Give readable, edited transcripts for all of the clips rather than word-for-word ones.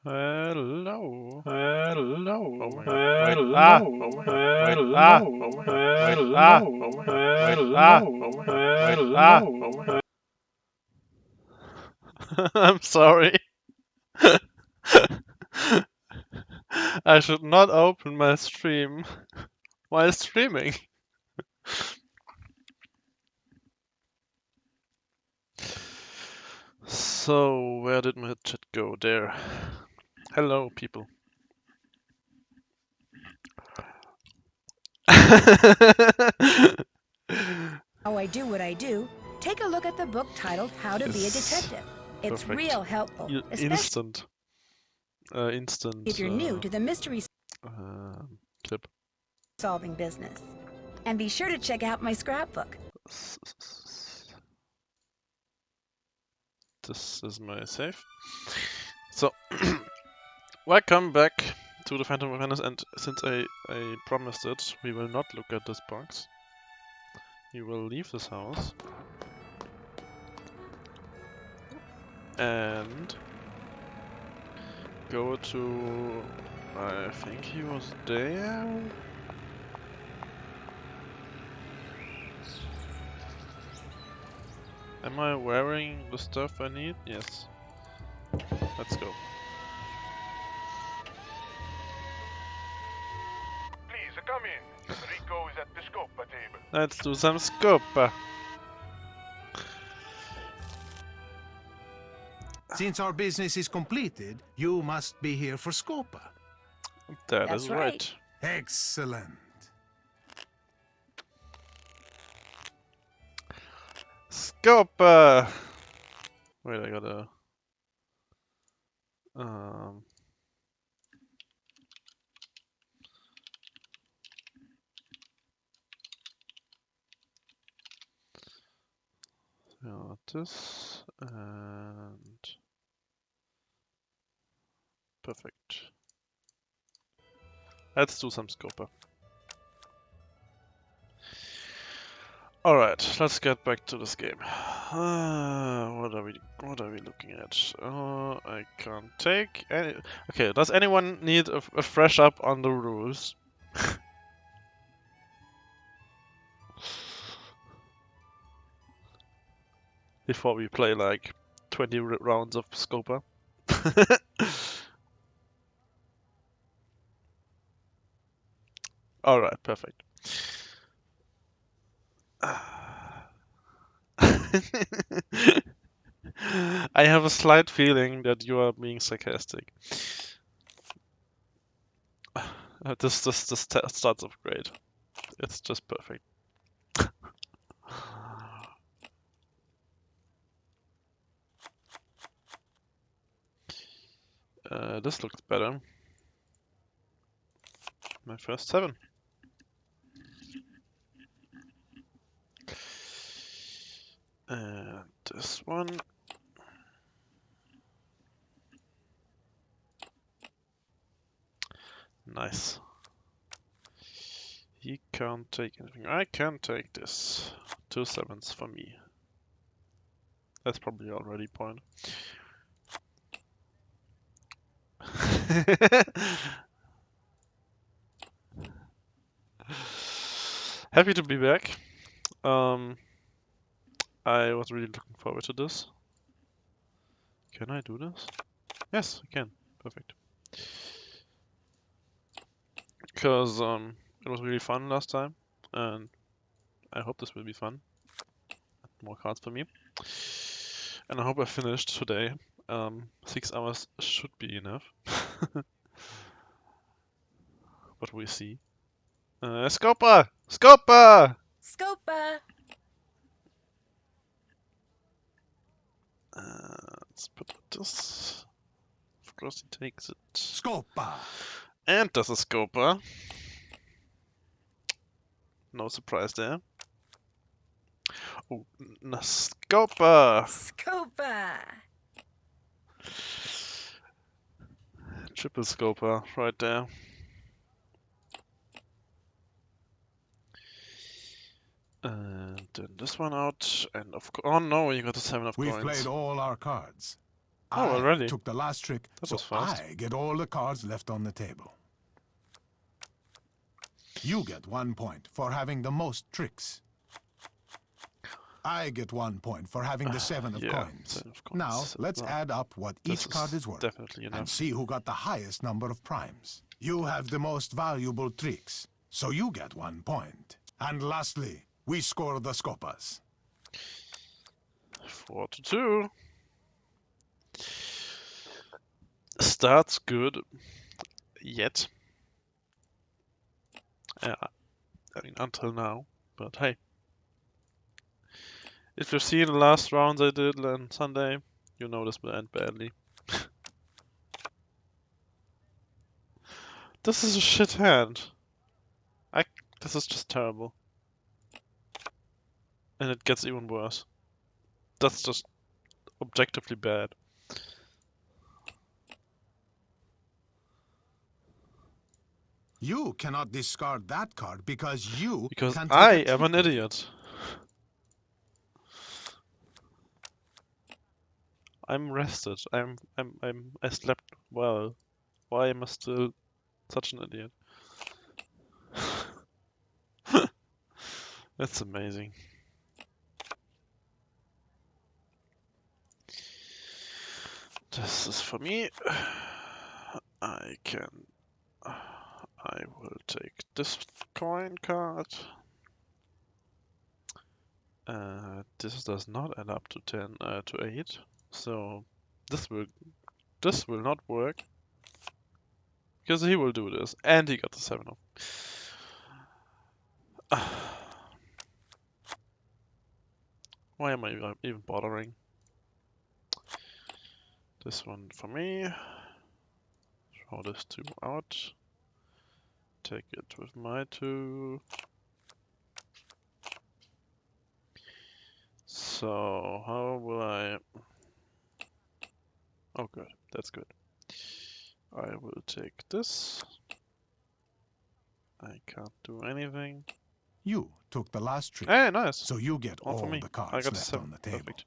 Hello. Hello. Oh my god. Wait. Ah! Oh my god. Wait. Ah! Oh my god. Wait. Ah! Oh my god. Wait. Ah! Oh my god. Wait. Ah! Oh my god. I'm sorry. I should not open my stream while streaming. So, where did my chat go? There. Hello, people. How I do what I do, take a look at the book titled How to Be a Detective. It's Perfect. real helpful, especially Instant. Instant. if you're new to the mystery Clip. solving business. And be sure to check out my scrapbook. This is my save. So, welcome back to the Phantom of Venice, and since I promised it, we will not look at this box. We will leave this house. And go to... I think he was there? Am I wearing the stuff I need? Yes. Let's go. Please, come in. Rico is at the scopa table. Let's do some scopa. Since our business is completed, you must be here for Scopa. That That's is right. Excellent. Scopa! Wait, I gotta... Yeah, this and perfect. Let's do some scopa. Alright, let's get back to this game. What are we looking at? I can't take any. Okay, does anyone need a fresh up on the rules? Before we play like 20 rounds of Scopa. Alright, perfect. I have a slight feeling that you are being sarcastic. This starts off great. It's just perfect. This looks better. My first 7. And this one. Nice. He can't take anything. I can take this. 2 7s for me. That's probably already point. Happy to be back. I was really looking forward to this. Can I do this? Yes, I can. Perfect. Because it was really fun last time, and I hope this will be fun. More cards for me. And I hope I finished today. 6 hours should be enough. But we see. Scopa! Scopa! Scopa! Let's put this. Of course he takes it. Scopa. And das ist Scopa. No surprise there. Oh, Scopa! Scopa! Triple Scopa right there. And then this one out, and of course, oh no, you got the 7 of We've coins. played all our cards. Oh, I already? took the last trick, That so was fast. I get all the cards left on the table. You get 1 point for having the most tricks. I get 1 point for having the 7 of Yeah, coins. 7 of coins. Now, let's Well, add up what this each card is worth definitely enough. and see who got the highest number of primes. You have the most valuable tricks, so you get 1 point. And lastly, we score the scopas. 4-2. Starts good. Yet. Yeah, I mean, until now. But hey. If you've seen the last rounds I did on Sunday, you know this will end badly. This is a shit hand. This is just terrible. And it gets even worse. That's just objectively bad. You cannot discard that card because you Because can take I a am trick an with it. idiot. I'm rested. I slept well. Why am I still such an idiot? That's amazing. This is for me. I will take this coin card. This does not add up to 10 to 8, so this will not work because he will do this, and he got the 7 of. Why am I even bothering? This one for me. Throw this 2 out. Take it with my 2. So how will I? Oh, good. That's good. I will take this. I can't do anything. You took the last trick, Hey, nice. so you get All for all me. the I cards got left 7. on the table. Perfect.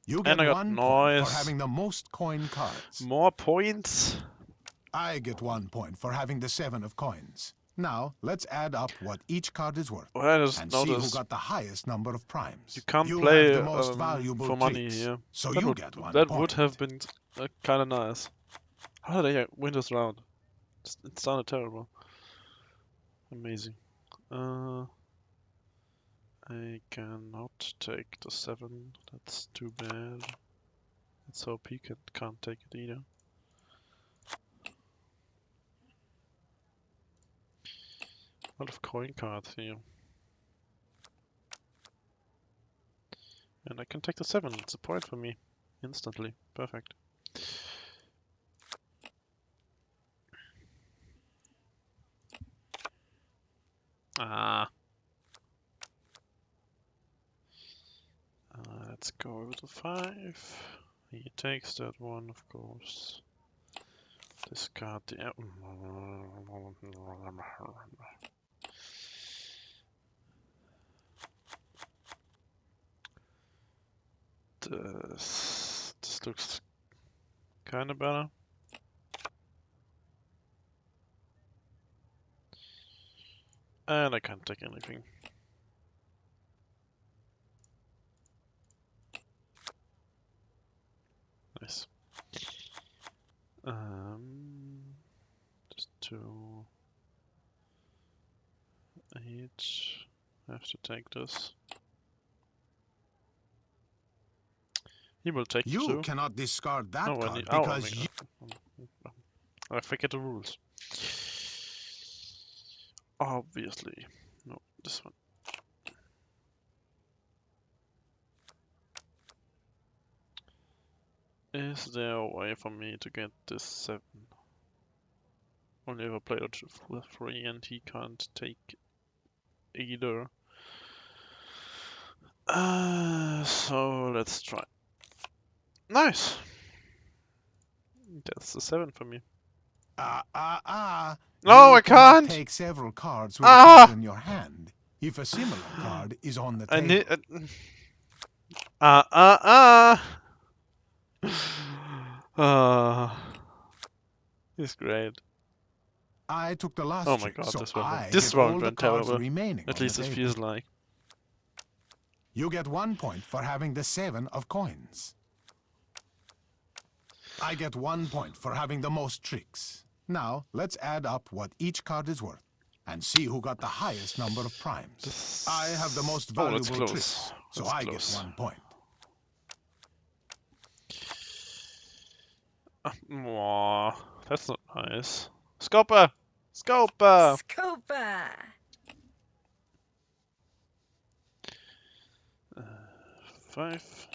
You And get I got 1 point noise. for having the most coin cards. More points. I get 1 point for having the 7 of coins. Now, let's add up what each card is worth Well, I just and see who noticed got the highest number of primes. you can't You play have the most valuable for money tricks, here. so That you would, get 1 that point. would have been kind of nice. How did I win this round? It sounded terrible. Amazing. I cannot take the 7. That's too bad. Let's hope he can't take it either. A lot of coin cards here. And I can take the 7. It's a point for me. Instantly. Perfect. Ah. Let's go with the 5. He takes that one, of course. Discard the... This looks kind of better. And I can't take anything. Nice. Just 2 each. I have to take this. He will take You 2. cannot discard that No, card oh, because you... I forget the rules. Obviously. No, this one. Is there a way for me to get this 7? Only ever played it with 3 and he can't take either. So let's try. Nice! That's the 7 for me. No, You I cannot can't! take several cards with a card in your hand if a similar card is on the I table. need... He's great. I took the last Oh my trick, god, so this round, I this get all round the went cards terrible. remaining At on least the it table. feels like. You get 1 point for having the 7 of coins. I get 1 point for having the most tricks. Now, let's add up what each card is worth and see who got the highest number of primes. I have the most Oh, that's valuable close. tricks, so That's I close. get 1 point. Mwah, that's not nice. Scopa! Scopa! Scopa! 5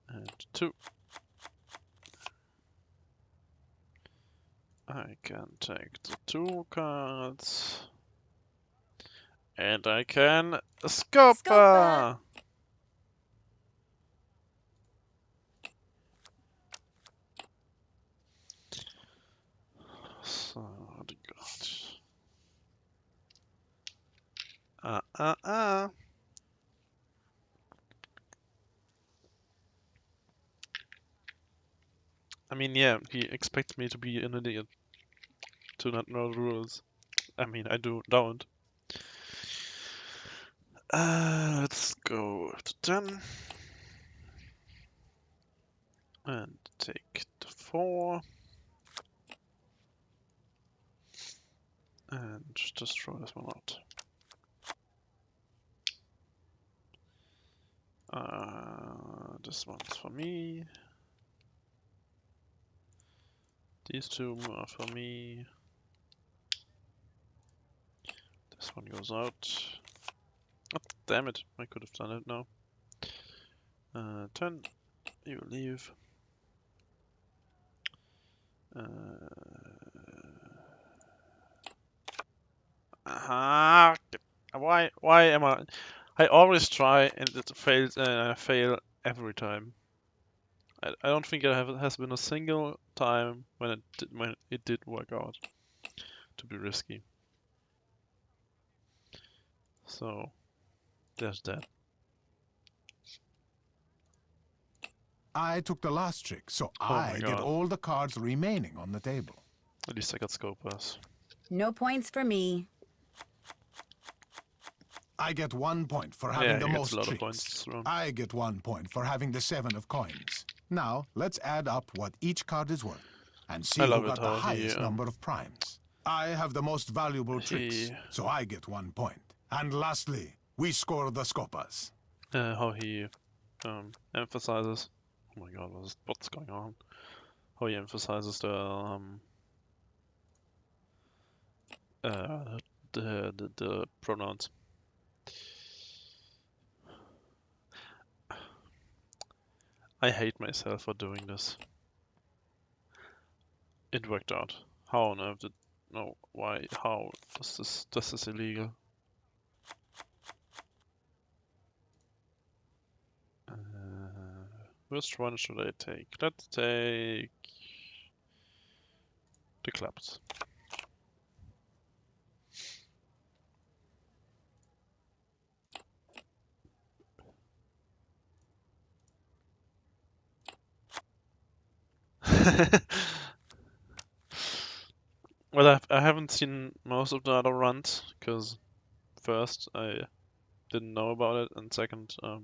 and 2. I can take the 2 cards. And I can Scopa! Scopa! So, the god. I mean, yeah, he expects me to be an idiot. To not know the rules. I mean, I don't. Let's go to 10. And take the 4. And just throw this one out. This one's for me. These 2 are for me. This one goes out. Oh, damn it, I could have done it now. 10, you leave. Why am I always try and it fails and I fail every time. I don't think there has been a single time when it did work out to be risky. So there's that. I took the last trick, so Oh my I get god. all the cards remaining on the table. At least I got Scopas. No points for me. I get 1 point for Yeah, having the he gets a most lot of tricks. points this round. I get 1 point for having the 7 of coins. Now, let's add up what each card is worth and see I who love it got the how highest number of primes. I have the most valuable tricks, so I get 1 point. And lastly, we score the Scopas. How he emphasizes. Oh my god, what's going on? How he emphasizes the pronouns. I hate myself for doing this. It worked out. How on earth did... No, why? How? This is illegal. Which one should I take? Let's take... the clubs. Well, I haven't seen most of the other runs, because first, I didn't know about it, and second, I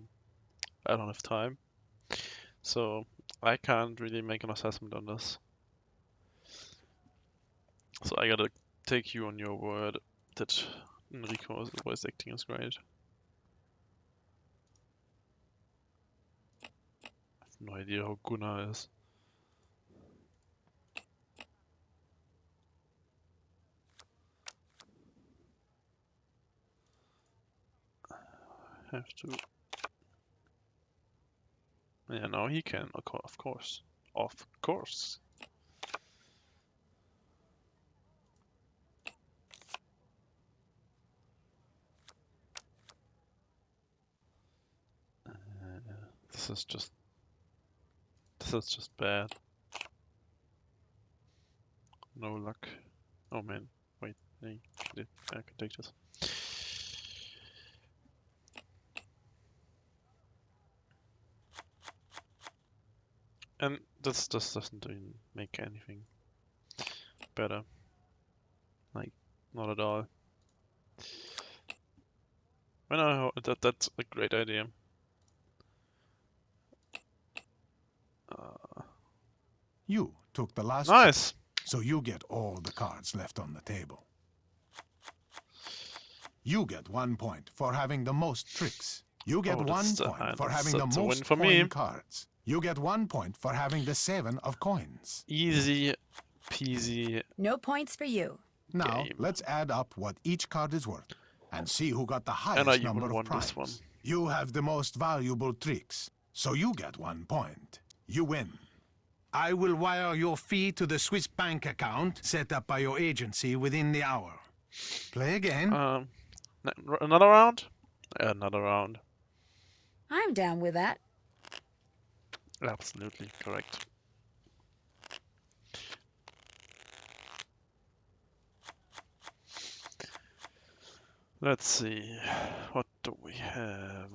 don't have time. So, I can't really make an assessment on this. So I gotta take you on your word that Enrico's voice acting is great. I have no idea how Gunnar is. Have to... Yeah, now he can, of course. Of course. This is just bad. No luck. Oh man, wait, I can take this. And this doesn't even make anything better. Like, not at all. I know that's a great idea. You took the last Nice! trick, so you get all the cards left on the table. You get 1 point for having the most tricks. You get Oh, 1 point for having the that's a win most for me. coin cards. You get 1 point for having the 7 of coins. Easy peasy No points for you. Now, game. let's add up what each card is worth and see who got the And I highest number even of won primes. this one. You have the most valuable tricks, so you get 1 point. You win. I will wire your fee to the Swiss bank account set up by your agency within the hour. Play again. Another round? Another round. I'm down with that. Absolutely correct. Let's see. What do we have?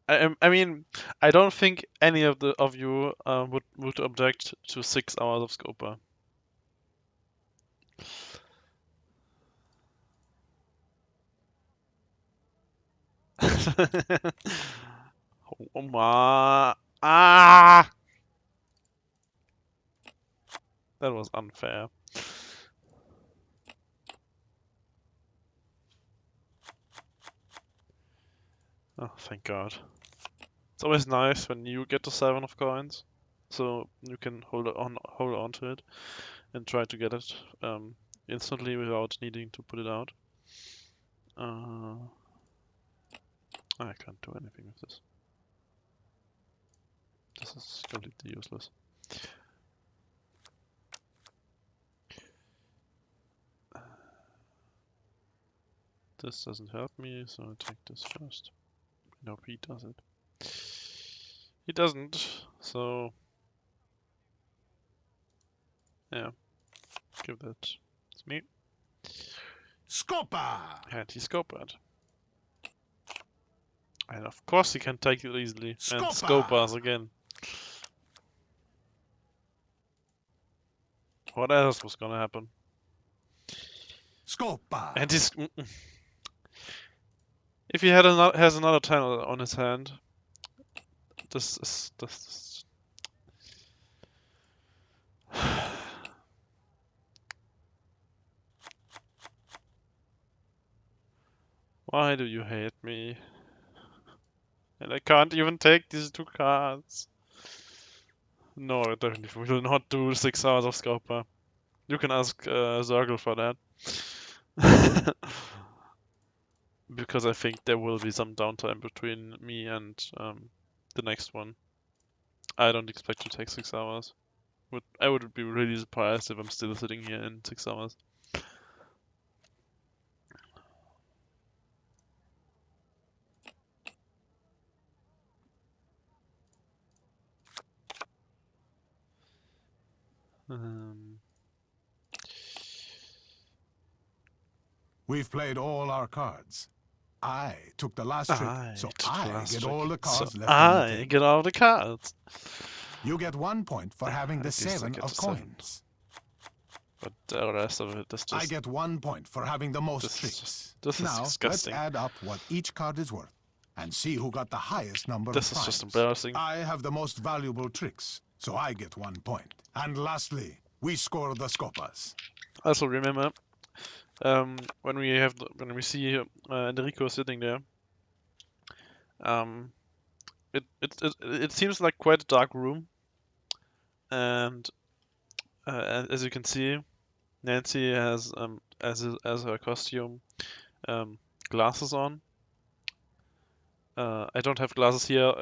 I mean, I don't think any of you would object to 6 hours of Scopa. Oh my! Ah! That was unfair. Oh, thank God. It's always nice when you get the 7 of coins, so you can hold on to it and try to get it instantly without needing to put it out. I can't do anything with this. This is completely useless. This doesn't help me, so I'll take this first. No, he does it. He doesn't, so yeah, give that. It's me. Scopa! And he scopered. And of course he can take it easily. And scopers again. What else was gonna happen? Scopa! And he's... If he has another 10 on his hand, this is... Why do you hate me? And I can't even take these 2 cards. No, I definitely will not do 6 hours of Scopa. You can ask Zergle for that. Because I think there will be some downtime between me and the next one. I don't expect to take 6 hours. I would be really surprised if I'm still sitting here in 6 hours. We've played all our cards. I took the last trick, so I get all the cards left on the I table. get all the cards. You get 1 point for having the At least I 7 get of the 7. coins. But the rest of it is just... I get 1 point for having the most This- tricks. this is Now, disgusting. let's add up what each card is worth and see who got the highest number This of is primes. just embarrassing. I have the most valuable tricks, so I get 1 point. And lastly, we score the scopas. Also remember, when we see Enrico sitting there, it seems like quite a dark room, and as you can see, Nancy has as her costume glasses on. I don't have glasses here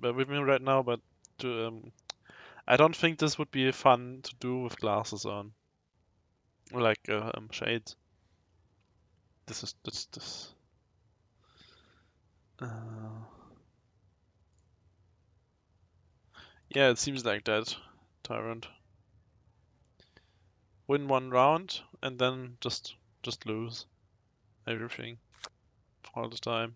with me right now, but I don't think this would be fun to do with glasses on, like shades. This. Yeah, it seems like that, Tyrant. win one round and then just lose everything all the time.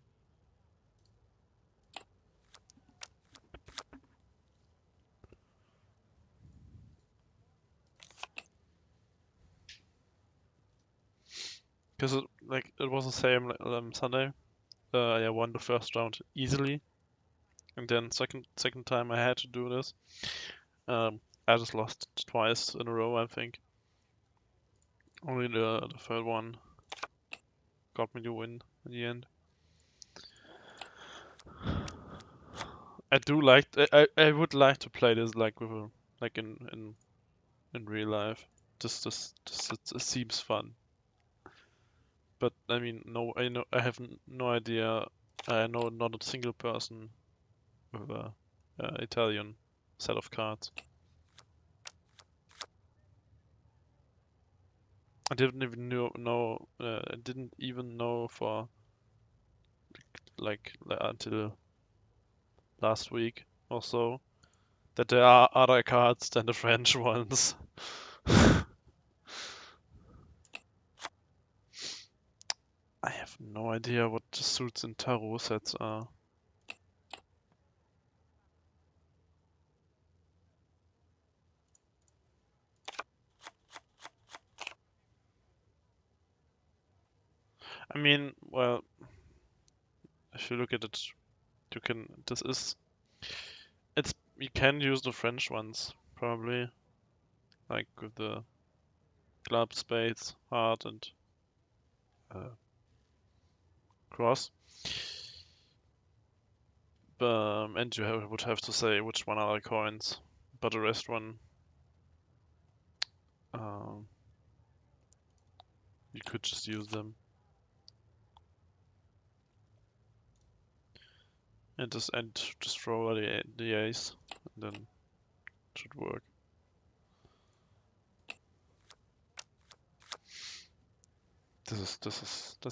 Because it was the same Sunday. I won the first round easily, and then second time I had to do this. I just lost twice in a row, I think. Only the third one got me to win in the end. I would like to play this like with in real life. Just it seems fun. But I mean, I have no idea. I know not a single person with a Italian set of cards. I didn't even know. I didn't even know for like until last week or so that there are other cards than the French ones. I have no idea what the suits and tarot sets are. I mean, well, if you look at it, you can. You can use the French ones probably, like with the club, spades, heart, and cross. And you would have to say which one are the coins, but the rest one, you could just use them. And just throw the ace, and then it should work. This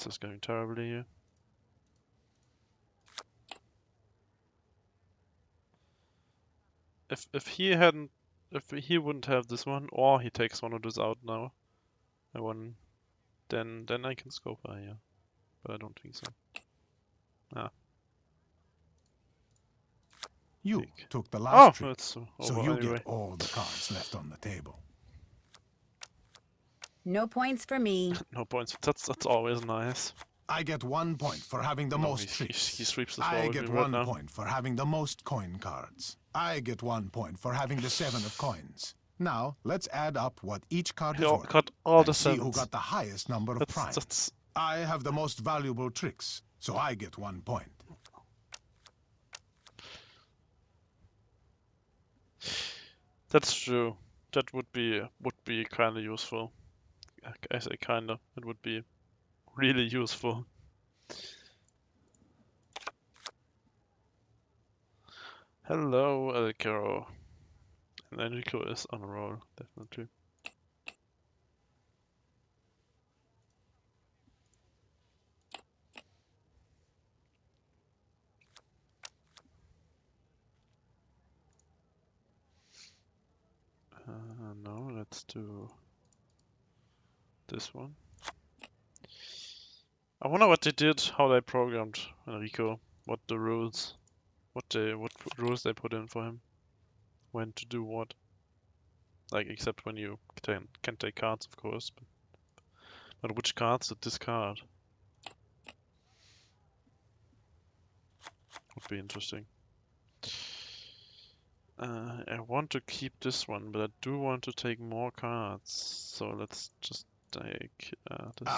is going terribly here. If he wouldn't have this one, or he takes one of those out now, then I can scope her here, but I don't think so. Ah. You Big. took the last Oh, trick, it's over so you anyway. get all the cards left on the table. No points for me. No points. That's always nice. I get 1 point for having the No, most he tricks. sweeps the floor I with get me right 1 now. point for having the most coin cards. I get 1 point for having the 7 of coins. Now, let's add up what each card is worth Got all the and see who sevens. got the highest number of primes. I have the most valuable tricks, so I get 1 point. That's true. That would be kind of useful. I say kind of. It would be really useful. Hello, Elcaro. And Enrico is on a roll, definitely. No, let's do this one. I wonder what they did, how they programmed Enrico, what rules they put in for him, when to do what. Like, except when you can take cards, of course, but which cards to discard would be interesting. I want to keep this one, but I do want to take more cards, so let's just take this.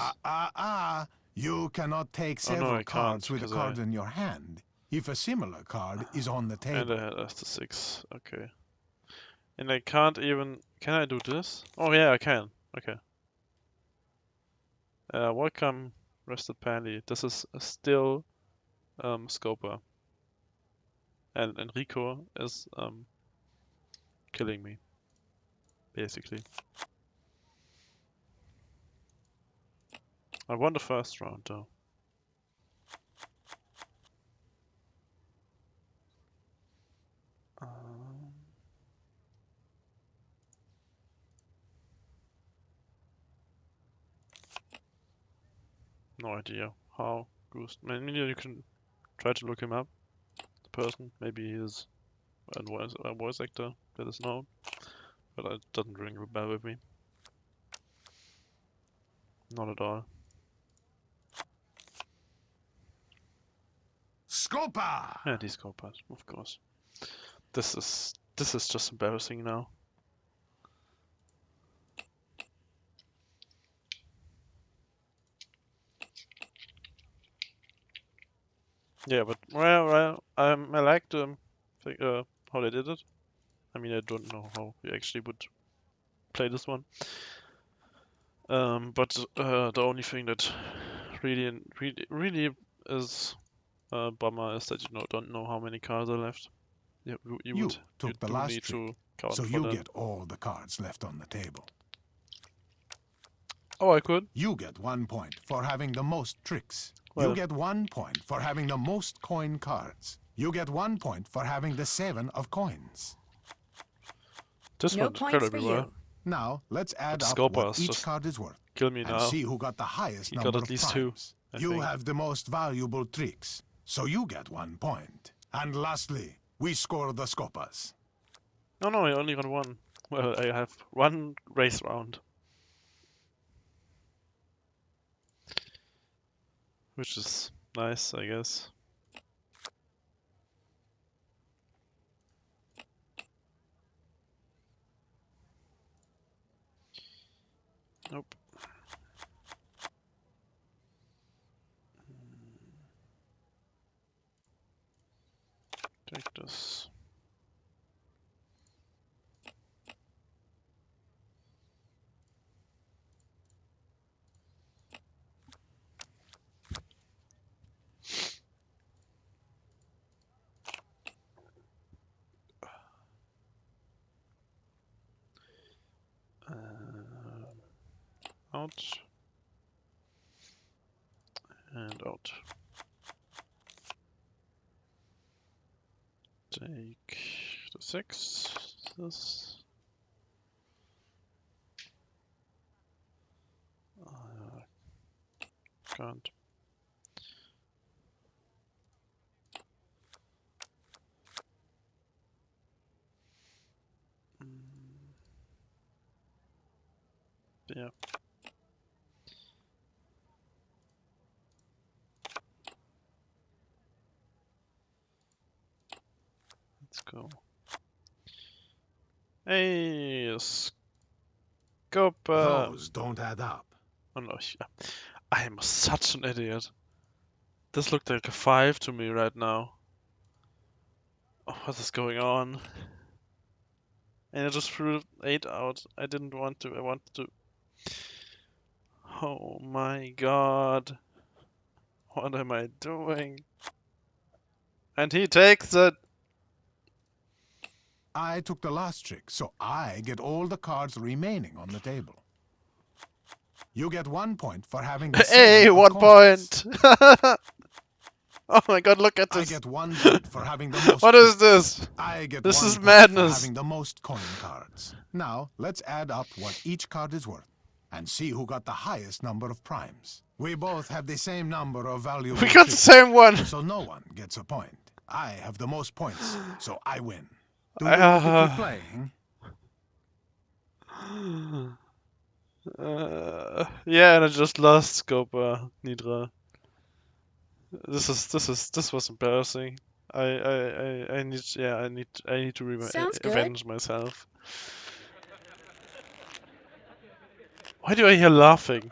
You cannot take Oh no, several I cards can't, with a because card in your hand if a similar card is on the and table. I had the 6, okay. And I can't even, can I do this? Oh yeah, I can, okay. Welcome, Rested Pandy. This is still Scoper. And Enrico is killing me, basically. I won the first round though. No idea how Goose. Maybe you can try to look him up. The person. Maybe he is a voice actor that is known, but it doesn't ring a bell with me. Not at all. Scopa! Yeah, these Copas, of course. This is just embarrassing now. Yeah, but well, I like the how they did it. I mean, I don't know how we actually would play this one. But the only thing that really is a bummer is that don't know how many cards are left. Yeah, You took the do last need trick, to count so for you that. get all the cards left on the table. Oh, I could. You get 1 point for having the most tricks. Well, You get 1 point for having the most coin cards. You get 1 point for having the 7 of coins. this No went points for incredibly well. you. Now, let's add up Scopa what is each just card is worth kill me and now. see who got the highest He number got at of least 2, primes. I You think. have the most valuable tricks, so you get 1 point. And lastly, we score the Scopas. No, I only got 1. Well, I have 1 race round. Which is nice, I guess. Nope. Take this. Out. And out. Take the 6. This. Can't. Yeah. Let's go. Hey, Scopa! Those don't add up. Oh no, I am such an idiot. This looked like a 5 to me right now. Oh, what is going on? And I just threw 8 out. I didn't want to. I wanted to. Oh my god. What am I doing? And he takes it! I took the last trick, so I get all the cards remaining on the table. You get 1 point for having the 7 Hey, of 1 coins. point! Oh my god, look at I this! get 1 point for having the most What is tricks. this? I get This 1 is point madness. for having the most coin cards. Now, let's add up what each card is worth and see who got the highest number of primes. We both have the same number of valuable We got the tricks, same one! so no one gets a point. I have the most points, so I win. Do you want to keep playing? Yeah, and I just lost Scopa, Nidra. This was embarrassing. I need to Sounds good. avenge myself. Why do I hear laughing?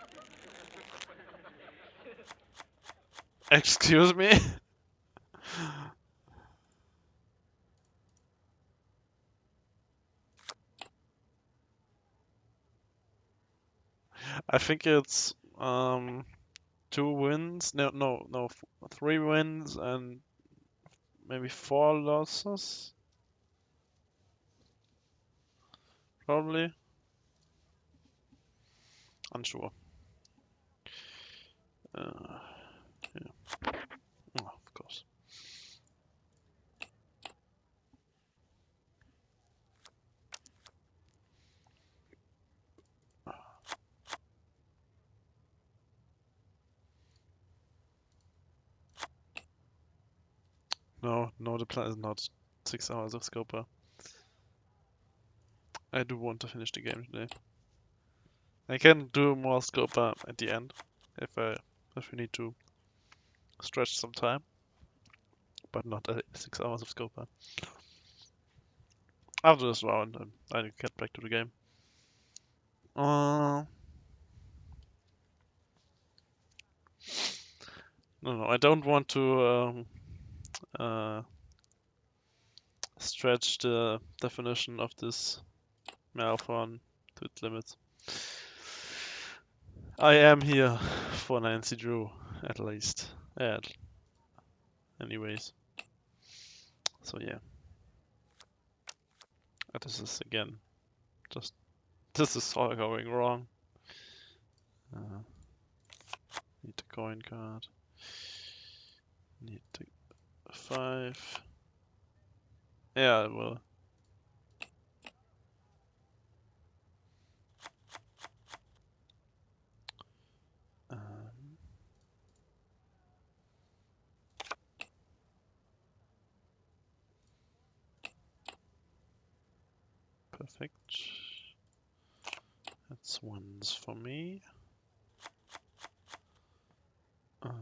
Excuse me? I think it's 2 wins. No, 3 wins and maybe 4 losses. Probably. Unsure. Yeah. Oh, of course. No, the plan is not 6 hours of Scopa. I do want to finish the game today. I can do more Scopa at the end if we need to stretch some time, but not 6 hours of Scopa. After this round, I get back to the game. No, I don't want to stretch the definition of this marathon to its limits. I am here for Nancy Drew, at least. Anyways. So yeah. This is again this is all going wrong. Need a coin card. Need the 5. Yeah, well. Perfect. That's 1s for me. And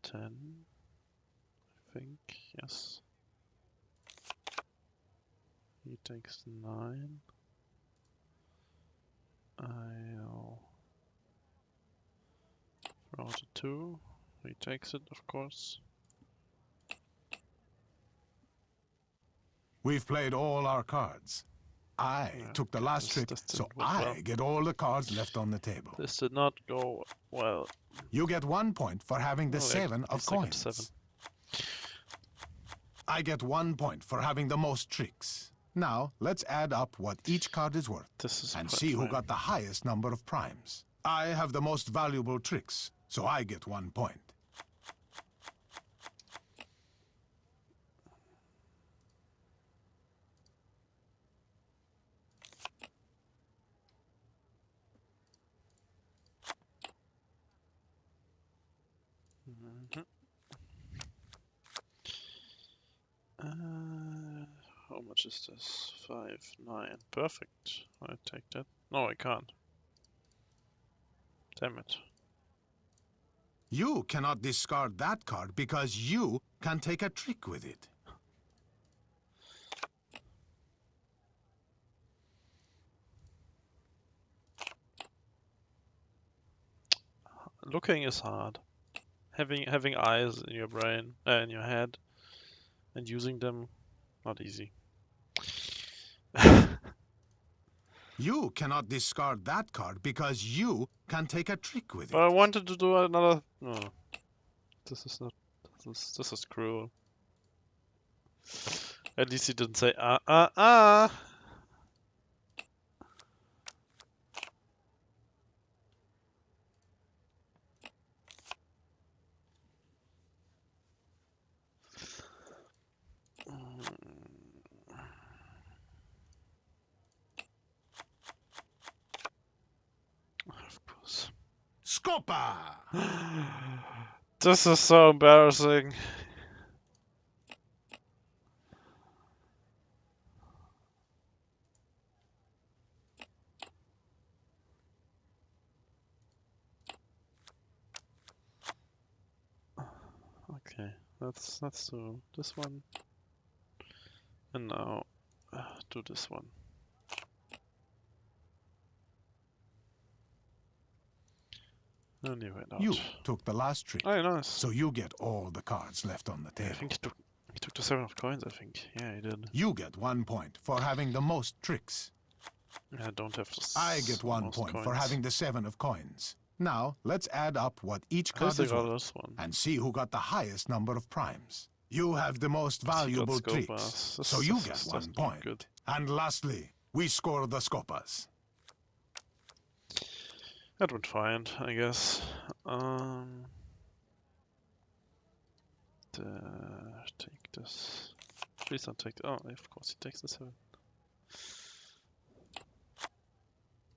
10, I think, yes. He takes 9. I'll throw out a 2. He takes it, of course. We've played all our cards. I took the last trick, so I get all the cards left on the table. This did not go well. You get 1 point for having the 7 of coins. 7. I get 1 point for having the most tricks. Now, let's add up what each card is worth and see who got the highest number of primes. I have the most valuable tricks, so I get 1 point. How much is this? 5, 9. Perfect. I take that. No, I can't. Damn it. You cannot discard that card because you can take a trick with it. Looking is hard. Having eyes in your brain, in your head, and using them, not easy. You cannot discard that card because you can take a trick with it. But I wanted to do another. No, this is not. This is cruel. At least he didn't say Of course. Scopa! This is so embarrassing. Okay, let's do this one. And now do this one. Anyway, not. You took the last trick. Oh, nice. So you get all the cards left on the table. I think he took the 7 of coins, I think. Yeah, he did. You get 1 point for having the most tricks. I don't have I get 1 point for having the 7 of coins. Now, let's add up what each card is worth and see who got the highest number of primes. You have the most valuable tricks, so you get 1 point. Good. And lastly, we score the Scopas. That went fine, I guess. Take this. Please don't take. Oh, of course he takes the 7.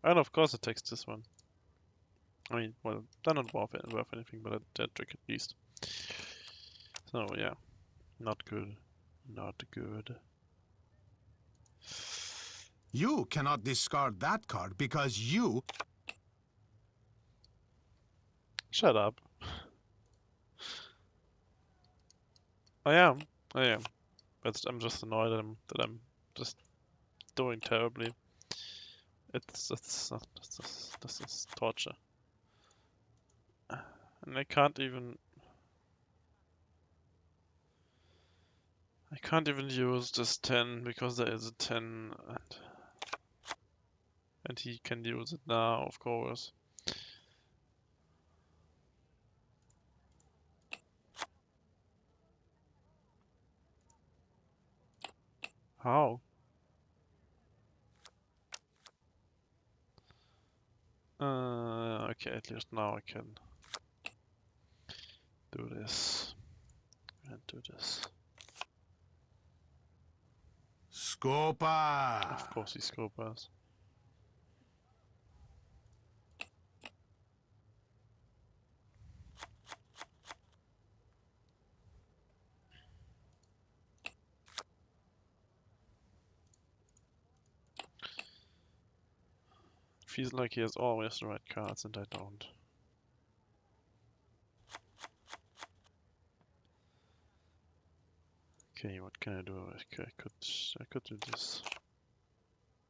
And of course it takes this one. I mean, well, they're not worth anything, but that trick at least. So yeah, not good. Not good. You cannot discard that card because you... Shut up. I am. But I'm just annoyed that I'm just doing terribly. It's not, this is torture. And I can't even use this 10 because there is a 10 and he can use it now, of course. How? Okay, at least now I can do this and do this. Scopa! Of course he scopas. Feels like he has always the right cards and I don't. Okay, what can I do? I could do this.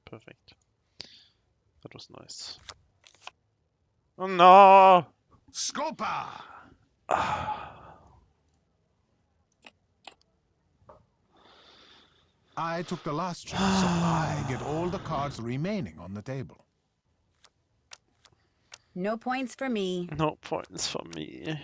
Perfect. That was nice. Oh no! Scopa! I took the last trick, so I get all the cards remaining on the table. No points for me. No points for me.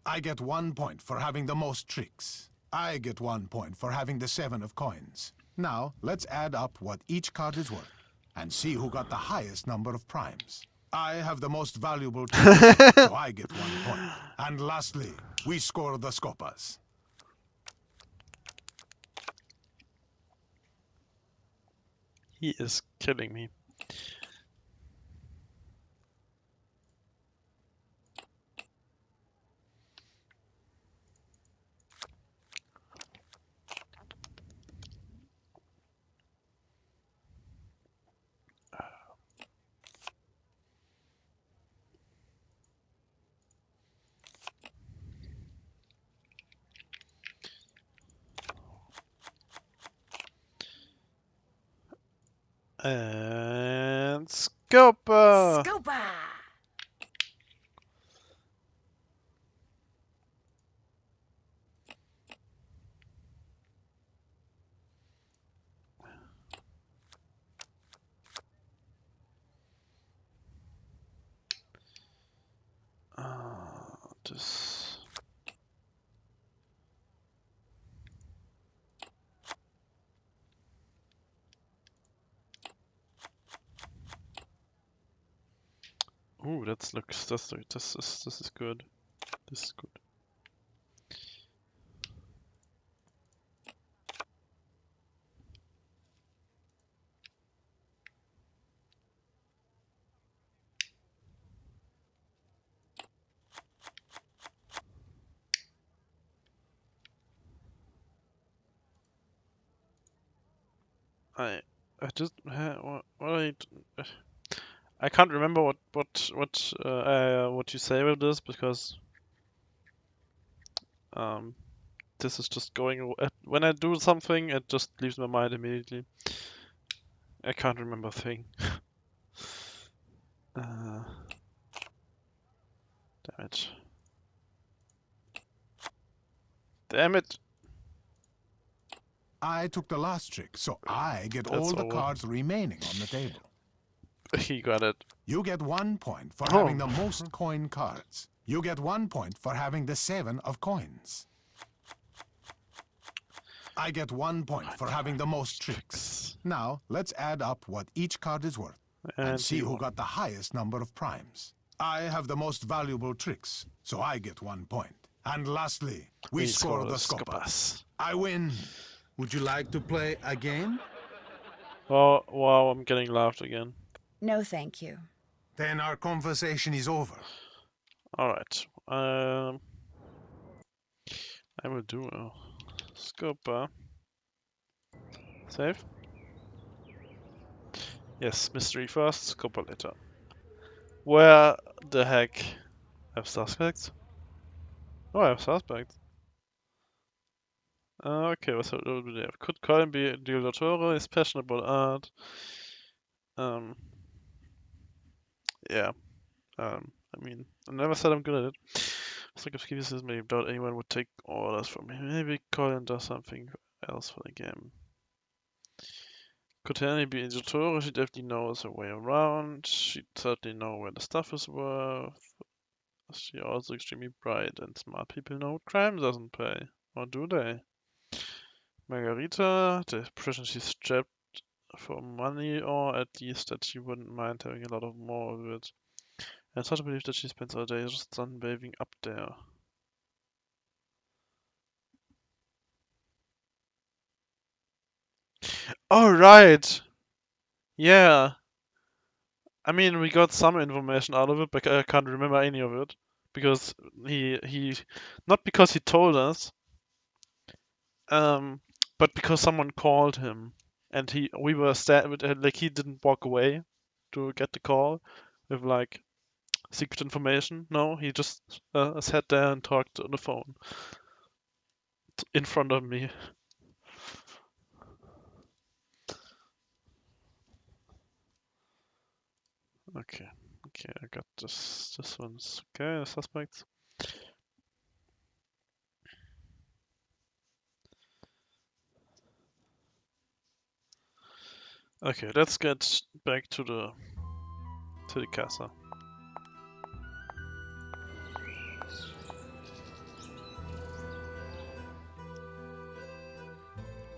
I get 1 point for having the most tricks. I get 1 point for having the 7 of coins. Now, let's add up what each card is worth and see who got the highest number of primes. I have the most valuable tricks, so I get 1 point. And lastly, we score the scopas. He is killing me. And Scopa! Scopa! This. Ooh, this is good. This is good. I just I can't remember what you say with this because this is just going when I do something it just leaves my mind immediately. I can't remember a thing. Damn it. Damn it. I took the last trick, so I get That's all the over. cards remaining on the table. He got it. You get 1 point for Oh. having the most coin cards. You get 1 point for having the 7 of coins. I get 1 point for having the most tricks. Now, let's add up what each card is worth and see who got the highest number of primes. I have the most valuable tricks, so I get 1 point. And lastly, we score the scopas. I win. Would you like to play again? Oh, wow, I'm getting laughed again. No, thank you. Then our conversation is over. Alright. I will do a scoper. Save. Yes, mystery first, scoper later. Where the heck have suspects? Oh, I have suspects. Okay, what do they have? Could Colin be a Dilatore? He's passionate about art. Yeah. I mean, I never said I'm good at it. It's like excuses maybe doubt anyone would take orders from me. Maybe Colin does something else for the game. Could Henry be a Dilatore? She definitely knows her way around. She'd certainly know where the stuff is worth. She also extremely bright and smart people know crime doesn't pay. Or do they? Margarita, the impression she's trapped for money, or at least that she wouldn't mind having a lot of more of it. I start to believe that she spends her days just sunbathing up there. Oh, right! Yeah! I mean, we got some information out of it, but I can't remember any of it. Because not because he told us, but because someone called him. And we were like, he didn't walk away to get the call with like secret information. No, he just sat there and talked on the phone in front of me. Okay, I got this. This one's okay. Suspects. Okay, let's get back to the casa.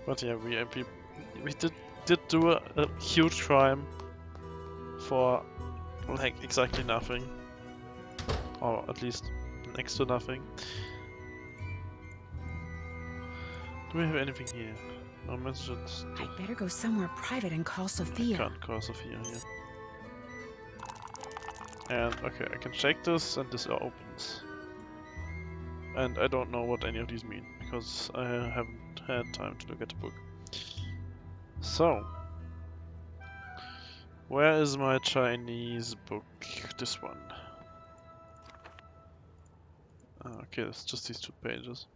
But yeah, we did do a huge crime for like exactly nothing, or at least next to nothing. Do we have anything here? No messages. I'd better go somewhere private and call Sophia. I can't call Sophia here. And okay, I can check this, and this opens. And I don't know what any of these mean because I haven't had time to look at the book. So, where is my Chinese book? This one. Okay, it's just these 2 pages.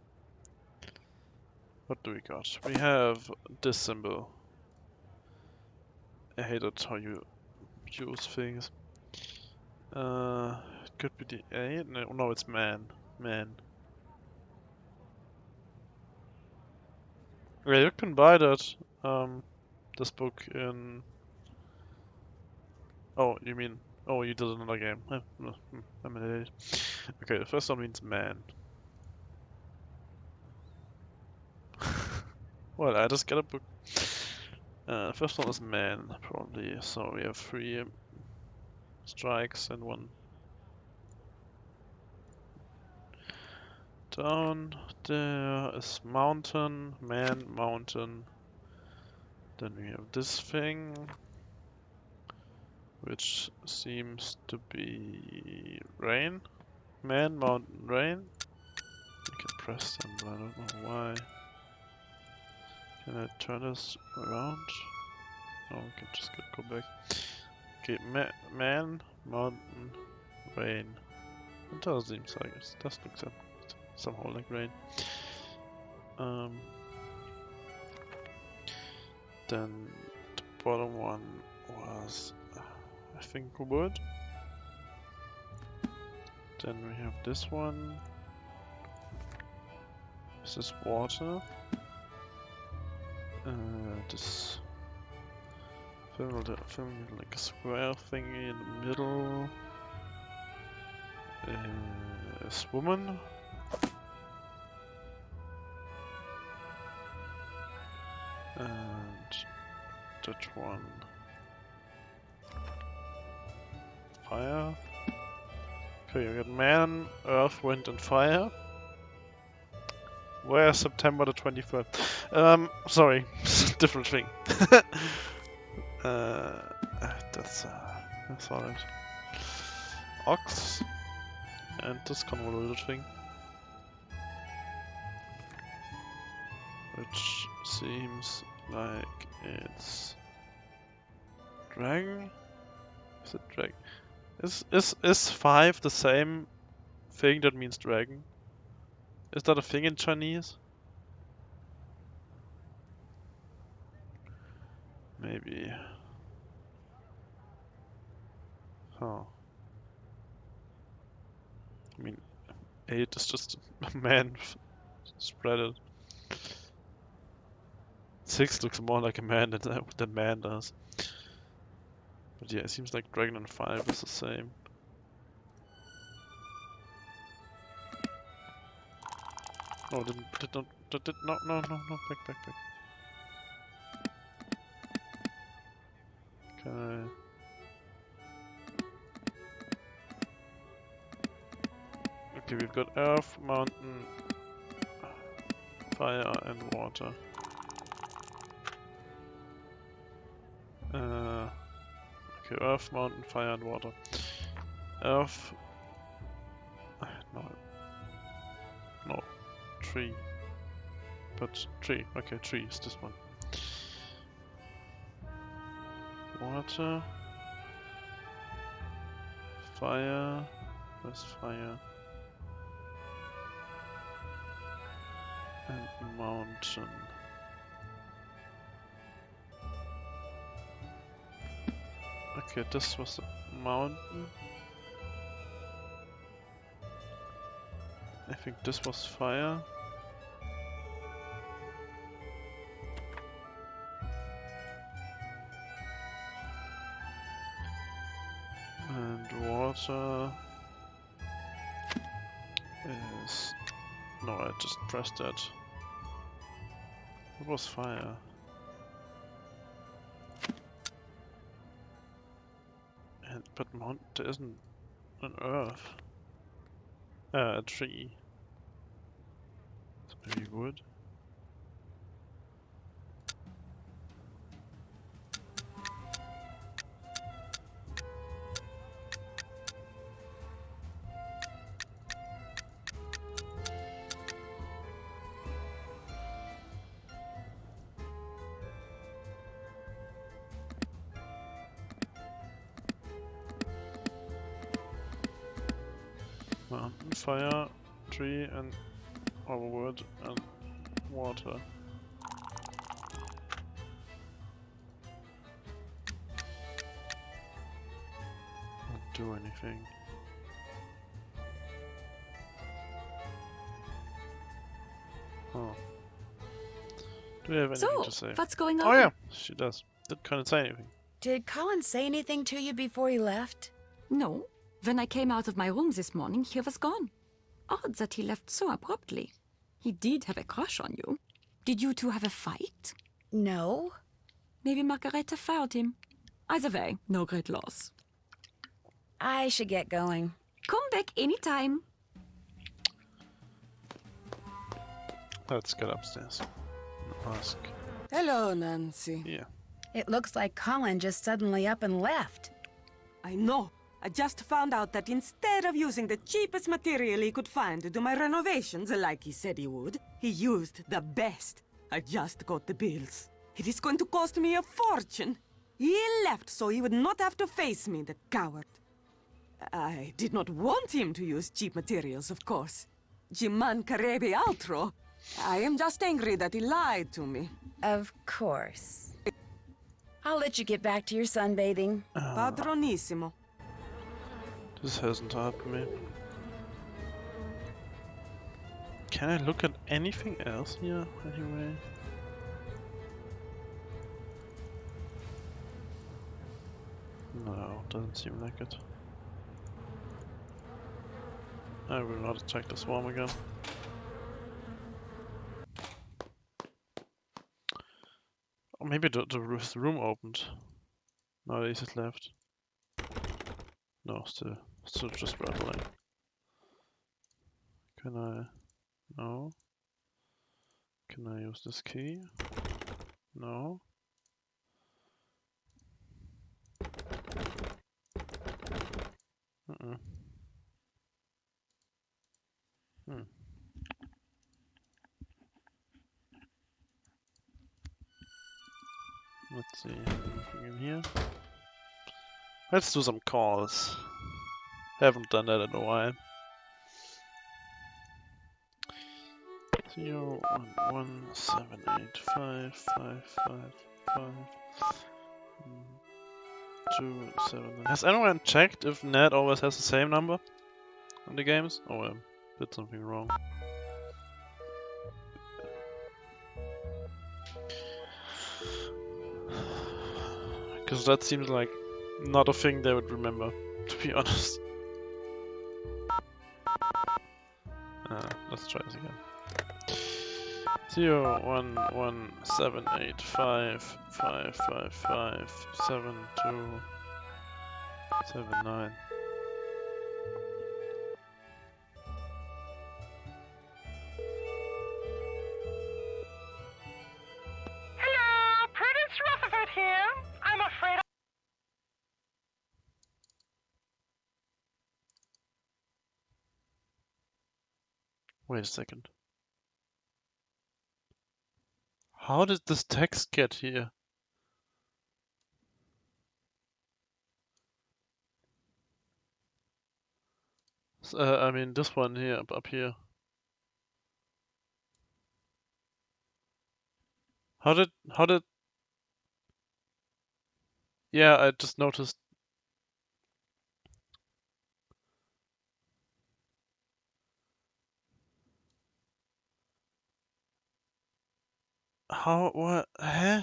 What do we got? We have this symbol. I hate it how you use things. It could be the A. No, it's man. Man. Yeah, you can buy that. This book in. Oh, you mean? Oh, you did another game. I'm an idiot. Okay, the first one means man. Well, I just get a book. The first one is man, probably. So we have 3 strikes and 1 down. There is mountain, man, mountain. Then we have this thing, which seems to be rain. Man, mountain, rain. You can press them, but I don't know why. Can I turn this around? No, we can just go back. Okay, man, mountain, rain. It does seem like it does look somehow like rain. Then the bottom one was, I think, wood. Then we have this one. This is water. This filling like a square thingy in the middle. This woman. And that one. Fire. Okay, you got man, earth, wind, and fire. Where's September the 23rd? Sorry, different thing. That's alright. Ox and this convoluted thing. Which seems like it's dragon? Is it dragon? Is 5 the same thing that means dragon? Is that a thing in Chinese? Maybe. Huh. I mean, 8 is just a man spread it. 6 looks more like a man than man does. But yeah, it seems like dragon and 5 is the same. No, did not, no, back. Okay. Okay, we've got earth, mountain, fire, and water. Okay, earth, mountain, fire, and water. Earth. No, tree. But tree. Okay, tree is this one. Water. Fire. Where's fire? And mountain. Okay, this was a mountain. I think this was fire. And water is... No, I just pressed that. What was fire? But there isn't an earth. A tree. So maybe wood. Mountain, fire, tree, and wood and water. Don't do anything. Oh. Do we have anything to say? What's going on? Oh yeah, she does. Couldn't say anything. Did Colin say anything to you before he left? No. When I came out of my room this morning, he was gone. Odd that he left so abruptly. He did have a crush on you. Did you two have a fight? No. Maybe Margareta fired him. Either way, no great loss. I should get going. Come back anytime. Let's get upstairs and ask. Hello, Nancy. Yeah. It looks like Colin just suddenly up and left. I know. I just found out that instead of using the cheapest material he could find to do my renovations like he said he would, he used the best. I just got the bills. It is going to cost me a fortune. He left so he would not have to face me, the coward. I did not want him to use cheap materials, of course. Jiman Karebe Altro. I am just angry that he lied to me. Of course. I'll let you get back to your sunbathing. Padronissimo. This hasn't helped me. Can I look at anything else here, anyway? No, doesn't seem like it. I will not attack the swarm again. Or maybe the room opened. No, is it left? No, still just rattling. Can I? No. Can I use this key? No. Let's see, anything in here? Let's do some calls. Haven't done that in a while. 0, 1, 1, 7, 8, 5, 5, 5, 5, 2, 7. Has anyone checked if Ned always has the same number in the games? Oh, I did something wrong. Because that seems like not a thing they would remember, to be honest. Let's try this again. 0, 1, 1, 7, 8, 5, 5, 5, 5, 7, 2, 7, 9. Hello, Prudence Rutherford here. I'm afraid Wait a second. How did this text get here? I mean this one here, up here. How did... Yeah, I just noticed. How... what... Huh?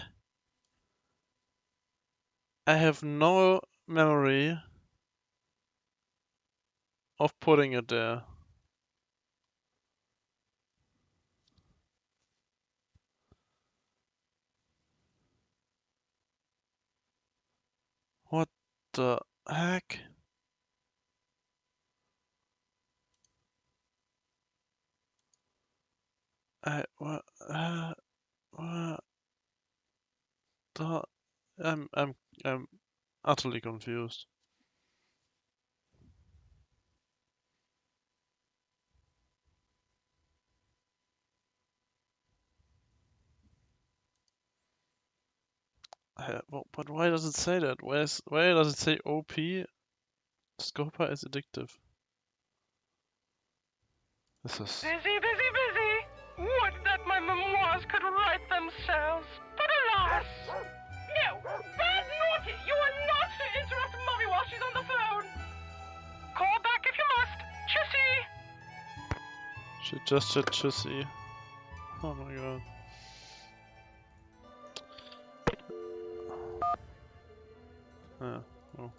I have no memory of putting it there. What the heck? What the... I'm utterly confused. But why does it say that? Why does it say OP? Scopa is addictive. This is... busy. Would that my memoirs could write themselves. But alas! No, bad naughty! You are not to interrupt Mommy while she's on the phone! Call back if you must. Chissy! She just said chissy. Oh my god. Oh.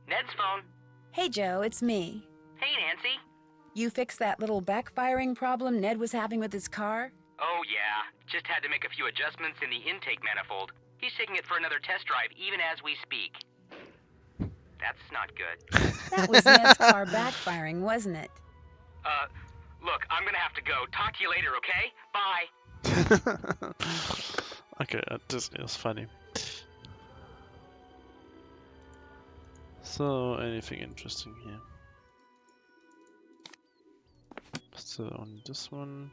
Ned's phone. Hey, Joe, it's me. Hey, Nancy. You fixed that little backfiring problem Ned was having with his car? Oh, yeah. Just had to make a few adjustments in the intake manifold. He's taking it for another test drive even as we speak. That's not good. That was Ned's car backfiring, wasn't it? Look, I'm gonna have to go. Talk to you later, okay? Bye. Okay, this is funny. So, anything interesting here? Still on this one.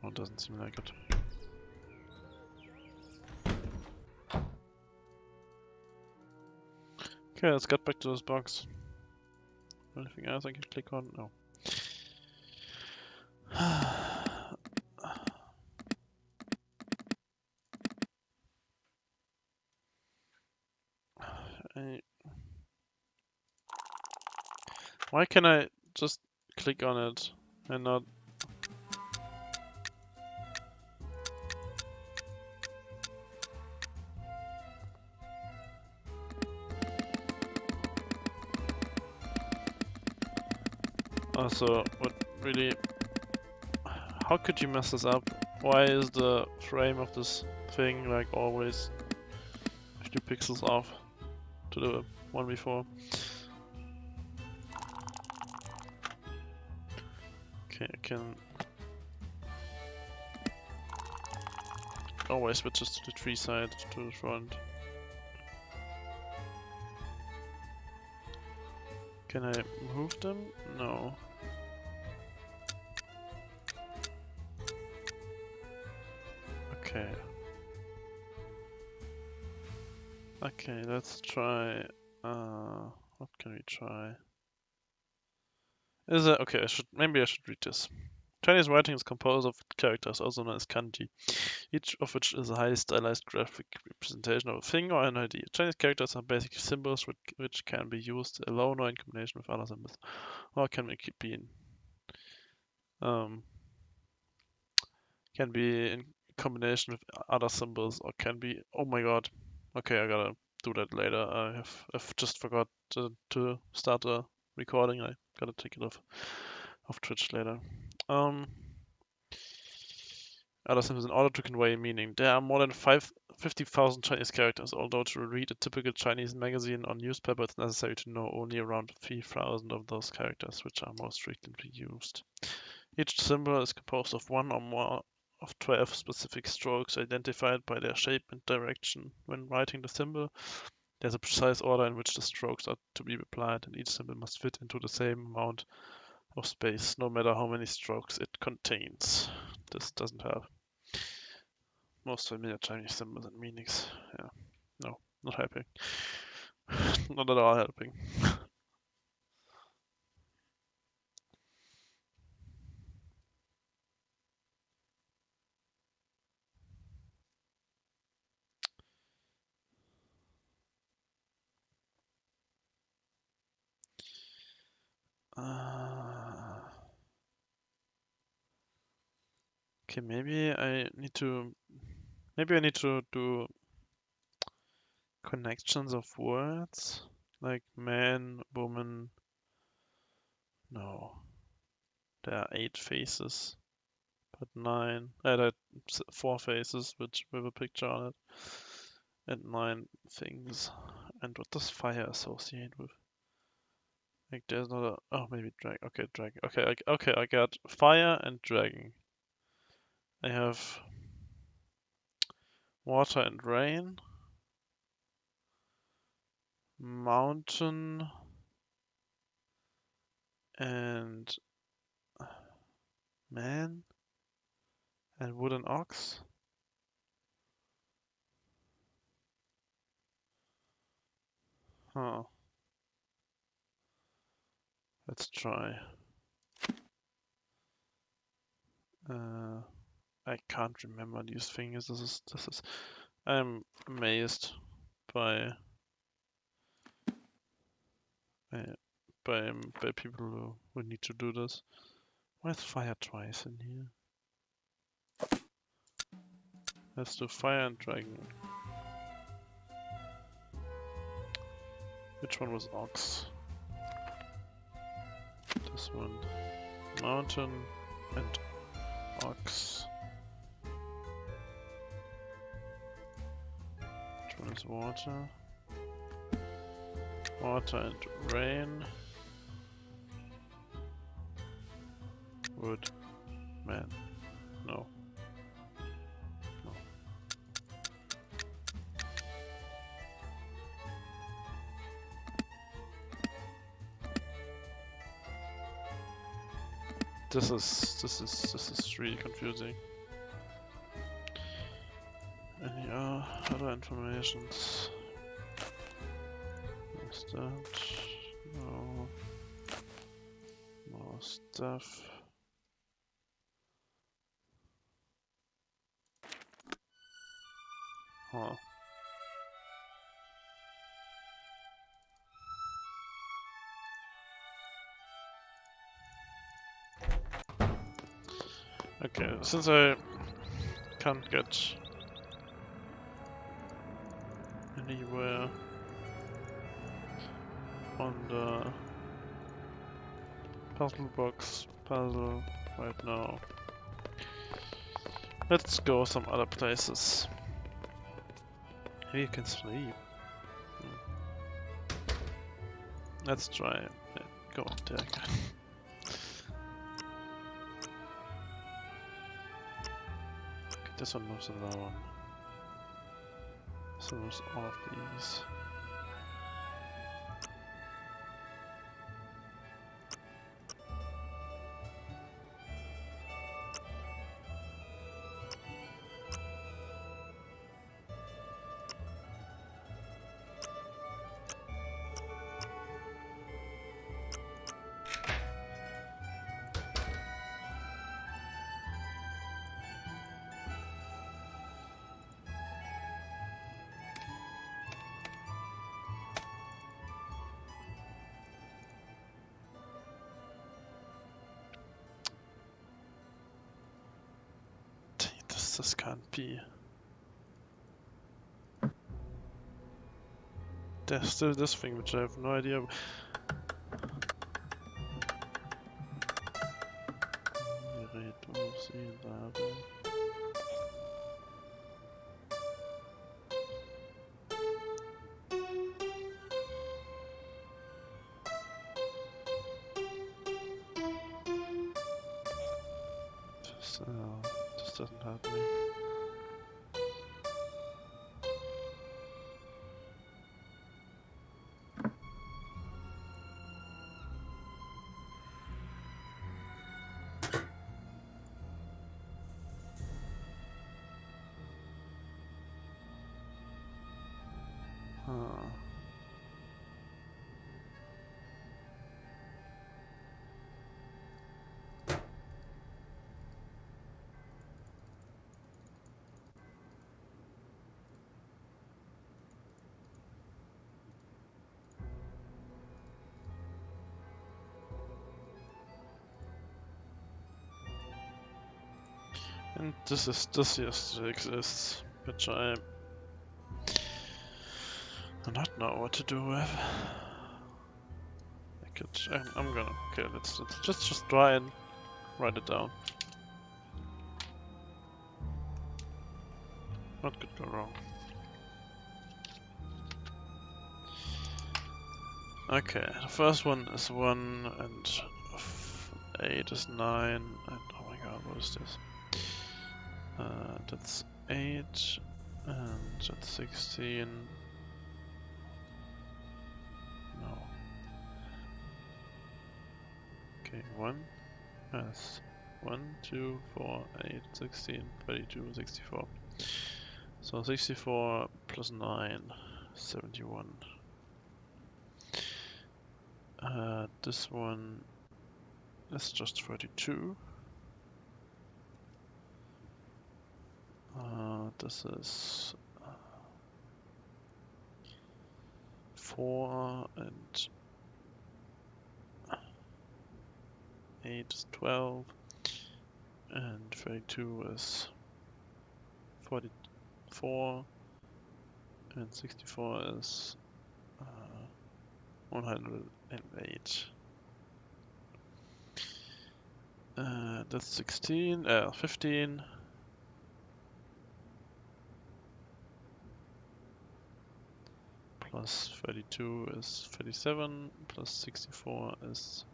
Oh, doesn't seem like it. Okay, let's get back to this box. Anything else I can click on? No. Why can I just click on it and not... Also, what really... How could you mess this up? Why is the frame of this thing like always a few pixels off to the one before? Okay, I can always switches to the tree side, to the front. Can I move them? No. Okay. Okay, let's try. What can we try? Is it okay? Maybe I should read this. Chinese writing is composed of characters, also known as kanji, each of which is a highly stylized graphic representation of a thing or an idea. Chinese characters are basically symbols which can be used alone or in combination with other symbols, or can be in combination with other symbols, or can be. Oh my god! Okay, I gotta do that later. I've just forgot to start a recording. I gotta take it off Twitch later. Other symbols in order to convey meaning. There are more than 50,000 Chinese characters, although to read a typical Chinese magazine or newspaper it's necessary to know only around 3,000 of those characters, which are most frequently used. Each symbol is composed of one or more of 12 specific strokes identified by their shape and direction. When writing the symbol, there's a precise order in which the strokes are to be applied, and each symbol must fit into the same amount of space, no matter how many strokes it contains. This doesn't have most familiar Chinese symbols and meanings. Yeah, no, not helping. Not at all helping. Okay, maybe I need to do connections of words, like man, woman. No, there are 8 faces, but 9. There are 4 faces, which with a picture on it, and 9 things. And what does fire associate with? Like there's not a. Oh, maybe dragon. Okay, dragon. Okay, I got fire and dragon. I have water and rain, mountain, and man, and wooden ox. Huh. Let's try. I can't remember these things. This is. I'm amazed by by people who need to do this. Why is fire twice in here? Let's do fire and dragon. Which one was ox? This one. Mountain and ox. Which one is water? Water and rain. Wood. Man. No. No. This is really confusing. Any other informations? Is that? No. More stuff. Huh. Okay, since I can't get anywhere on the puzzle right now, let's go some other places. Maybe you can sleep. Let's try. Yeah, go there again. This one moves alone. This one moves all of these. This can't be. There's still this thing which I have no idea. This doesn't help me. And this yesterday exists, which I do not know what to do with. I'm gonna. Okay, let's just try and write it down. What could go wrong? Okay, the first one is 1 and 8 is 9 and oh my god, what is this? That's 8 and that's 16. No. Okay, 1 has 1, 2, 4, 8, 16, 32, 64. So 64 plus 9, 71. This one is just 32. This is 4 and 8 is 12 and 32 is 44 and 64 is 108. That's 16, 15. Plus 32 is 37, plus 64 is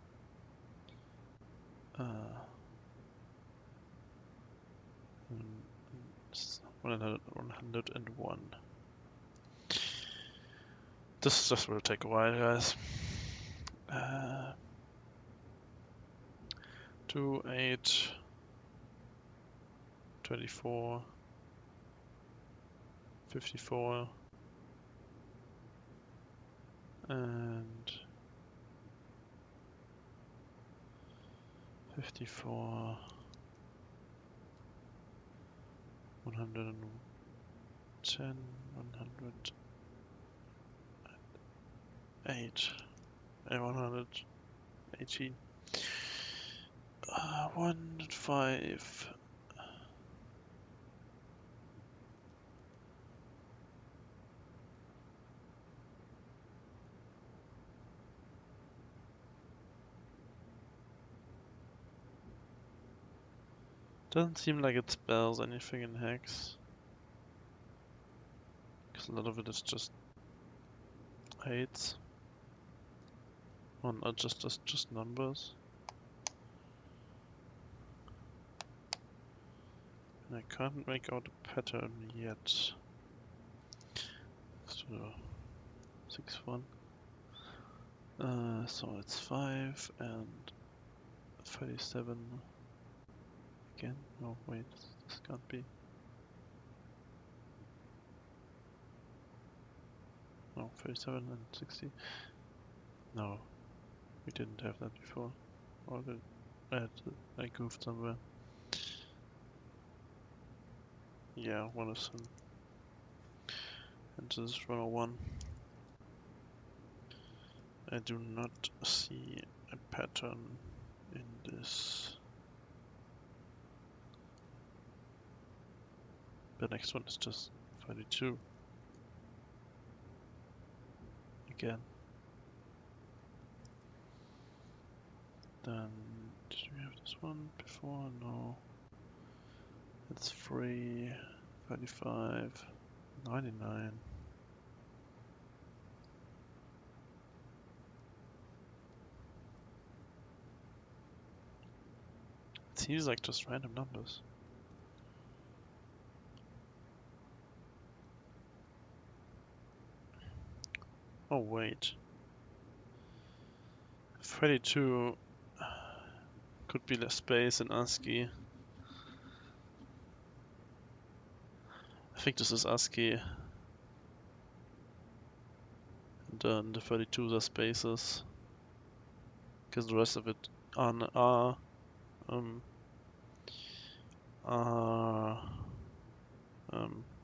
101. This just will take a while, guys. 2, 8, 24, 54, and 54, 110, 108, and 118. 1, 5. Doesn't seem like it spells anything in hex. Because a lot of it is just 8s. Or not just numbers. I can't make out a pattern yet. Let's do the 6-1. So it's 5 and 37 again. No, wait, this can't be. No, 37 and 60. No, we didn't have that before. Or did I goofed somewhere. Yeah, one is in. And this is 101. I do not see a pattern in this. The next one is just 32. Again. Then, did we have this one before? No. It's 3, 35, 99. It seems like just random numbers. Oh wait. 32 could be less space in ASCII. I think this is ASCII. And then the 32s are spaces. Because the rest of it are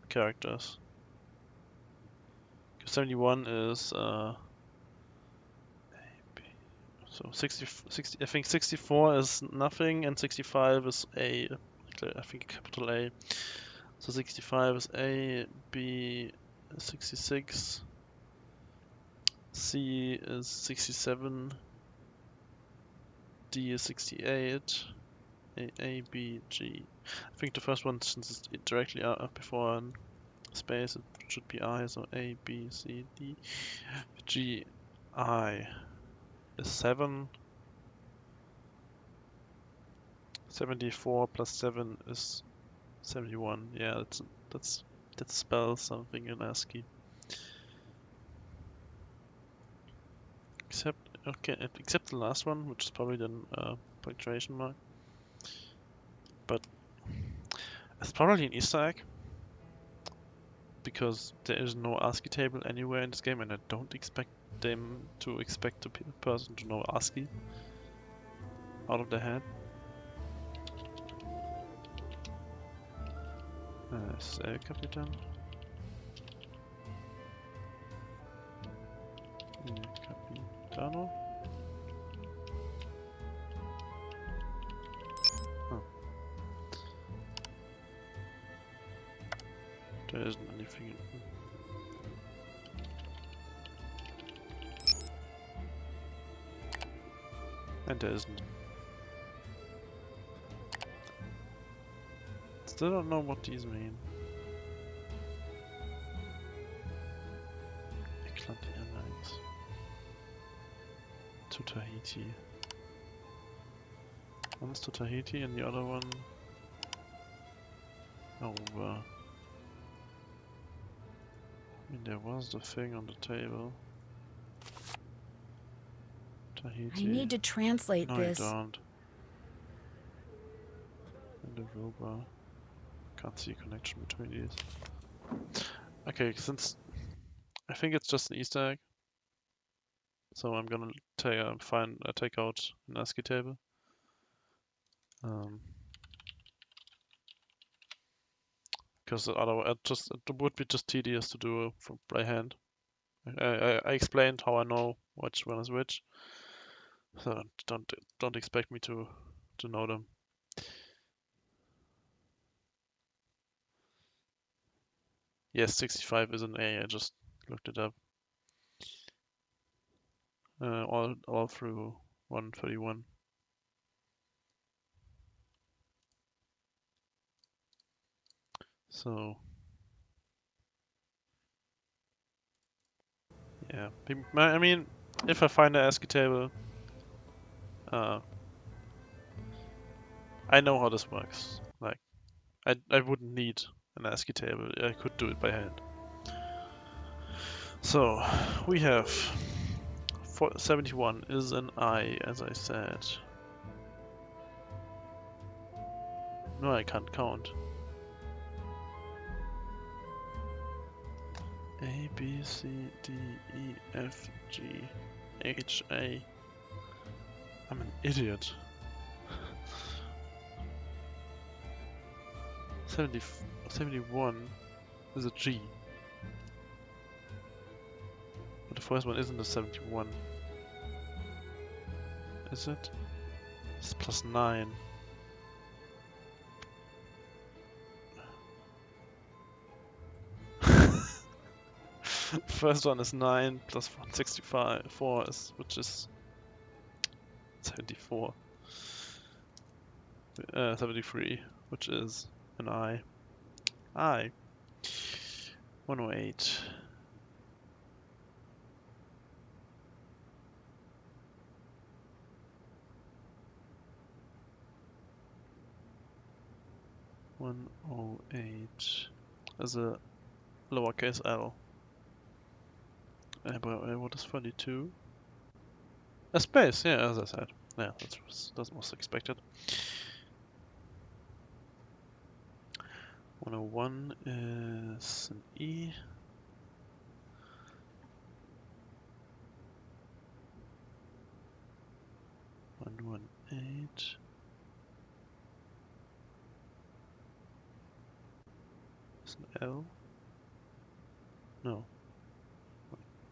characters. 71 is so 60, I think 64 is nothing and 65 is A. I think capital A. So 65 is A, B is 66, C is 67, D is 68, A, B, G. I think the first one, since it's directly before space, it should be I, so A, B, C, D, G, I is 7. 74 plus 7 is 71. Yeah, that spells something in ASCII. Except the last one, which is probably then punctuation mark. But it's probably an Easter egg, because there is no ASCII table anywhere in this game, and I don't expect them to expect the person to know ASCII out of their head. Ist El Capitan? El Capitano? Huh. There isn't anything. And there isn't. Still don't know what these mean. Atlantic Airlines. To Tahiti. One's to Tahiti and the other one over. I mean, there was the thing on the table. Tahiti. I need to translate no, this. you don't. And the Aruba. Can't see a connection between these. Okay, since I think it's just an Easter egg, so I'm gonna take out an ASCII table. Because otherwise, it would be just tedious to do from by hand. I explained how I know which one is which, so don't expect me to know them. Yes, 65 is an A. I just looked it up. All through 131. So yeah, I mean, if I find an ASCII table, I know how this works. Like, I wouldn't need an ASCII table. I could do it by hand. So we have 71 is an I, as I said. No, I can't count. A, B, C, D, E, F, G, H, A. I'm an idiot. 71 is a G. But the first one isn't a 71. Is it? It's plus 9. First one is 9 plus 165. 4 is, which is 74. 73, which is an I. 108. As a lowercase l. What is 32? A space, yeah, as I said. Yeah, that's most expected. 101 is an E. 118 is an L. No.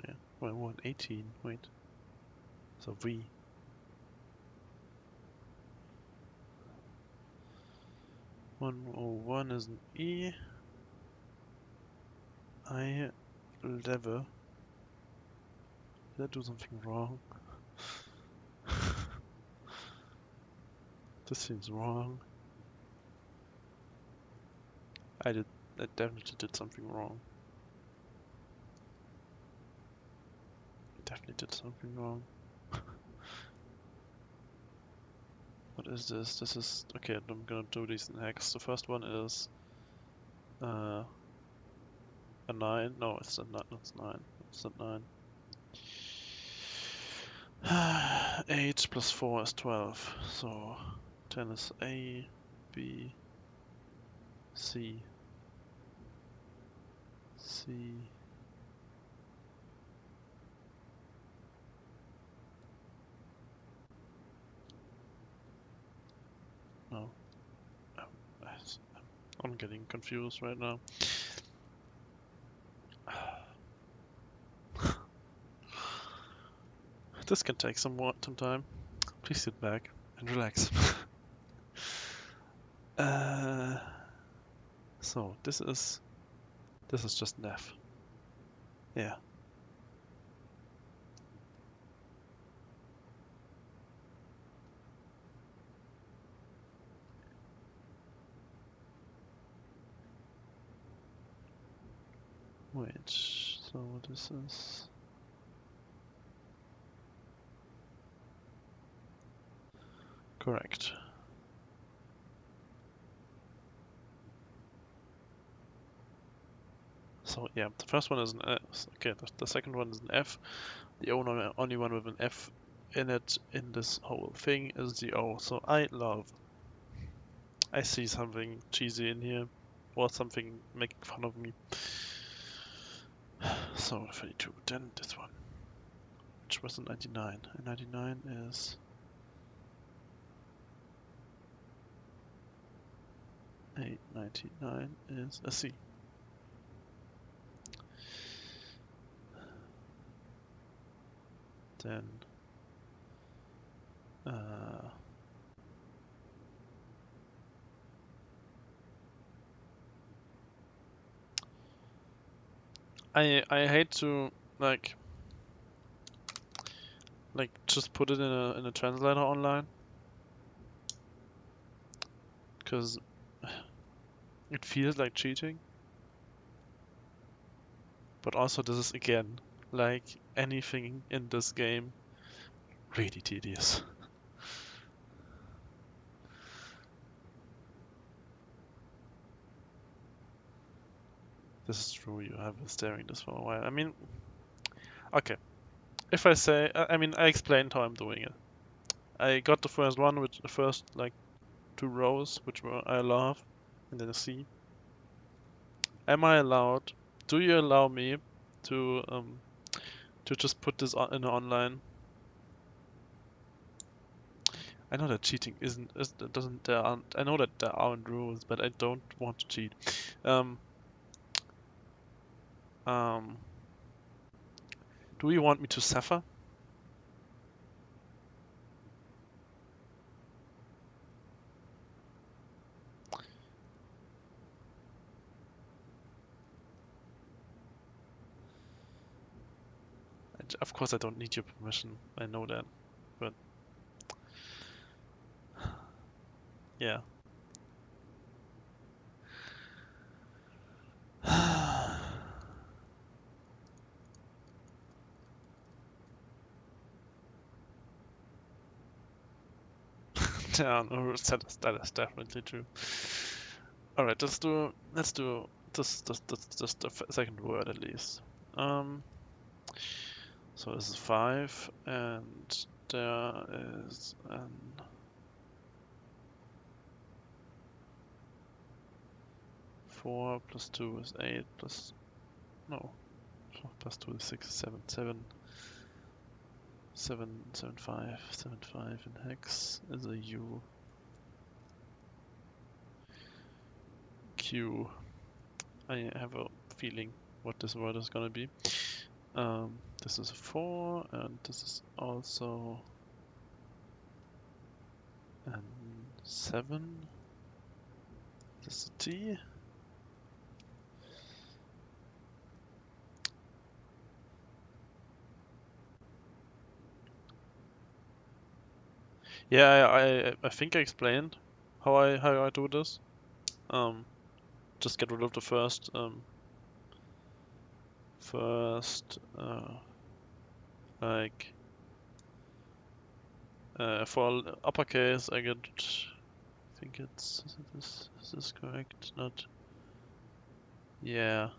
Yeah. 118. Wait. So V. 101 is an E. I lever. Did I do something wrong? This seems wrong. I definitely did something wrong. Definitely did something wrong. What is this? This is okay. I'm gonna do these in hex. The first one is a 9. No, it's not. It's 9. It's not 9. 8 plus 4 is 12. So 10 is A, B, C, C. No. I'm getting confused right now. This can take some time. Please sit back and relax. So this is just an F. Yeah. Wait, so this is correct. So yeah, the first one is an S. Okay, the second one is an F. The only one with an F in it in this whole thing is the O. So I see something cheesy in here, or something making fun of me. So 32, then this one, which was a 99. A 99 is a 99 is a C. Then I hate to like just put it in a translator online, because it feels like cheating. But also this is again, like anything in this game, really tedious. This is true, you have been staring this for a while. I mean, okay. If I say, I mean, I explained how I'm doing it. I got the first one with the first, like, 2 rows, which were I love, and then a C. Am I allowed? Do you allow me to just put this in online? I know that cheating doesn't there aren't, I know that there aren't rules, but I don't want to cheat. Do you want me to suffer? Of course I don't need your permission, I know that, but yeah. Yeah, no, that is definitely true. All right, let's do this the second word at least. So this is 5, and there is an 4 plus 2 is 8 plus no 4 plus 2 is 6, 7, 7, 7, 7, 5, 7, 5 in hex is a U. Q. I have a feeling what this word is gonna be. This is a 4, and this is also an 7. This is a T. Yeah, I think I explained how I do this. Just get rid of the first like for uppercase I get, I think it's, is this correct? Not, yeah.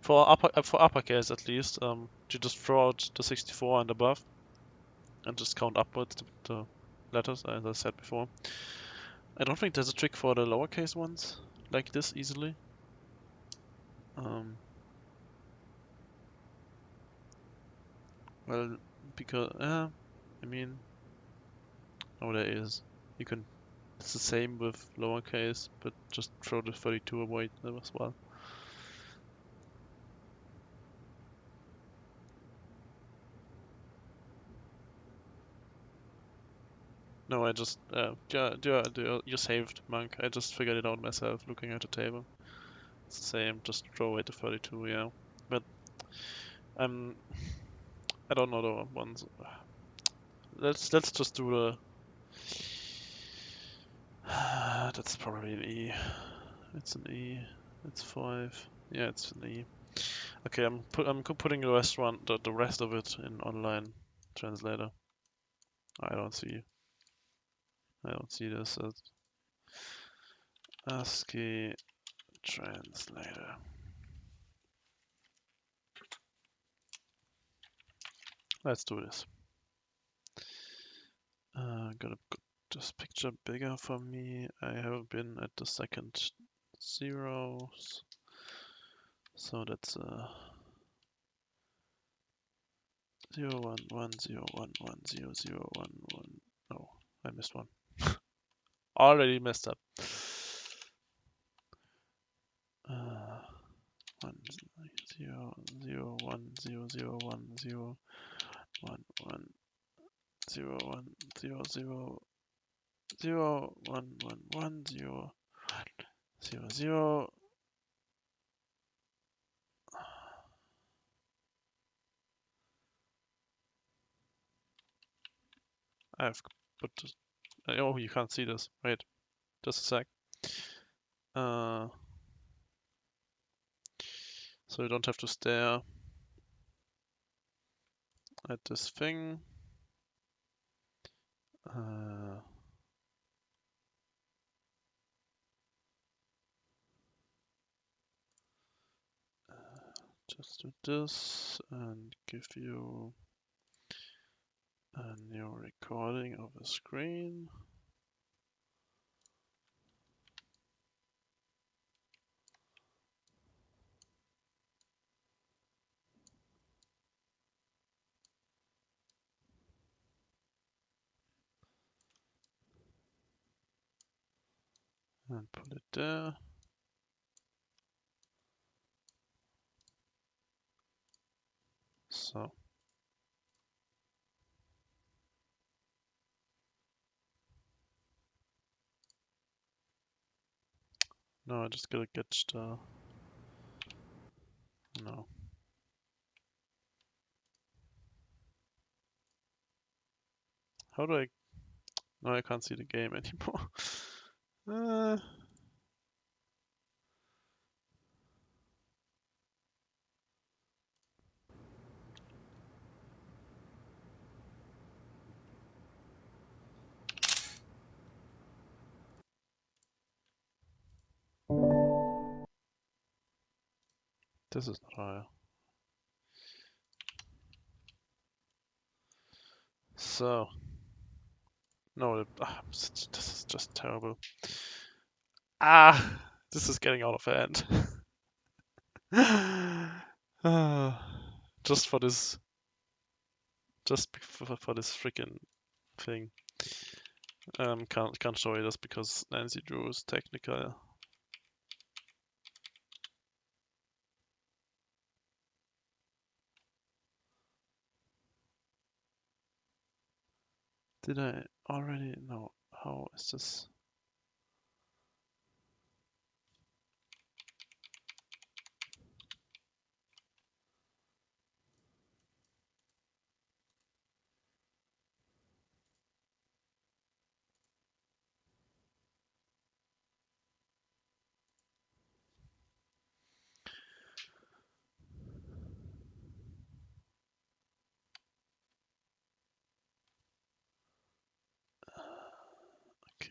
For uppercase at least, you just throw out the 64 and above, and just count upwards the letters, as I said before. I don't think there's a trick for the lowercase ones like this easily. Well, because I mean, oh, there is. You can. It's the same with lowercase, but just throw the 32 away as well. No, I just you saved, monk. I just figured it out myself looking at the table. It's the same, just throw away the 32, yeah. But I don't know the ones. Let's just do the. That's probably an E. It's an E. It's 5. Yeah, it's an E. Okay, I'm putting the rest of it in online translator. I don't see this as ASCII translator. Let's do this. Gotta put this picture bigger for me. I have been at the second zeros, so that's 0, 1, 1, 0, 1, 1, 0, 0, 1, 1. No, I missed one. Already messed up. 1, 0, 0, 1, 0, 0, 1, 0, 1, 1, 0, 1, 0, 0, 0, 1, 1, 1, 0, 0, 0. I've put this. Oh, you can't see this. Wait, just a sec. So you don't have to stare at this thing. just do this and give you a new recording of a screen. And put it there. So. No, I just gotta get the... No. How do I... No, I can't see the game anymore. This is not higher. So. No, this is just terrible. Ah! This is getting out of hand. Just for this... Just for this freaking thing. Can't show you this because Nancy Drew is technical. Did I already know? How is this? Okay.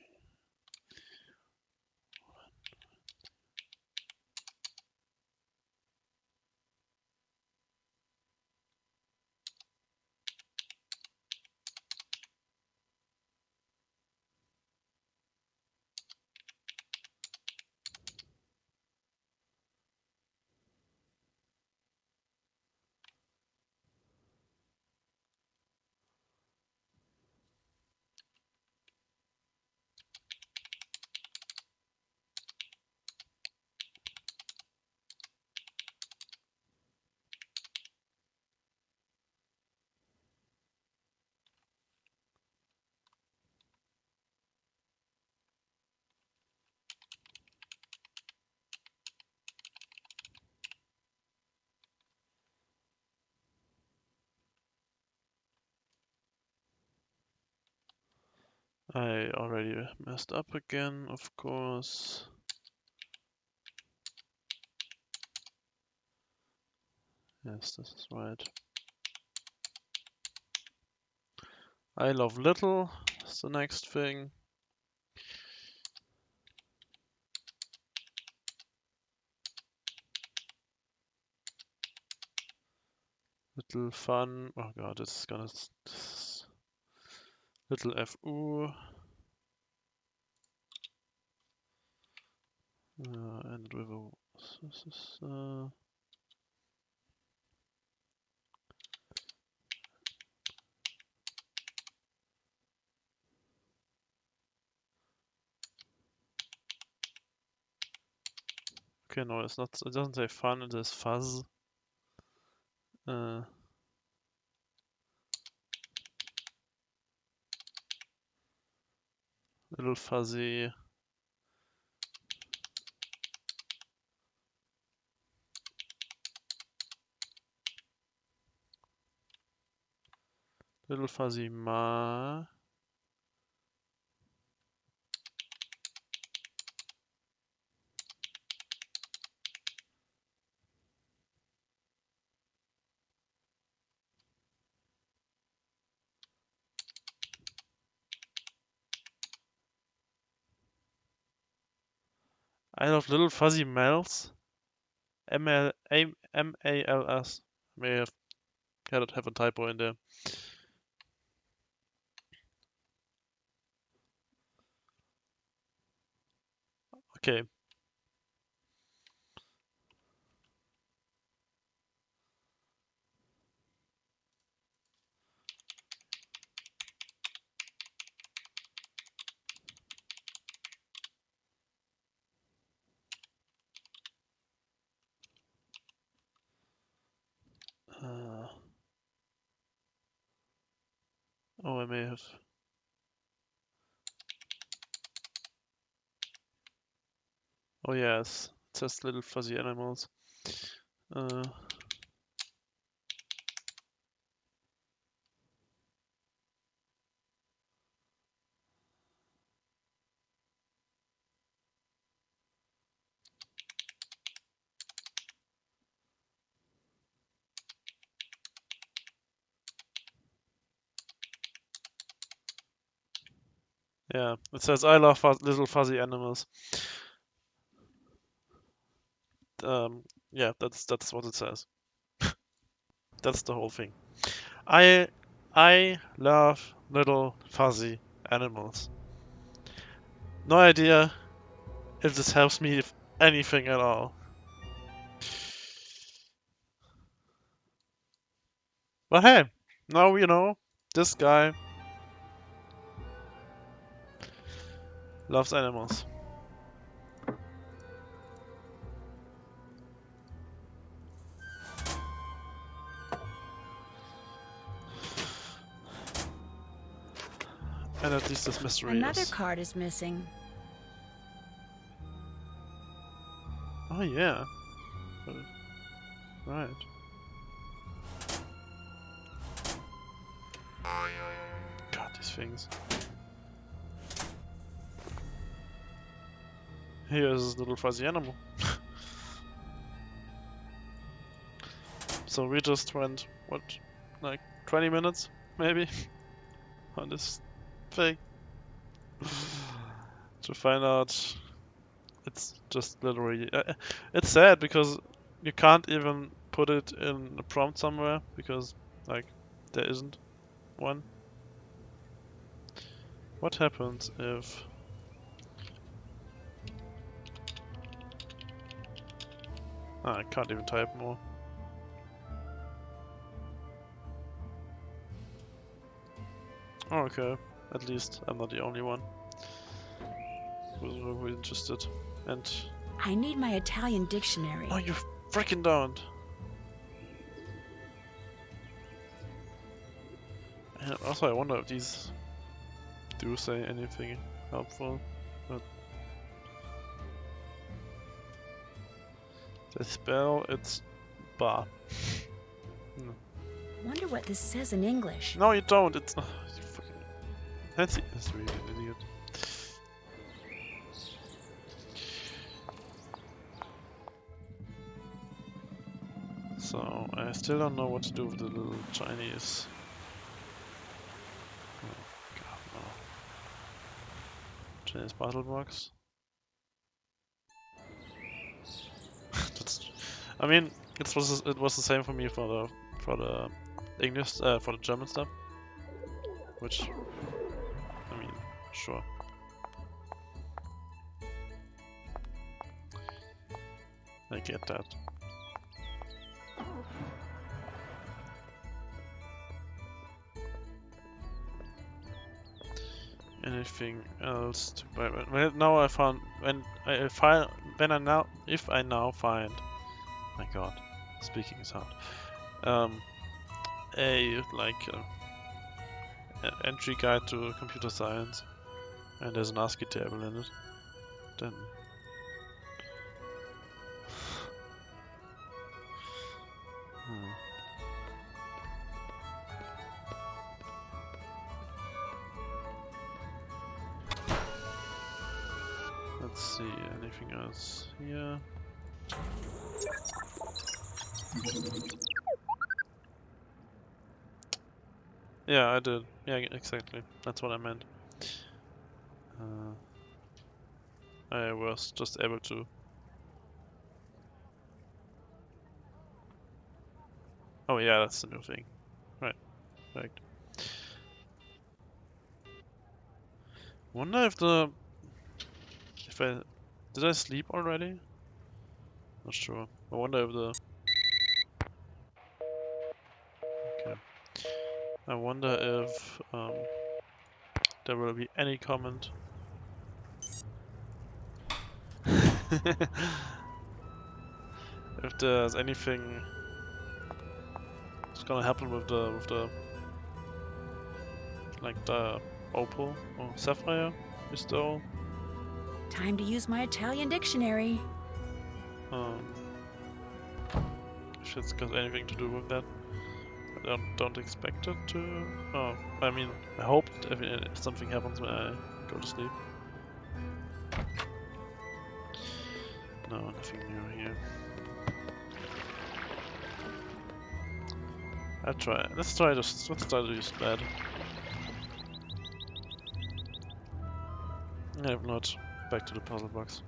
I already messed up again, of course. Yes, this is right. I love little is the next thing. Little fun. Oh god, this is gonna... Little FU. And with a... This is... Okay, no, it's not. It doesn't say fun. It is fuzz. Little fuzzy. Little fuzzy ma. I love little fuzzy males. M-A-L-S. May have a typo in there. Okay. Oh, I may have. Oh yes, it says little fuzzy animals. Yeah, it says I love little fuzzy animals. Yeah, that's what it says. That's the whole thing. I love little fuzzy animals. No idea if this helps me if anything at all. But hey, now you know this guy loves animals. And at least this mystery Another is. card is missing. Oh yeah. Right. God, these things. Here's this little fuzzy animal. So we just went, what, like 20 minutes, maybe, on this thing. To find out it's just literally... it's sad because you can't even put it in a prompt somewhere because, like, there isn't one. What happens if... I can't even type more. Oh, okay, at least I'm not the only one who's really interested. And... I need my Italian dictionary. oh, you freaking don't! And also, I wonder if these do say anything helpful, but the spell, it's bar. No. Wonder what this says in English. No, you don't. It's you fucking Nancy is really an idiot. So I still don't know what to do with the little Chinese. Oh god, no. Chinese battle box. That's, I mean, it was the same for me for the English for the German stuff. Which, I mean, sure. I get that. Anything else to buy? Well, now I found if I now find, my God, speaking is hard. A entry guide to computer science, and there's an ASCII table in it. Then let's see, anything else here? Yeah, I did. Yeah, exactly. That's what I meant. I was just able to Oh yeah, that's the new thing. Right. Wonder if did I sleep already? Not sure. I wonder if okay. I wonder if there will be any comment. If there's anything that's gonna happen with the like the opal or sapphire we stole. Time to use my Italian dictionary. If it's got anything to do with that. I don't expect it to. Oh, I mean, I hope if something happens when I go to sleep. No, nothing new here. Let's try to use that. If not, back to the puzzle box.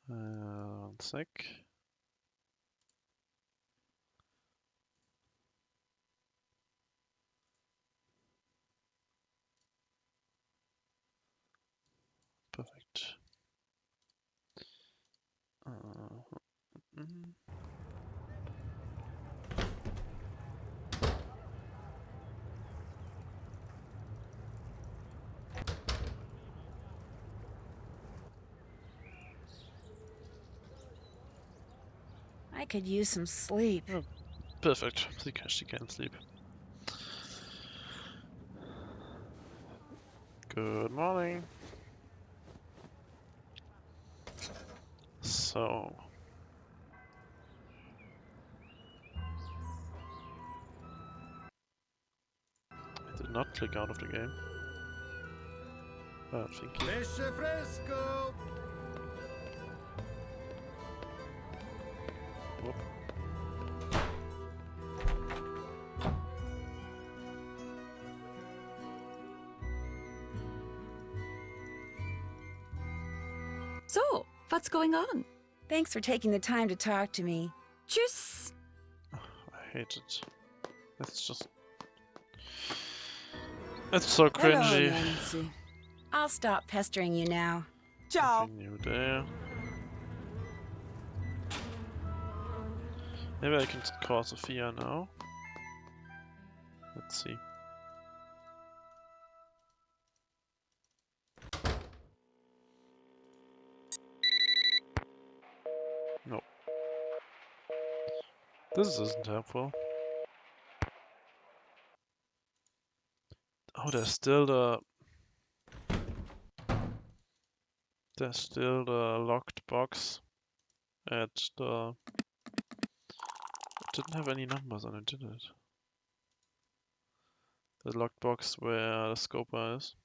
One sec. Perfect. I could use some sleep. Oh, perfect. She can sleep. Good morning. So. I did not click out of the game. Thank you. Pesce fresco! Whoop. So, what's going on? Thanks for taking the time to talk to me. Tschüss. I hate it. It's so cringy. Hello, Nancy. I'll stop pestering you now. Ciao. Nothing new there. Maybe I can call Sophia now. Let's see. No. This isn't helpful. Oh, there's still the locked box at the. It didn't have any numbers on it, did it? The locked box where the scoper is.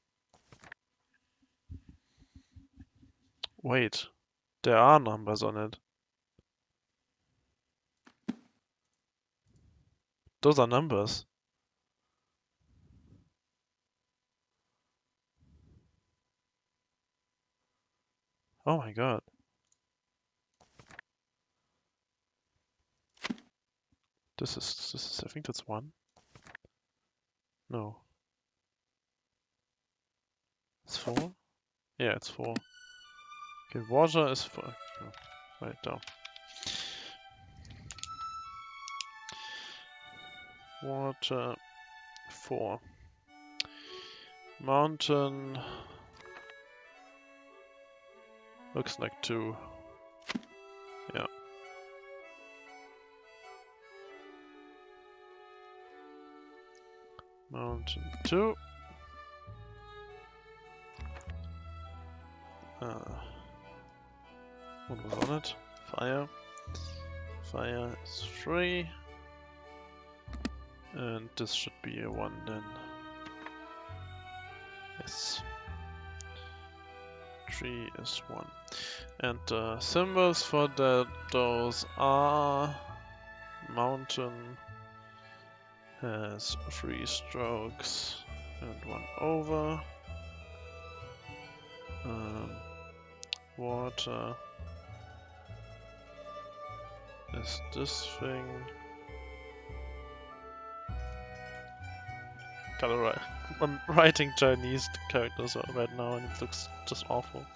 Wait, there are numbers on it. Those are numbers. Oh my god. This is I think that's 1. No. It's 4? Yeah, it's 4. Okay, water is 4. No, right down. Water 4. Mountain looks like 2. Yeah. Mountain 2. What was on it? Fire. Fire is 3. And this should be a 1 then. Yes. 3 is 1. And the symbols for those are mountain has 3 strokes and 1 over. Water is this thing. Gotta write. I'm writing Chinese characters right now and it looks just awful.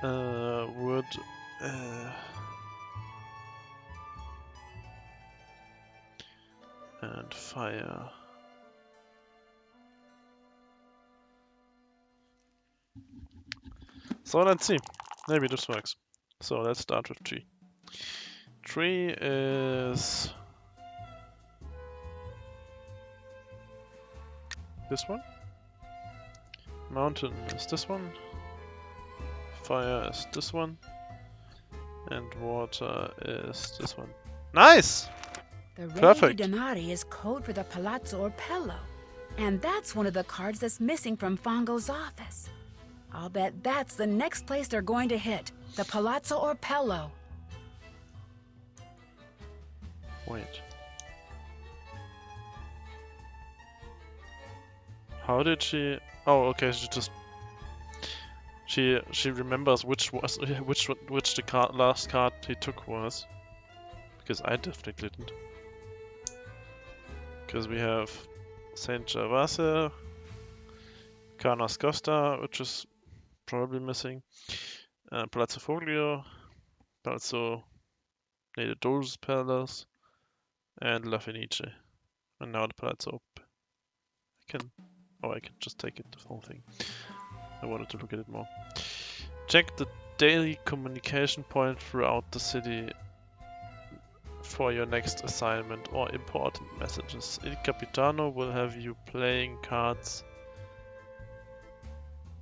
Wood. And fire. So let's see. Maybe this works. So let's start with tree. Tree is this one. Mountain is this one. Fire is this one. And water is this one. Nice! The Re Perfect. di Denari is code for the Palazzo Orpello. And that's one of the cards that's missing from Fongo's office. I'll bet that's the next place they're going to hit. The Palazzo Orpello. Wait. How did she? Oh, okay. She just she remembers which was which the last card he took was, because I definitely didn't. Because we have Saint Gervase, Canas Costa, which is probably missing, Palazzo Foglio, Palazzo Nede Dul's Palace, and La Fenice, and now the Palazzo. I can just take it, the whole thing. I wanted to look at it more. Check the daily communication point throughout the city for your next assignment or important messages. Il Capitano will have you playing cards.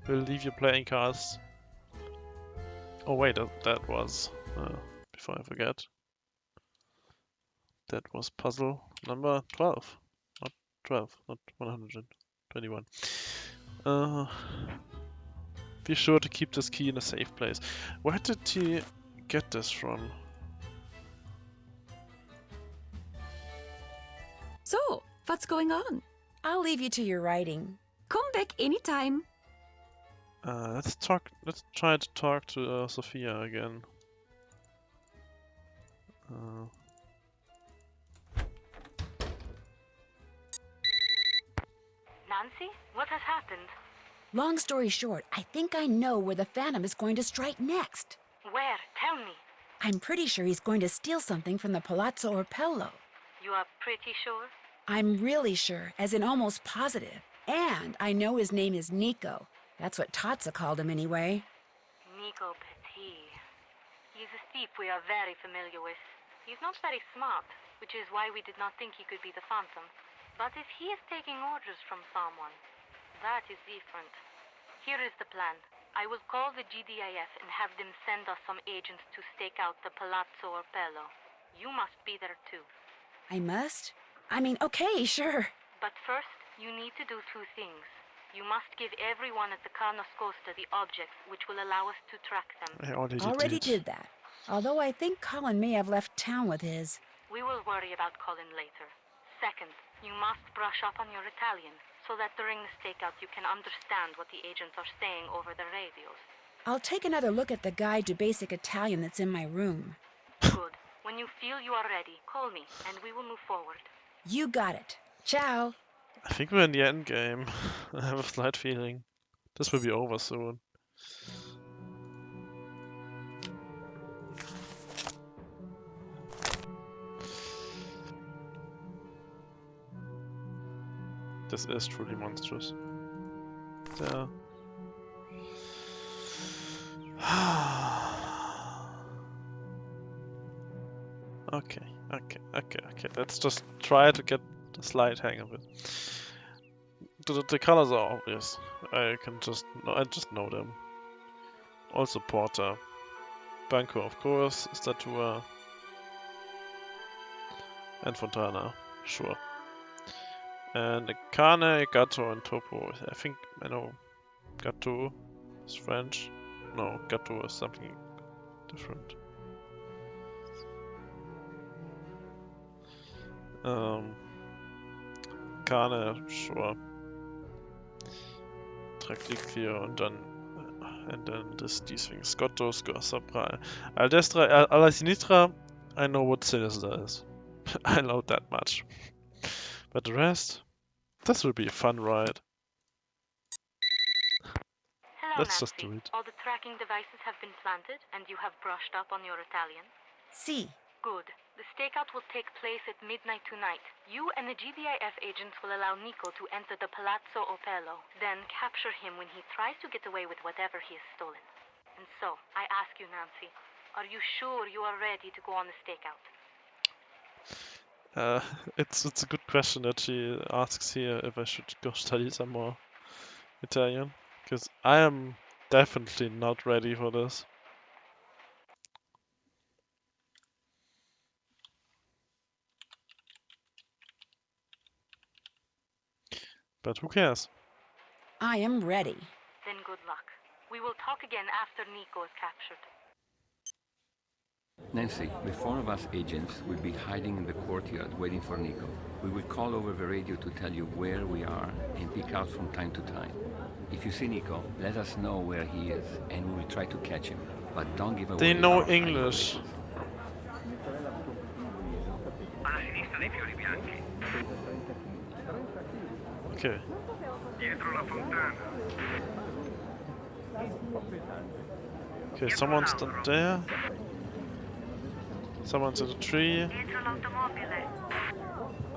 Will leave you playing cards. Oh wait, that was, before I forget, that was puzzle number 12. Not 12, not 121. Be sure to keep this key in a safe place. Where did he get this from? So, what's going on? I'll leave you to your writing. Come back anytime. Let's try to talk to Sophia again. Nancy, what has happened? Long story short, I think I know where the Phantom is going to strike next. Where? Tell me. I'm pretty sure he's going to steal something from the Palazzo Orpello. You are pretty sure? I'm really sure, as in almost positive. And I know his name is Nico. That's what Tatsa called him anyway. Nico Petit. He's a thief we are very familiar with. He's not very smart, which is why we did not think he could be the Phantom. But if he is taking orders from someone, that is different. Here is the plan. I will call the GDIF and have them send us some agents to stake out the Palazzo Orpello. You must be there too. I must? I mean, okay, sure. But first, you need to do 2 things. You must give everyone at the Carnos Costa the objects which will allow us to track them. I Already did that. Although I think Colin may have left town with his. We will worry about Colin later. Second, you must brush up on your Italian, so that during the stakeout you can understand what the agents are saying over the radios. I'll take another look at the guide to basic Italian that's in my room. Good. When you feel you are ready, call me, and we will move forward. You got it. Ciao. I think we're in the end game. I have a slight feeling this will be over soon. This is truly monstrous. There. Okay. Let's just try to get the slight hang of it. The colors are obvious. I just know them. Also Porter, Banco, of course, Statua, and Fontana, sure. And Cane, Gatto, and Topo. I think I know. Gatto is French. No, Gatto is something different. Arcane, sure. Tracliquia und dann and then these things. Scottos, Gossapra. Aldestra, Alla Sinistra, I know what Sinister is. I know that much. But the rest, this will be a fun ride. Hello, Let's Nancy. just do it. All the tracking devices have been planted, and you have brushed up on your Italian. See. Good. The stakeout will take place at midnight tonight. You and the GDIF agents will allow Nico to enter the Palazzo Opello, then capture him when he tries to get away with whatever he has stolen. And so, I ask you, Nancy, are you sure you are ready to go on the stakeout? It's a good question that she asks here if I should go study some more Italian, because I am definitely not ready for this. But who cares? I am ready. Then good luck. We will talk again after Nico is captured. Nancy, the four of us agents will be hiding in the courtyard waiting for Nico. We will call over the radio to tell you where we are and peek out from time to time. If you see Nico, let us know where he is and we will try to catch him. But don't give away They know our English. hiding Alla sinistra dei fiori bianchi. Okay. Dietro la fontana. Okay, someone's there. Someone's at a tree. Dietro l'automobile.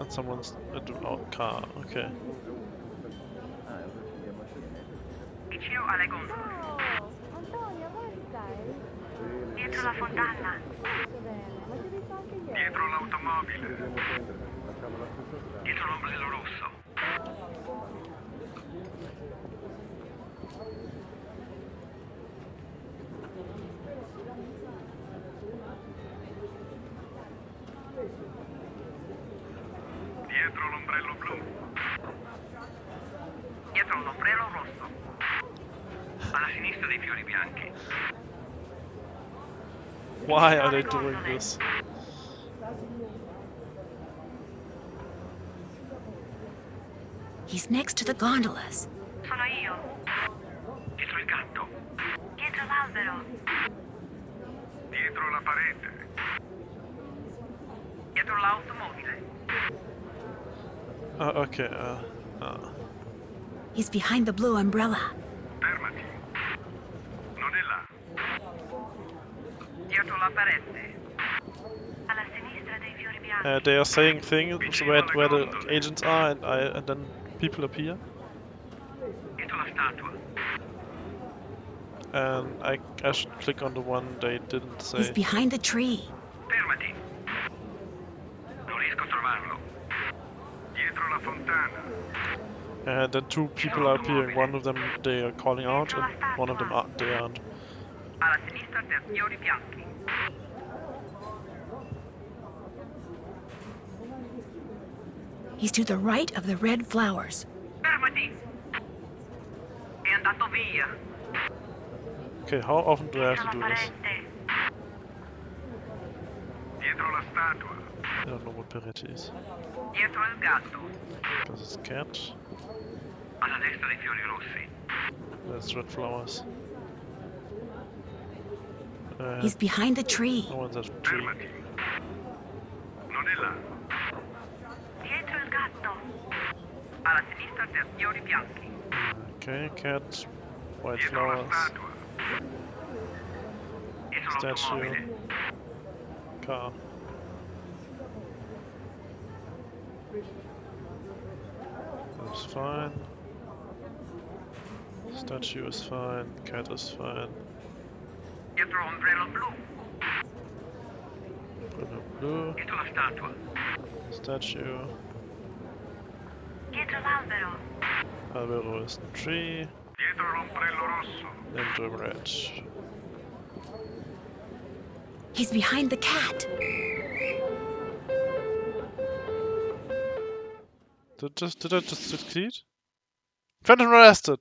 And someone's at a car. Okay. Vicino alle gondole. Dietro la fontana. Dietro l'automobile. Dietro l'ombrello rosso. Dietro l'ombrello blu. Dietro l'ombrello rosso. Alla sinistra dei fiori bianchi. Why are they doing this? He's next to the gondolas. Sono io. Dietro il gatto. Dietro l'albero. Dietro la parete. Dietro l'automobile. Okay. He's behind the blue umbrella. Fermati. Non è là. Dietro la parete. Alla sinistra dei fiori bianchi. They are saying things where the agents are, and then people appear. Dietro la statua. And I should click on the one they didn't He's say. behind the tree. Fermati. Non riesco a trovarlo. Dietro la fontana. And then two people are appearing. One of them they are calling out, and one of them they aren't. Alla sinistra dei fiori bianchi. He's to the right of the red flowers. Fermati. È andato via. Okay, how often do I have to do this? Dietro la statua. I don't know what Peretti is. Dietro il gatto. Because it's cat. Alla destra dei fiori rossi. There's red flowers. He's behind the tree. No one's at the tree. Fermati. Non è là. Dietro il gatto. Alla sinistra dei fiori bianchi. Okay, cat, white Dietro la flowers, statua. Dietro statue, l'automobile. car. That's fine. Statue is fine. Cat is fine. Dietro l'ombrello blu. Blue. Dietro la statua. Statue. Dietro l'albero. Albero is the tree. Dietro l'ombrello rosso. And the red. He's behind the cat. Did I just succeed? Phantom arrested!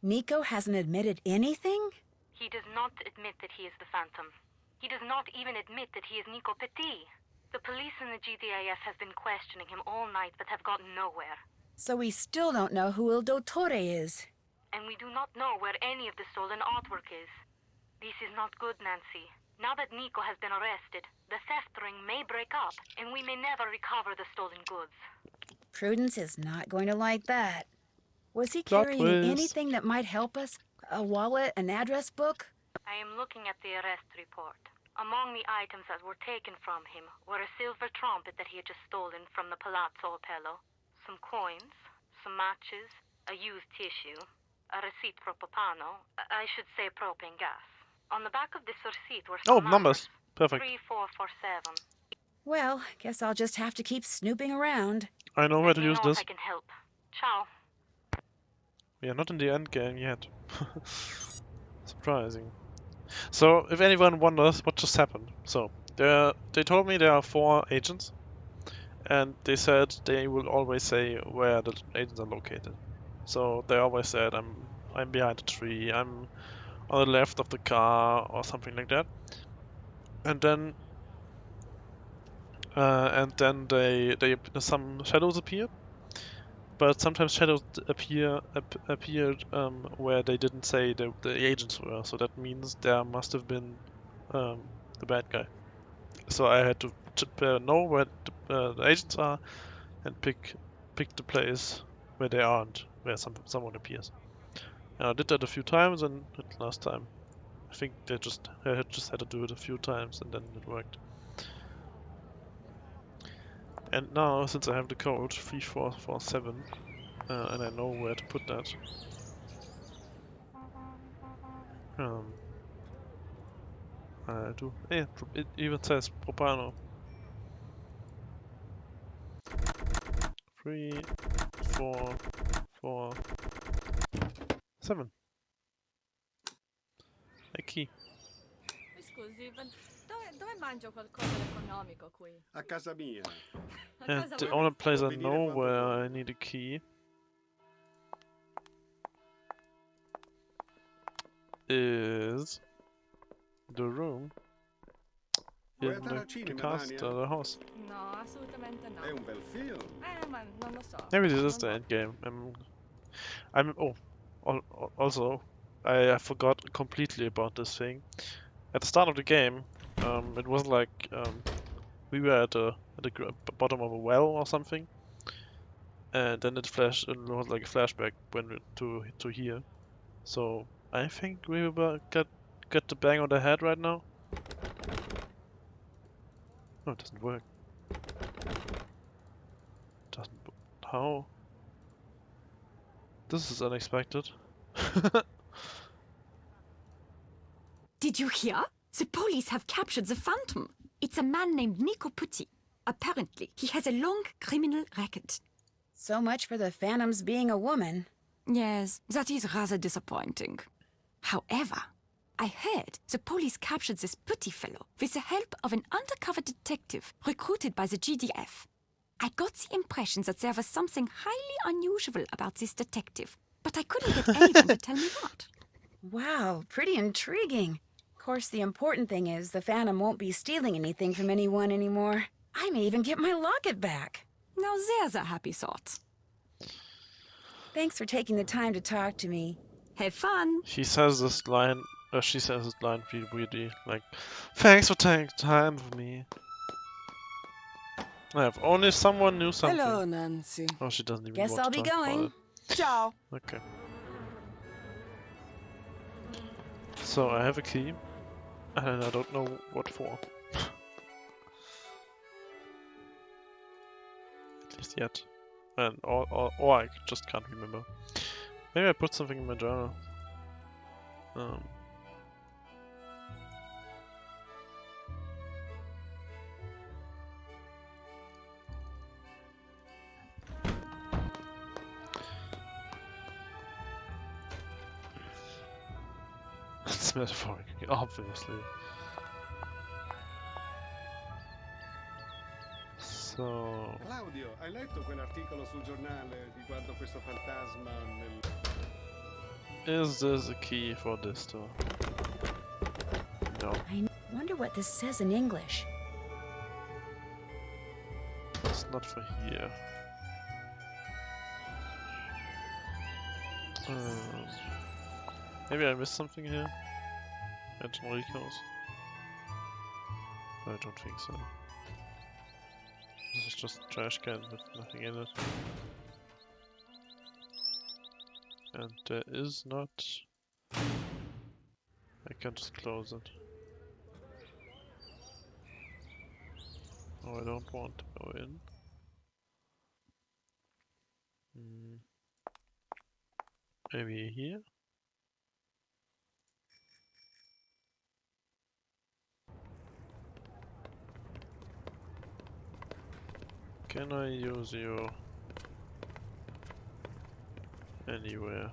Nico hasn't admitted anything? He does not admit that he is the Phantom. He does not even admit that he is Nico Petit. The police and the GDAF have been questioning him all night but have gotten nowhere. So we still don't know who Il Dottore is. And we do not know where any of the stolen artwork is. This is not good, Nancy. Now that Nico has been arrested, the theft ring may break up, and we may never recover the stolen goods. Prudence is not going to like that. Was he Plot carrying twist. anything that might help us? A wallet, an address book? I am looking at the arrest report. Among the items that were taken from him were a silver trumpet that he had just stolen from the Palazzo Opello, some coins, some matches, a used tissue, a receipt for Popano, I should say propane gas. On the back of this receipt were Oh, some numbers. Perfect. 3447. Well, guess I'll just have to keep snooping around. I know where Let to me use know this. if I can help. Ciao. We are not in the end game yet. Surprising. So, if anyone wonders what just happened, so they told me there are 4 agents, and they said they will always say where the agents are located. So they always said I'm behind a tree, I'm on the left of the car, or something like that. And then they some shadows appeared, but sometimes shadows appeared where they didn't say the agents were. So that means there must have been the bad guy. So I had to know where the agents are and pick the place where they aren't, where someone appears. And I did that a few times, and last time I think I just had to do it a few times, and then it worked. And now, since I have the code 3447, and I know where to put that, I do. Yeah, it even says Propano. 3, 4, 4, 7. A key. Scusi, dove mangio qualcosa economico qui? A casa mia. And the only place I know where I need a key is the room Vuoi in andare the al cinema, castle, Vania? the house. No, assolutamente no. È un bel film. Ma non lo so. Maybe this is the end game. Also, I forgot completely about this thing. At the start of the game, it was like we were at the bottom of a well or something, and then it was like a flashback to here. So I think we got the bang on the head right now. No, it doesn't work. How? This is unexpected. Did you hear? The police have captured the Phantom. It's a man named Nico Putti. Apparently, he has a long criminal record. So much for the Phantom's being a woman. Yes, that is rather disappointing. However, I heard the police captured this Putti fellow with the help of an undercover detective recruited by the GDF. I got the impression that there was something highly unusual about this detective, but I couldn't get anyone to tell me what. Wow, pretty intriguing. Of course, the important thing is the Phantom won't be stealing anything from anyone anymore. I may even get my locket back. Now there's a happy thought. Thanks for taking the time to talk to me. Have fun! She says this line really like, thanks for taking time for me. I have only someone knew something. Hello, Nancy. Oh, she doesn't even Guess want I'll to be talk about going. Ciao. it. Okay. So I have a key, and I don't know what for. At least yet. And or I just can't remember. Maybe I put something in my journal. It's metaphoric, obviously. So... Claudio, hai letto quell'articolo sul giornale riguardo questo fantasma nel... Is this a key for this door? No. I wonder what this says in English. not for here. Maybe I missed something here? At Enrico's? I don't think so. This is just a trash can with nothing in it. And there is not... I can just close it. Oh, I don't want to go in. Maybe here? Can I use you anywhere?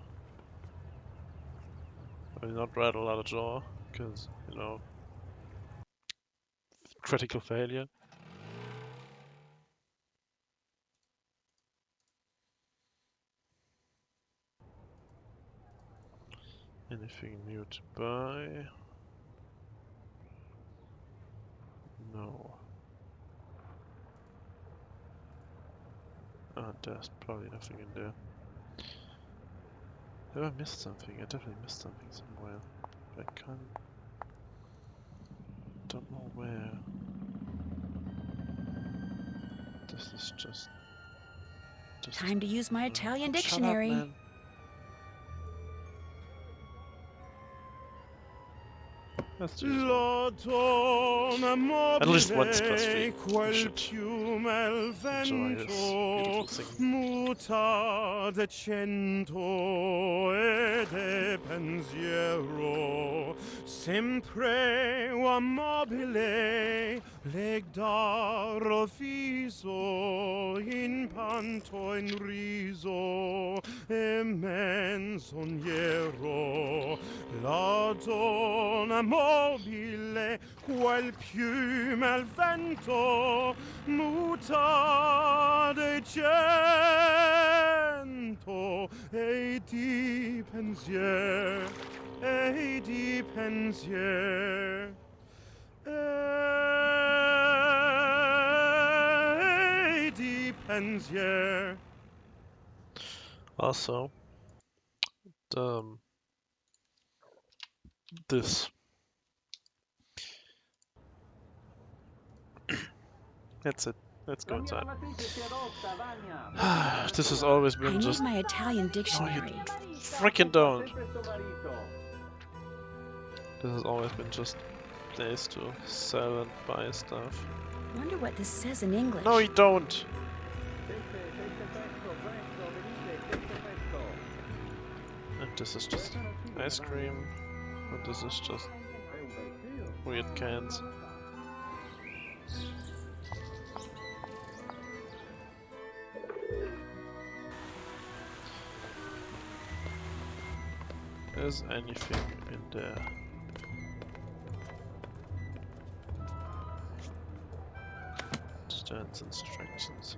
I will not rattle out a jaw, because, you know, critical failure. Anything new to buy? No. There's probably nothing in there. Have I missed something? I definitely missed something somewhere. But I don't know where. This is just Time to use my Italian Shut up, dictionary. man. Let's do this one. At least once plus 3. We should enjoy this beautiful singing. Muta decento ed pensiero sempre amabile legdar viso in panto in riso e menzognero la donna mobile quel piume al vento muta decento e di pensier e di pensier e di pensier. Also, this. That's it. Let's go inside. This has always I been need just... my Italian Oh, you dictionary. freaking don't! This has always been just place to sell and buy stuff. Wonder what this says in English. No, you don't! And this is just ice cream. And this is just weird cans. Is anything in there? Dance instructions.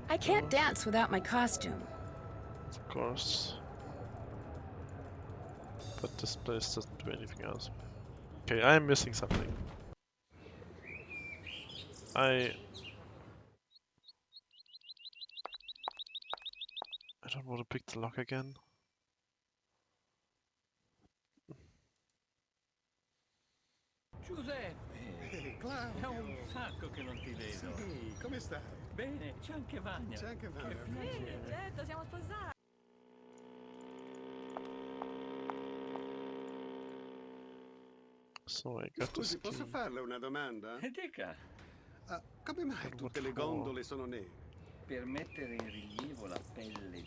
I can't dance without my costume. Of course. But this place doesn't do anything else. Okay, I am missing something. I don't want to pick the lock again. Giuseppe, Claudio. È un sacco che non ti vedo. Sì, come stai? Bene, c'è anche Vania. C'è anche Vania. Che piacere. Certo, siamo sposati. So I got this Scusi, posso key. farle una domanda? Dica, Come mai tutte le gondole sono nere? per mettere in rilievo la pelle.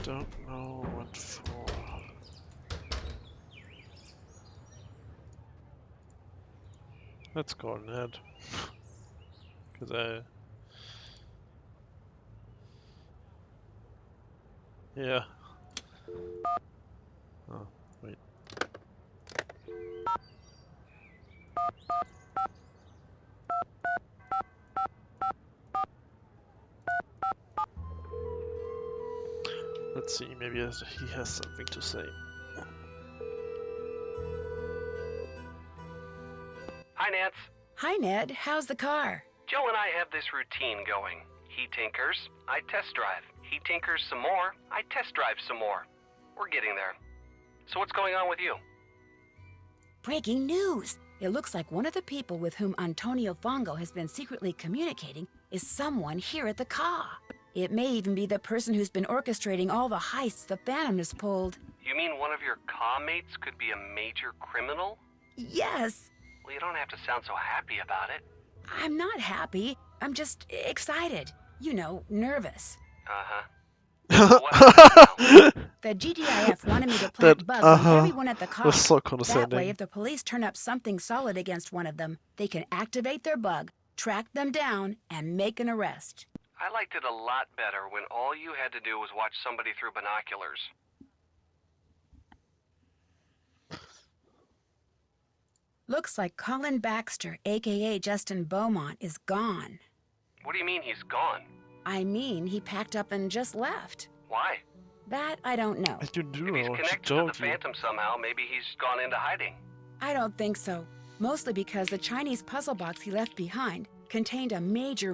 Don't know what for. Let's call Ned. Cause yeah. Oh, wait. Let's see, maybe he has something to say. Hi, Nance. Hi, Ned. How's the car? Joe and I have this routine going. He tinkers, I test drive. He tinkers some more, I test drive some more. We're getting there. So what's going on with you? Breaking news! It looks like one of the people with whom Antonio Fongo has been secretly communicating is someone here at the car. It may even be the person who's been orchestrating all the heists the Phantom has pulled. You mean one of your car mates could be a major criminal? Yes! Well, you don't have to sound so happy about it. I'm not happy. I'm just excited. You know, nervous. Uh-huh. The GDIF wanted me to plant bugs on everyone at the car. was so That condescending. way, if the police turn up something solid against one of them, they can activate their bug, track them down, and make an arrest. I liked it a lot better when all you had to do was watch somebody through binoculars. Looks like Colin Baxter, a.k.a. Justin Beaumont, is gone. What do you mean he's gone? I mean, he packed up and just left. Why? That I don't know. You do If he's know, she connected to told the you. Phantom somehow, maybe he's gone into hiding. I don't think so. Mostly because the Chinese puzzle box he left behind contained a major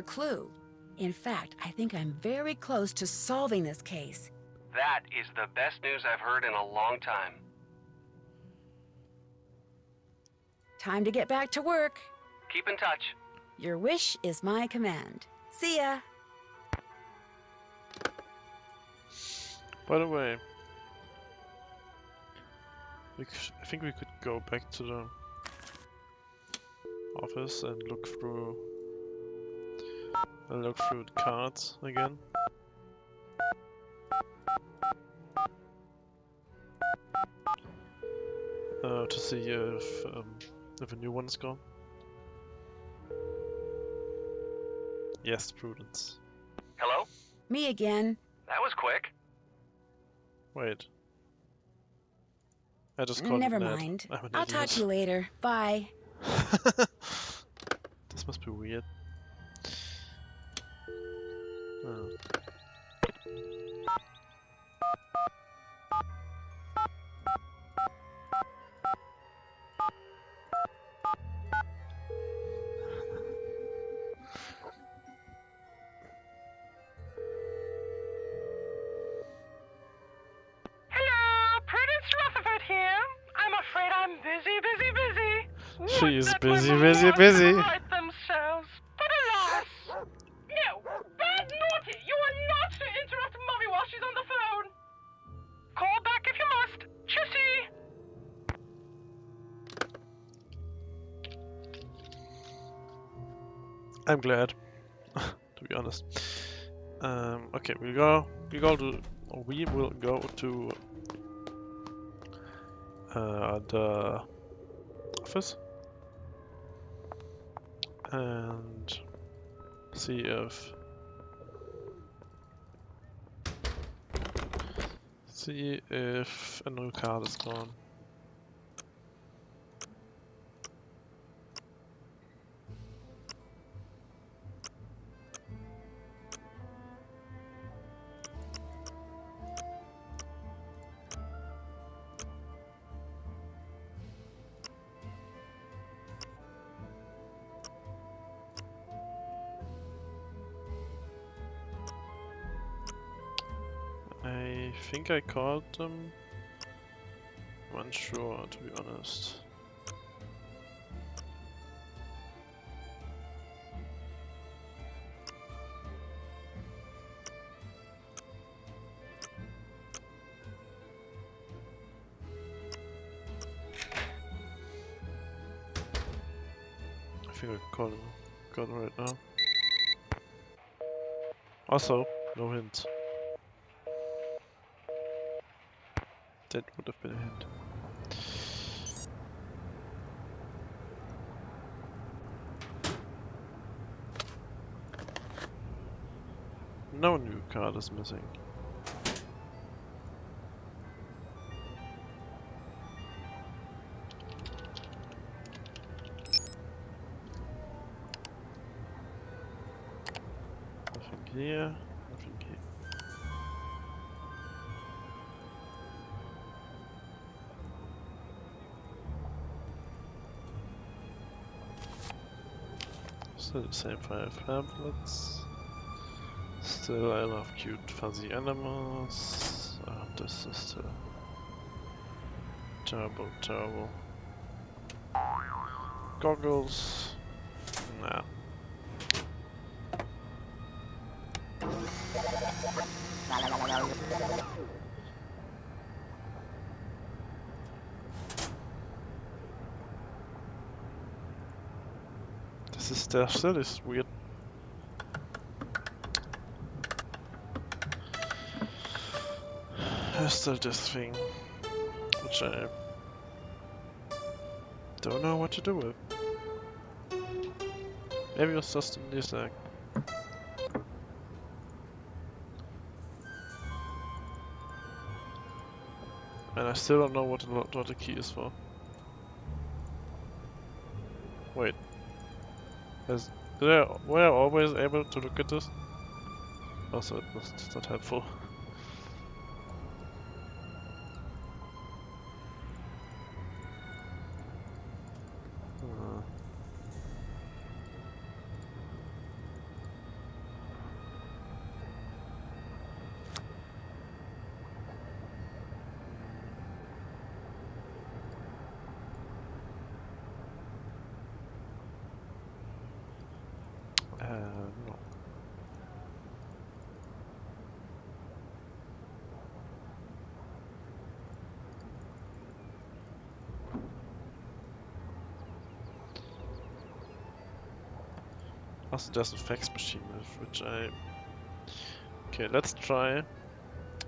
clue. In fact, I think I'm very close to solving this case. That is the best news I've heard in a long time. Time to get back to work. Keep in touch. Your wish is my command. See ya. By the way, I think we could go back to the office and look through the cards again. To see if a new one is gone. Yes, Prudence. Hello? Me again. That was quick. Wait. I just called Never Ned. mind. I'm an I'll talk idiot. to you later. Bye. This must be weird. Oh. Hello, Prudence Rutherford here. I'm afraid I'm busy. She Would is that my busy. memoirs could busy. write themselves, but alas. No, bad naughty. You are not to interrupt Mommy while she's on the phone. Call back if you must. Chissy. I'm glad, to be honest. Okay, we will go to the office and see if a new card is gone. I think I called them. I'm unsure, to be honest. I think I called them right now. Also, no hint. That would have been a hint. No new card is missing. Nothing here, nothing here. Still the same 5 pamphlets. Still I love cute fuzzy animals. This is still terrible. Goggles. Nah. There still is weird. There's still this thing, which I don't know what to do with. Maybe it's just in this egg. And I still don't know what the key is for. Wait. Were I always able to look at this? Also, it's not helpful. No. Also, there's a fax machine with which I... Okay, let's try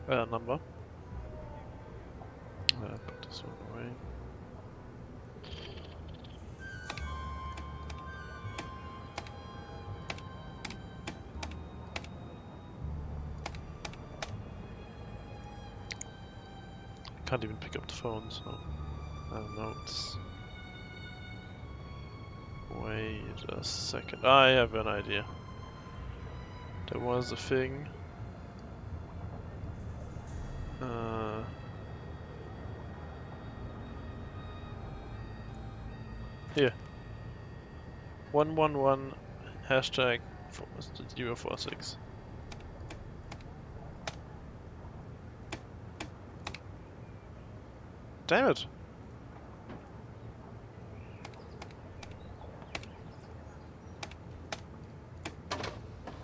a number. Put this one away. Can't even pick up the phone, so I don't know. Wait a second. I have an idea. There was a thing. Here. 111 hashtag 046. Damn it!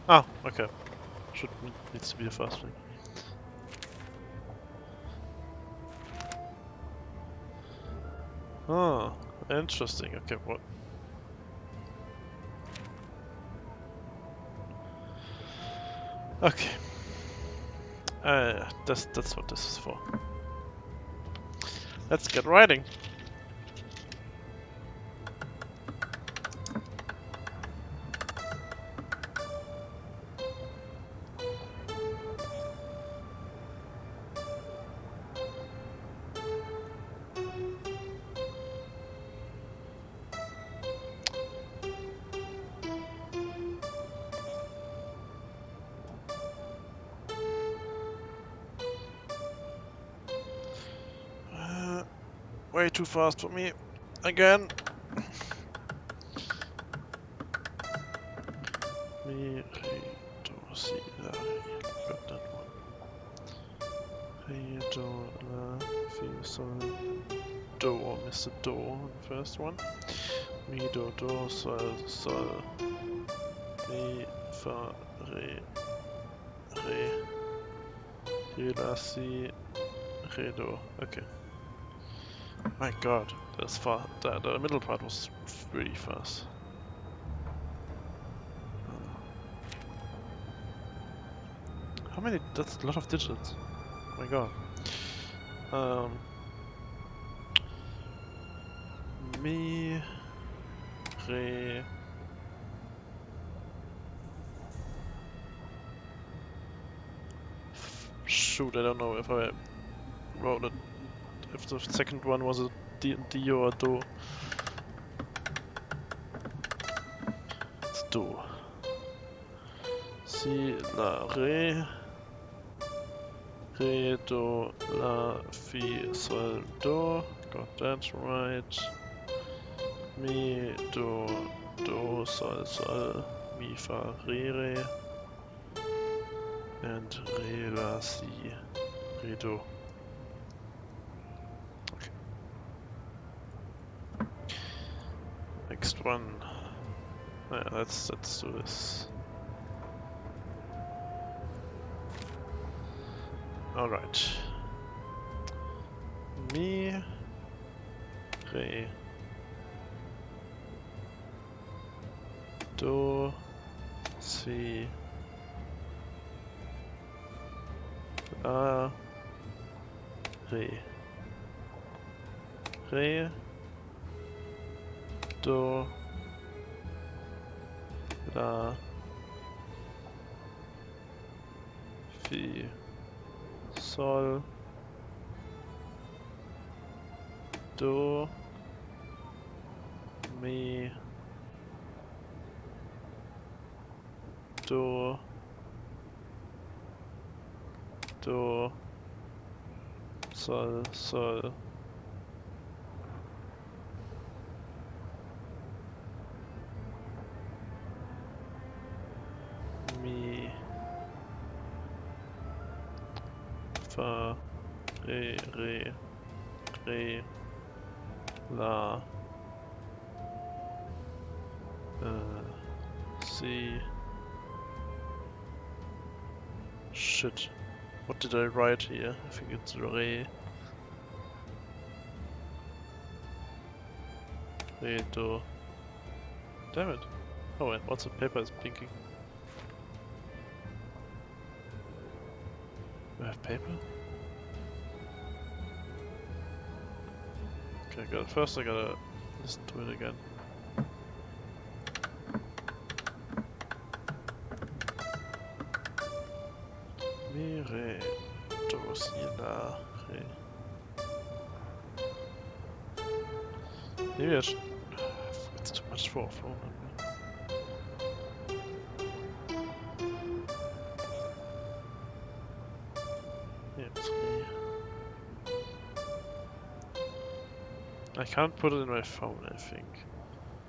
Ah, okay. Needs to be the first thing. Oh, interesting. Okay, what? Okay. That's what this is for. Let's get writing. Way too fast for me. Again. Mi, re, do, si, la, got that one. Re, do, la, fi, sol, do. Missed the do on the first one. Mi, do, sol, sol. Mi, fa, re, la, si, re, do. Okay. My god, that's far. The middle part was really fast. How many? That's a lot of digits. Oh my god. Mi, re. Shoot, I don't know if I wrote it. If the second one was a D or a do. It's do. Si, la, re. Re, do, la, fi, sol, do. Got that right. Mi, do, do, sol, mi, fa, re, and re, la, si, re, do. Okay. Next one. Yeah, let's do this. All right. Mi, re, do, si, la, re, do, la, fi, sol, do, mi, do, sol, mi, fa, re, la, si. Shit. What did I write here? I think it's re, do. Damn it. Oh, and also paper is blinking. Do I have paper? Okay, first I gotta listen to it again. Mi, re, do, si, la, re. Maybe I should... It's too much for a phone number. Yeah, it's re. I can't put it in my phone, I think.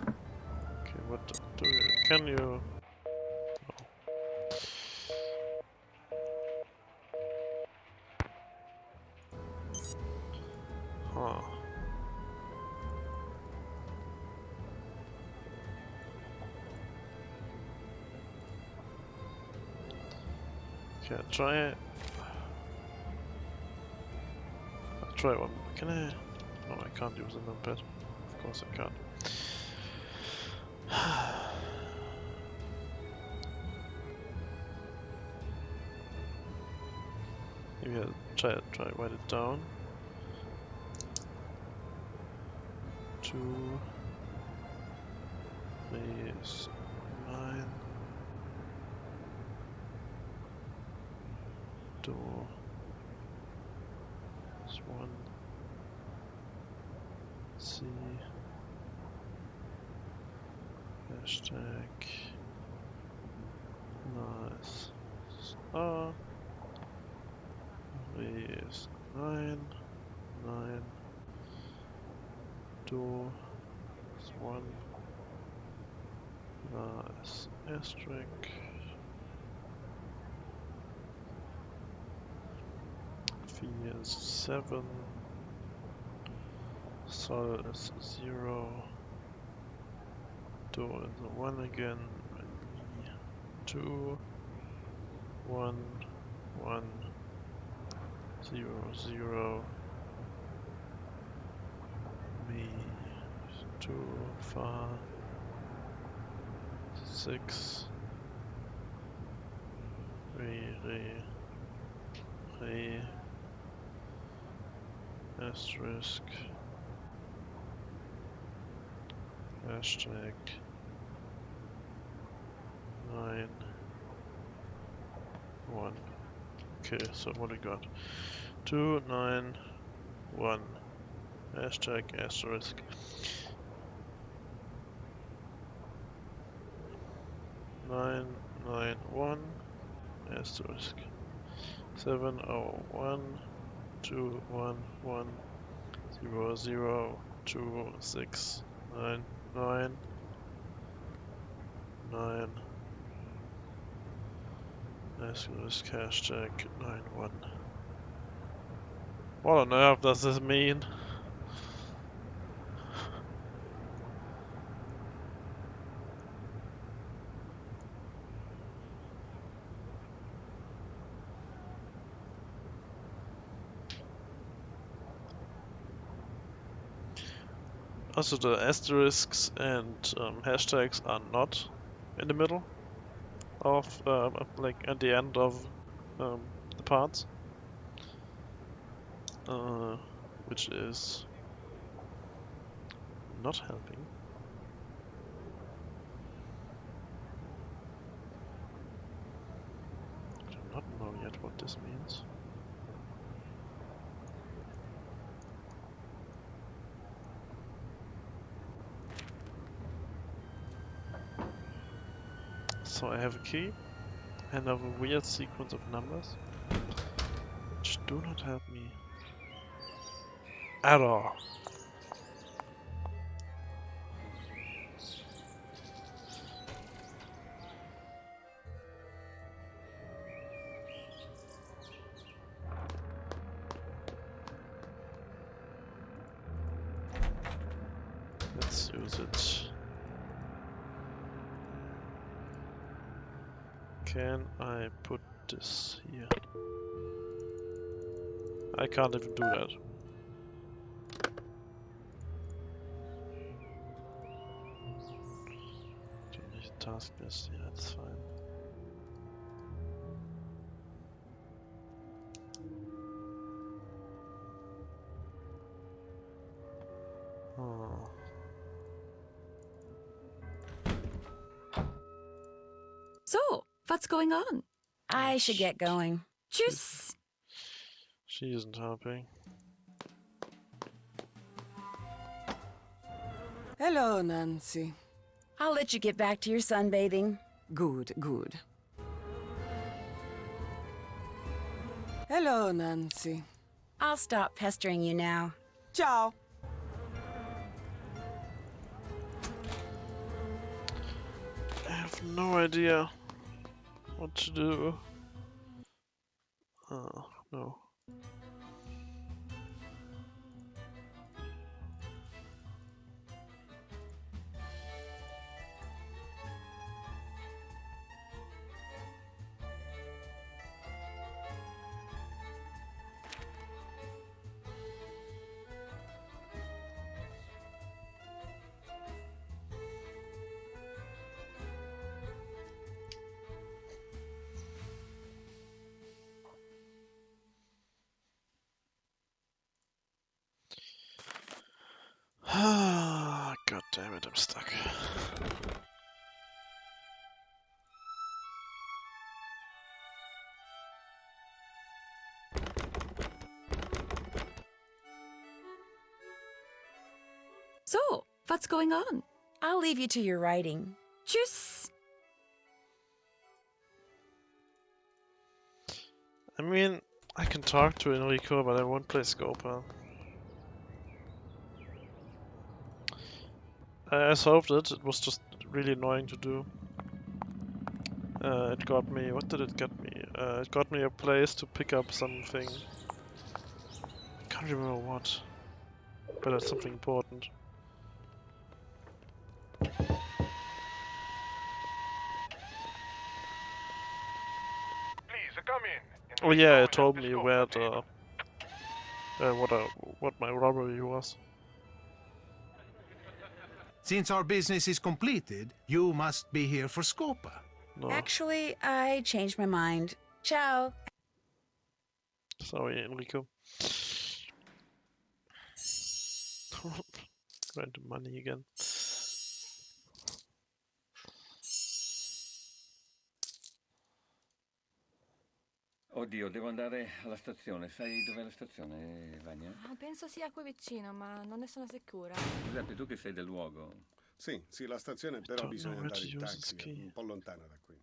Okay, what do you... Can you... Huh. Okay, I'll try one. Can I? No, I can't use a numpad. Of course I can't. Maybe I'll try write it down. 2, 3 is 9. Do is 1. C. Hashtag. Nice. R. Is 9. 9. Do is 1. Nice. Asterisk. Phi is 7. Sol is 0. Do is a 1 again. 2. 1. 1. 0. 0. Me. 2. Fa. 6. Re. Asterisk. Hashtag 9 1. Okay, so what we got? 2 9 1. Hashtag asterisk 9 9 1 asterisk 7 0 1 2 1 1 0 0 2 6 9 9 9. Asterisk hashtag 91. What on earth does this mean? Also, the asterisks and hashtags are not in the middle of, like, at the end of the parts, which is not helping. I do not know yet what this means. So I have a key and have a weird sequence of numbers which do not help me at all. Let's use it. Can I put this here? I can't even do that. Don't need a task list, yeah, that's fine. Oh. So, what's going on? I should get going. Tschüss. She isn't helping. Hello, Nancy. I'll let you get back to your sunbathing. Good, good. Hello, Nancy. I'll stop pestering you now. Ciao. I have no idea what to do. Oh, no. God damn it, I'm stuck. So, what's going on? I'll leave you to your writing. Tschüss. I mean, I can talk to Enrico, but I won't play Scopa. I solved it, it was just really annoying to do. It got me, what did it get me? It got me a place to pick up something. I can't remember what, but it's something important. Please, come in. Oh yeah, it told me where the what my robbery was. Since our business is completed, you must be here for Scopa. No, Actually, I changed my mind. Ciao. sorry, Enrico. Random money again. Oddio, devo andare alla stazione. Sai dov'è la stazione, Vania? Penso sia qui vicino, ma non ne sono sicura. Giuseppe, tu che sei del luogo. Sì, la stazione però don't bisogna know where andare to in use this taxi, è key. un po' lontana da qui.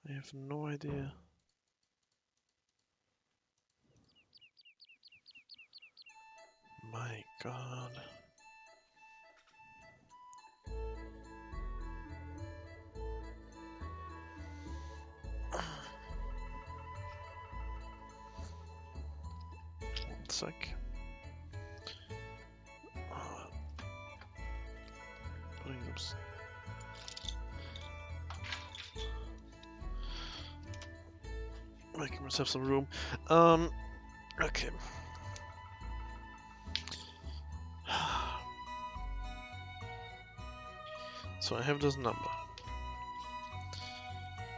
I have no idea. My God. sec. Putting them. Making myself some room. Okay. So I have this number,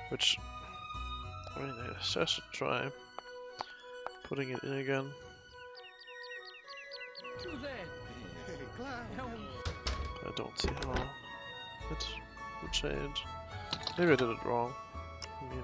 which I mean, I should try putting it in again. I don't see how it would change. Maybe I did it wrong. I mean,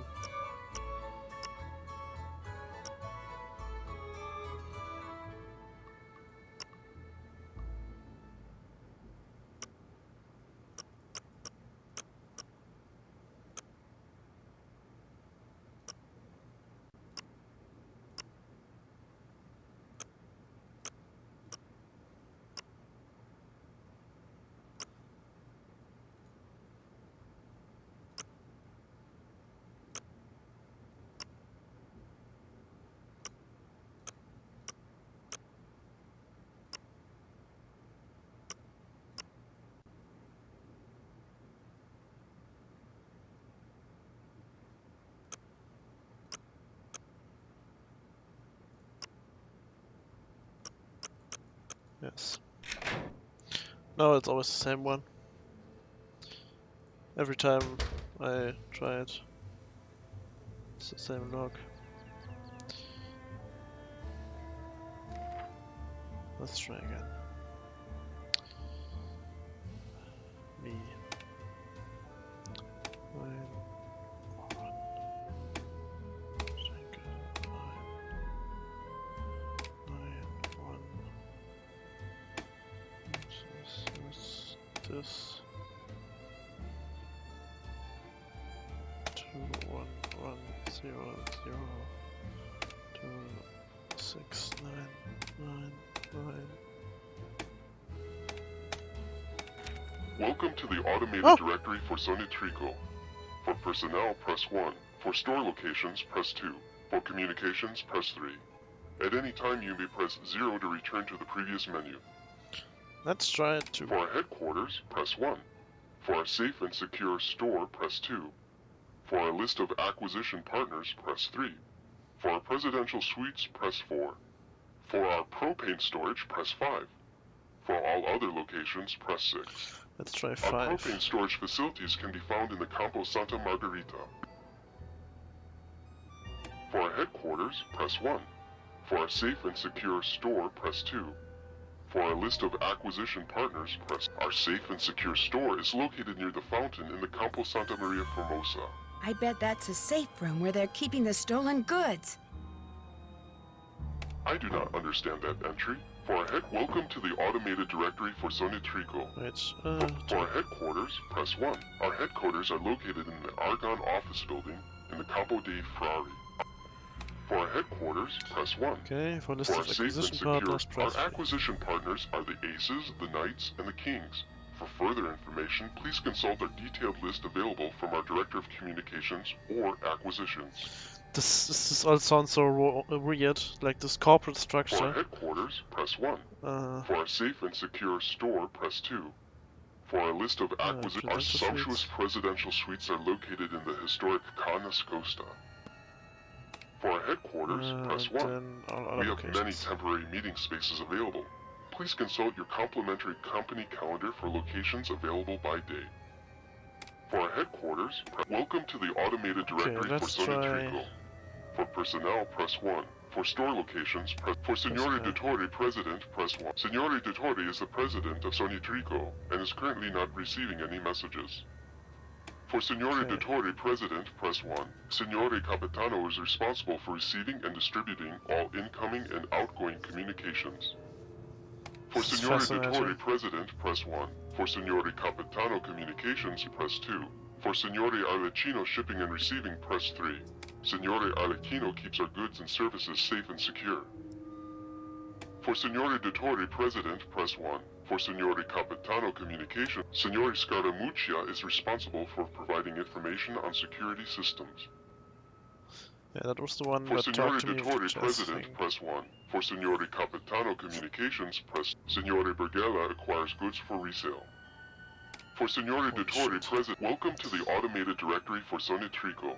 yes. No, it's always the same one. Every time I try it, it's the same log. Let's try again. Me. 9, 1. Check it. 9, 1. This. 2, 1, 1, 0, 0. 2, 6, 9, 9, 9. Welcome to the automated directory for Sonia Trico. For personnel, press 1. For store locations, press 2. For communications, press 3. At any time, you may press 0 to return to the previous menu. Let's try it too. For our headquarters, press 1. For our safe and secure store, press 2. For our list of acquisition partners, press 3. For our presidential suites, press 4. For our propane storage, press 5. For all other locations, press 6. Let's try 5. Our propane storage facilities can be found in the Campo Santa Margarita. For our headquarters, press 1. For our safe and secure store, press 2. For our list of acquisition partners, press. Our safe and secure store is located near the fountain in the Campo Santa Maria Formosa. I bet that's a safe room where they're keeping the stolen goods. I do not understand that entry. For our welcome to the automated directory for Sonia Trico. For our headquarters, press 1. Our headquarters are located in the Argonne office building in the Campo dei Frari. For our headquarters, press 1. Okay, for our safe and secure, our acquisition partners are the Aces, the Knights, and the Kings. For further information, please consult our detailed list available from our Director of Communications or Acquisitions. This all sounds so weird, like this corporate structure. For our headquarters, press 1. For our safe and secure store, press 2. For our list of acquisitions, our sumptuous presidential suites are located in the historic Canas Costa. For our headquarters, press 1. We have many temporary meeting spaces available. Please consult your complimentary company calendar for locations available by day. For our headquarters, welcome to the automated directory for Sonia Trico. For personnel, press 1. For store locations, press. For Signore Dottore, President, press 1. Signore Dottore is the President of Sonia Trico and is currently not receiving any messages. For Signore Dottore, President, press 1. Signore Capitano is responsible for receiving and distributing all incoming and outgoing communications. For Signore Dottore, President, press 1. For Signore Capitano Communications, press 2. For Signore Arlecchino Shipping and Receiving, press 3. Signore Arlecchino keeps our goods and services safe and secure. For Signore Dottore, President, press 1. For Signore Capitano Communications, Signore Scaramuccia is responsible for providing information on security systems. Yeah, that was the one For that Signore talked to me with the Dottore chess President, thing. press 1. For Signore Capitano Communications, press Signore Bergella acquires goods for resale. For Signore Dottore President, welcome to the automated directory for Sonitrico.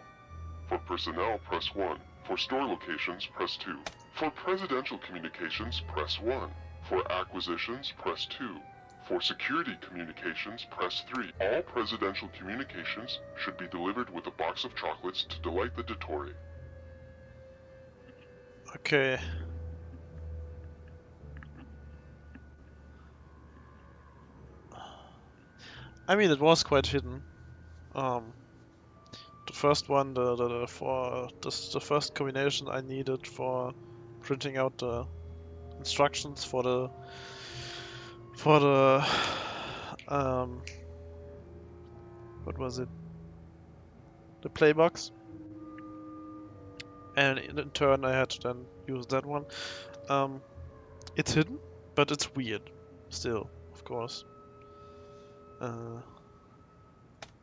For personnel, press 1. For store locations, press 2. For presidential communications, press 1. For acquisitions, press 2. For security communications, press 3. All presidential communications should be delivered with a box of chocolates to delight the Dottore. Okay. I mean, it was quite hidden. The first one, the first combination I needed for printing out the instructions for the what was it? The playbox. And in turn I had to then use that one. It's hidden, but it's weird still, of course.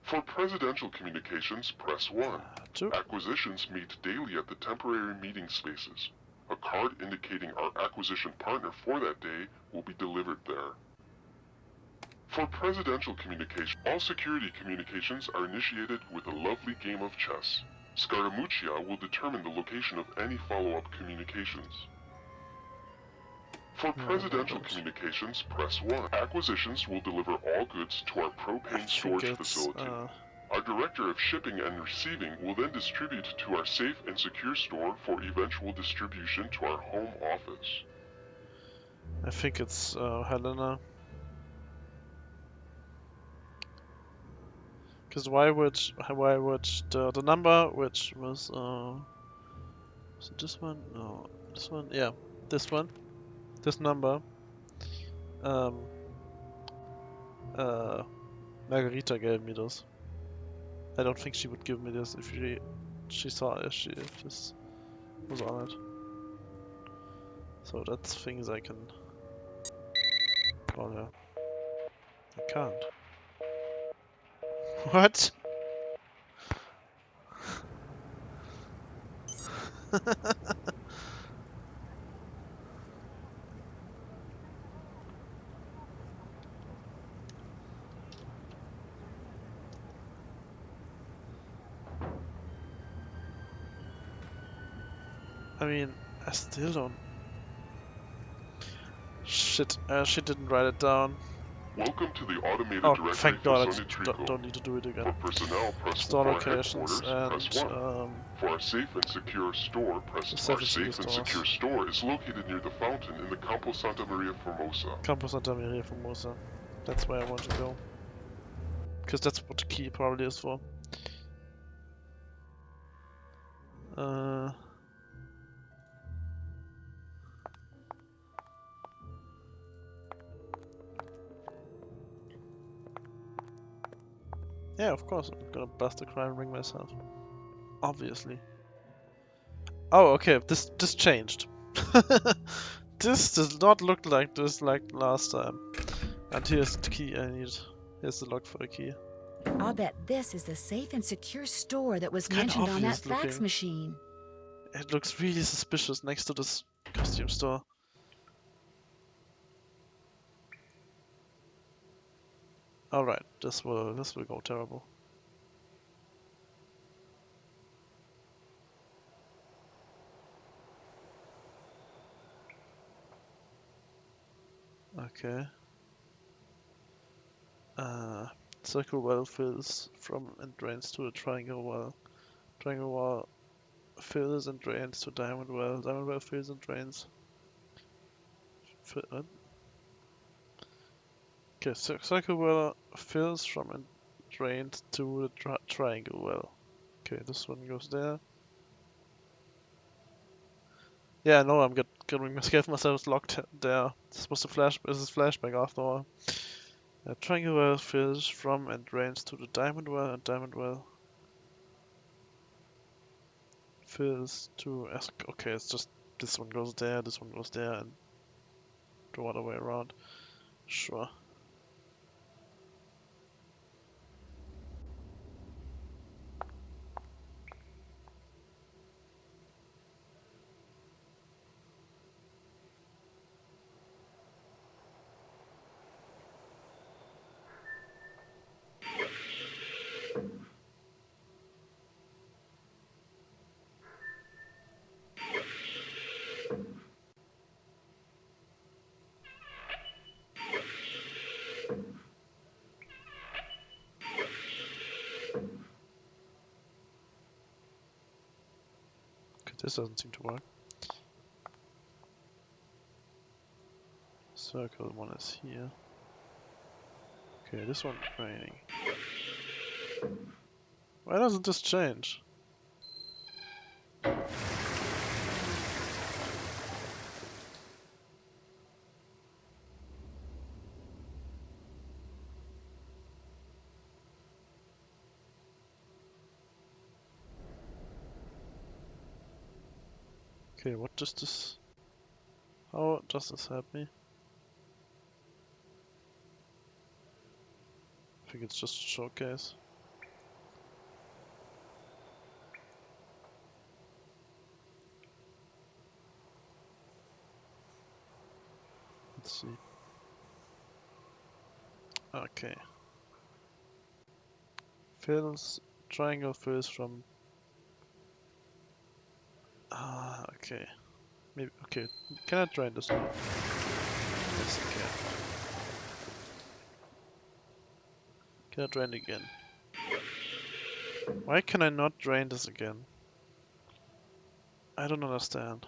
For presidential communications, press 1. 2. Acquisitions meet daily at the temporary meeting spaces. A card indicating our acquisition partner for that day will be delivered there. For presidential communication, all security communications are initiated with a lovely game of chess. Scaramuccia will determine the location of any follow-up communications. For presidential communications, press 1. Acquisitions will deliver all goods to our propane storage facility. Our director of shipping and receiving will then distribute to our safe and secure store for eventual distribution to our home office. I think it's Helena. Because why would the number which was is it this one? No, this one. Yeah, this one. This number. Margarita gave me this. I don't think she would give me this if she saw it. If this was on it. So that's things I can call her. I can't. What? I mean, I still don't. Shit, she didn't write it down. Welcome to the automated Oh, directory thank for God, Sonitrico. don't need to do it again. For personnel, press Store 1. For our locations headquarters, press 1. and For our safe and secure store, press 2. Our safe and secure store is located near the fountain in the Campo Santa Maria Formosa. Campo Santa Maria Formosa. That's where I want to go. Because that's what the key probably is for. Yeah, of course, I'm gonna bust the crime ring myself. Obviously. Oh, okay, this changed. This does not look like this like last time. And here's the key I need. Here's the lock for the key. I'll bet this is the safe and secure store that was Kinda mentioned on that obvious fax looking. machine. It looks really suspicious next to this costume store. Alright, this will go terrible. Okay. Circle well fills from and drains to a triangle well. Triangle well fills and drains to diamond well. Diamond well fills and drains. Okay, circle well fills from and drains to the triangle well. Okay, this one goes there. Yeah, no, I'm getting myself locked there. This was a flashback after all. Triangle well fills from and drains to the diamond well, and diamond well fills to. Okay, it's just this one goes there, and the other way around. Sure. This doesn't seem to work. Circle one is here. Okay, this one raining. Why doesn't this change? Okay, what does this... How does this help me? I think it's just a showcase. Let's see. Okay. Fills, triangle fills from... Ah, okay. Maybe, okay. Can I drain this now? Yes, I can. Can I drain again? Why can I not drain this again? I don't understand.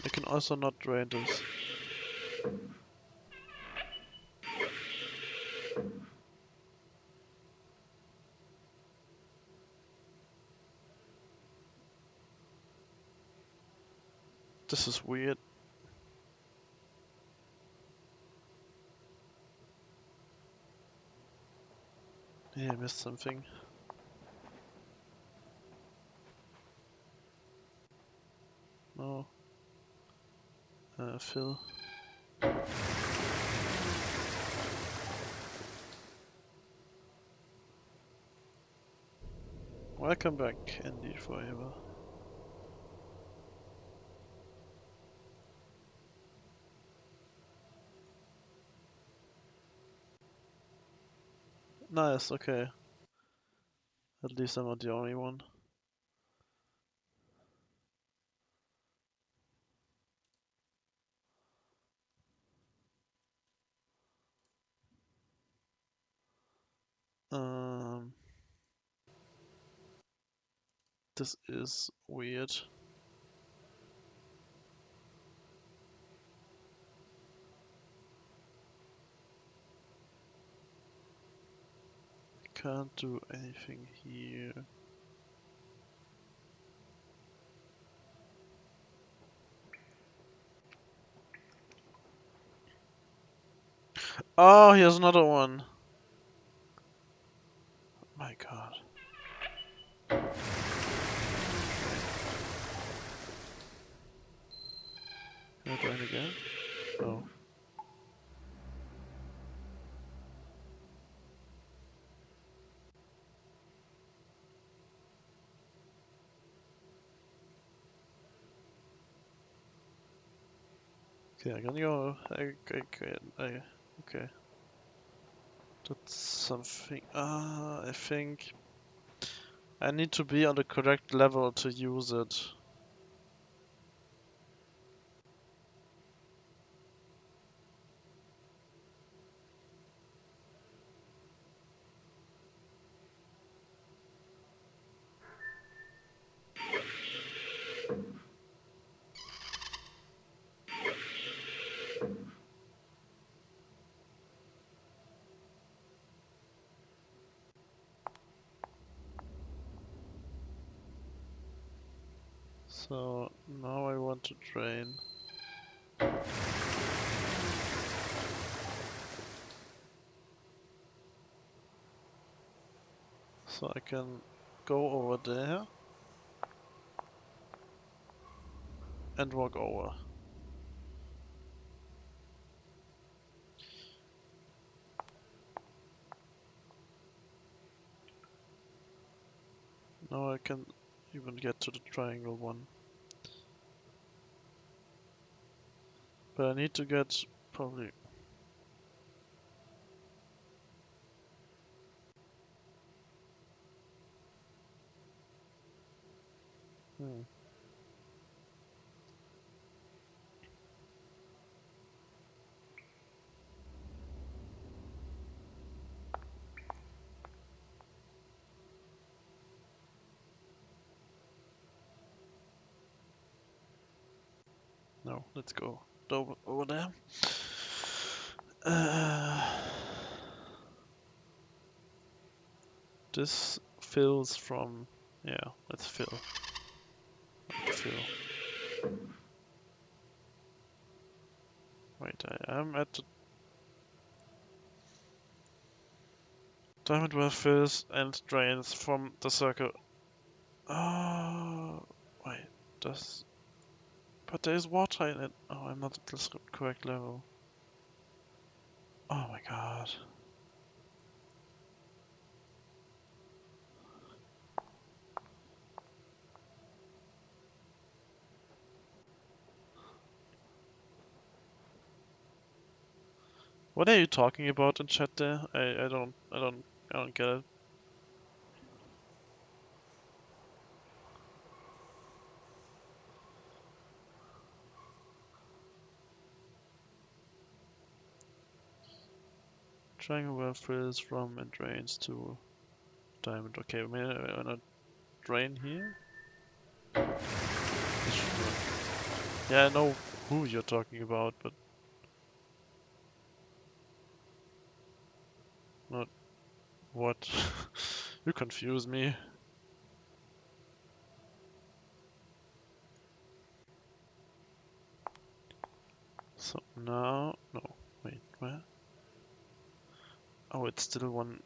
I can also not drain this. This is weird. Yeah, I missed something. No. Fill. Welcome back, Candy Forever. Nice, okay. At least I'm not the only one. This is weird. Can't do anything here. Oh, here's another one. My god. Can I drain again? No. Okay, I can go. Okay. That's something. I think I need to be on the correct level to use it. So now I want to drain. So I can go over there and walk over. Now I can even get to the triangle one. But I need to get probably... No, let's go over there. This fills from... Yeah, let's fill. Wait, I am at the... Diamond well fills and drains from the circle. Oh, wait, but there's water in it. Oh, I'm not at the correct level. Oh my god. What are you talking about in chat there? I don't get it. Triangle well fills from and drains to diamond. Okay, I'm gonna drain here. This should work. Yeah, I know who you're talking about, but not what. You confuse me. So now, no, wait, where? Oh, it's still one.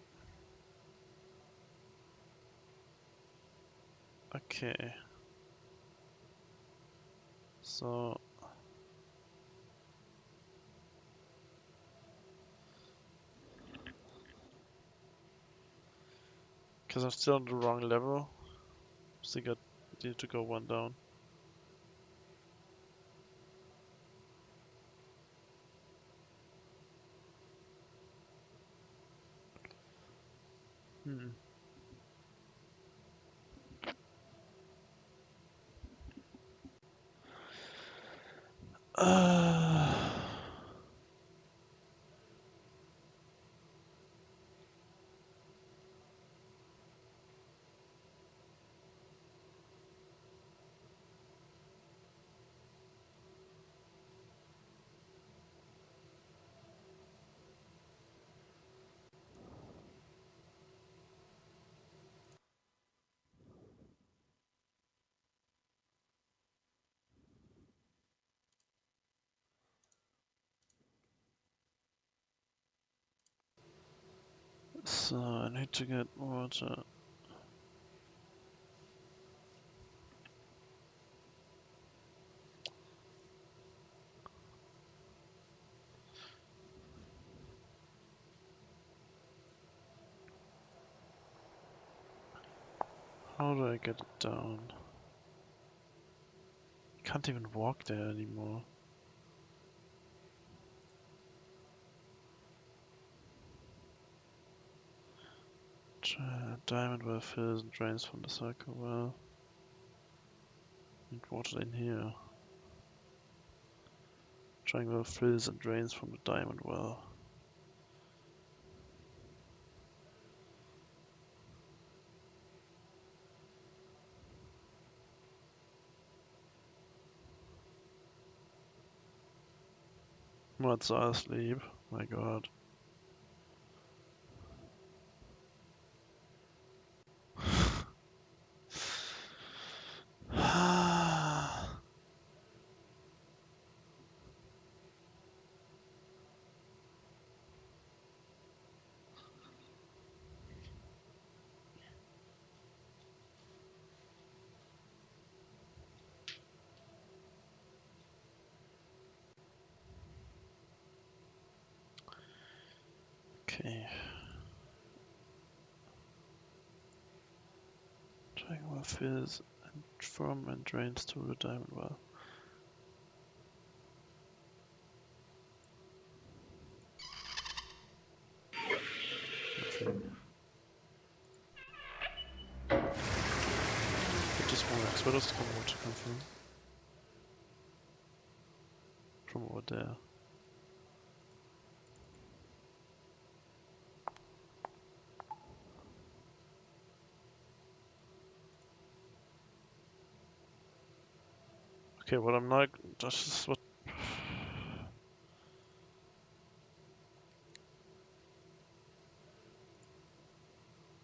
Okay. So because I'm still on the wrong level, still need to go one down. So I need to get water. How do I get it down? Can't even walk there anymore. Diamond well fills and drains from the circle well. Need water in here. Triangle fills and drains from the diamond well. What's asleep? My god. Okay. Triangle well fills and from and drains to the diamond well. Nothing. It just works. tracks. Where does the water come from? From over there. Okay, what I'm not. This is what.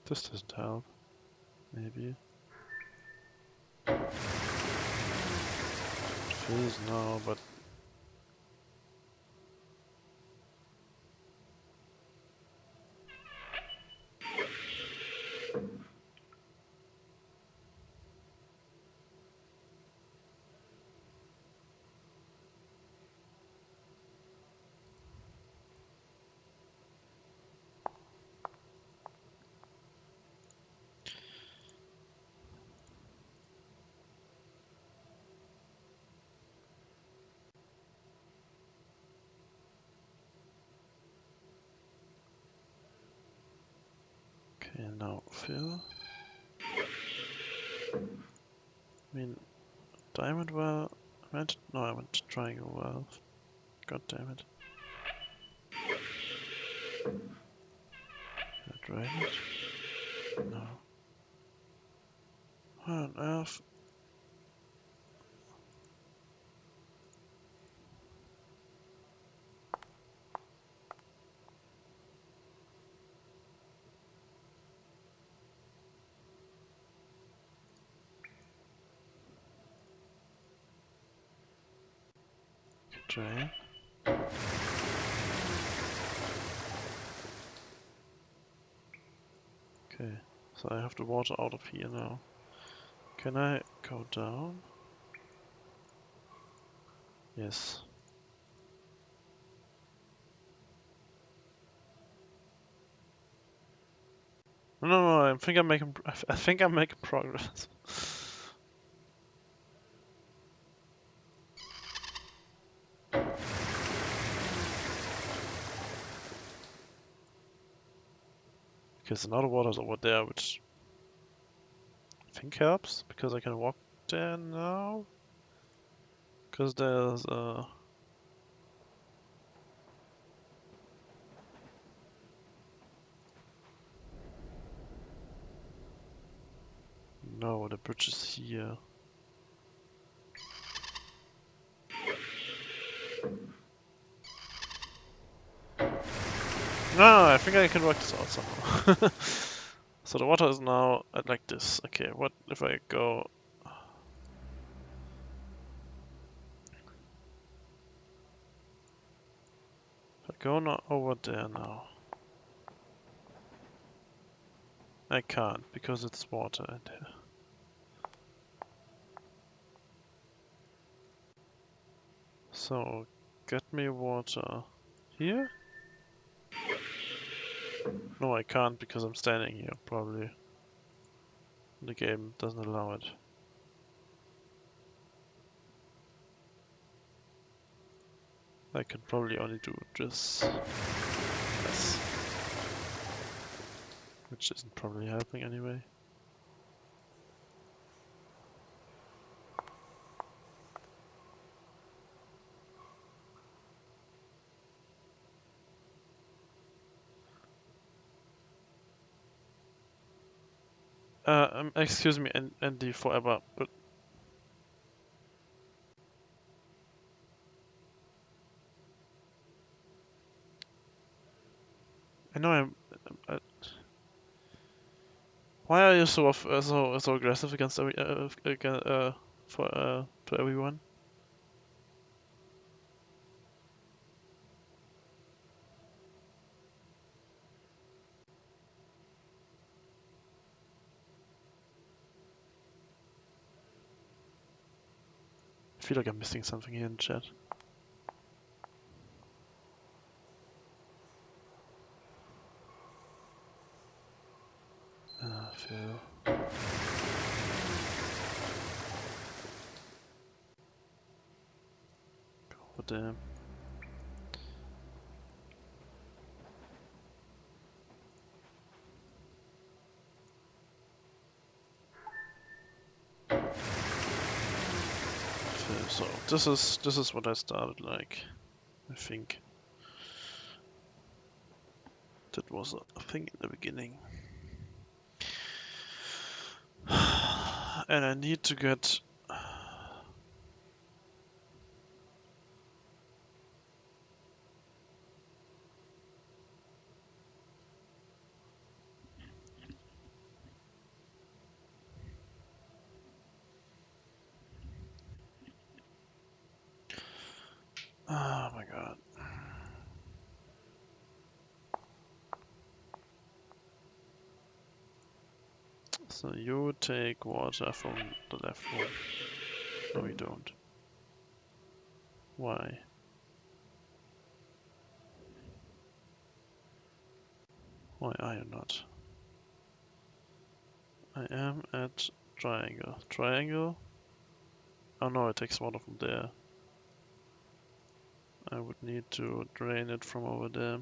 This doesn't help. Maybe. It fills now, but. Okay, now fill. I mean, diamond well. No, I meant triangle well. God damn it. Drain it? No. What on earth? Drain. Okay, so I have the water out of here now. Can I go down? Yes. No, I think I'm making. I think I'm making progress. Because another water's over there, which I think helps because I can walk there now. Because there's no, the bridge is here. No, I think I can work this out somehow. So the water is now at like this. Okay, what if I go? If I go now over there now. I can't because it's water in here. So get me water here? No, I can't because I'm standing here, probably. The game doesn't allow it. I can probably only do this. Yes. Which isn't probably helping anyway. Excuse me, Andy, forever, but I know why are you so so aggressive against to everyone? I feel like I'm missing something here in chat. Phil. God damn. this is what I started like. I think that was a thing in the beginning. And I need to get oh my god. So you take water from the left one. No, you don't. Why? Why are you not? I am at triangle. Triangle? Oh no, it takes water from there. I would need to drain it from over there.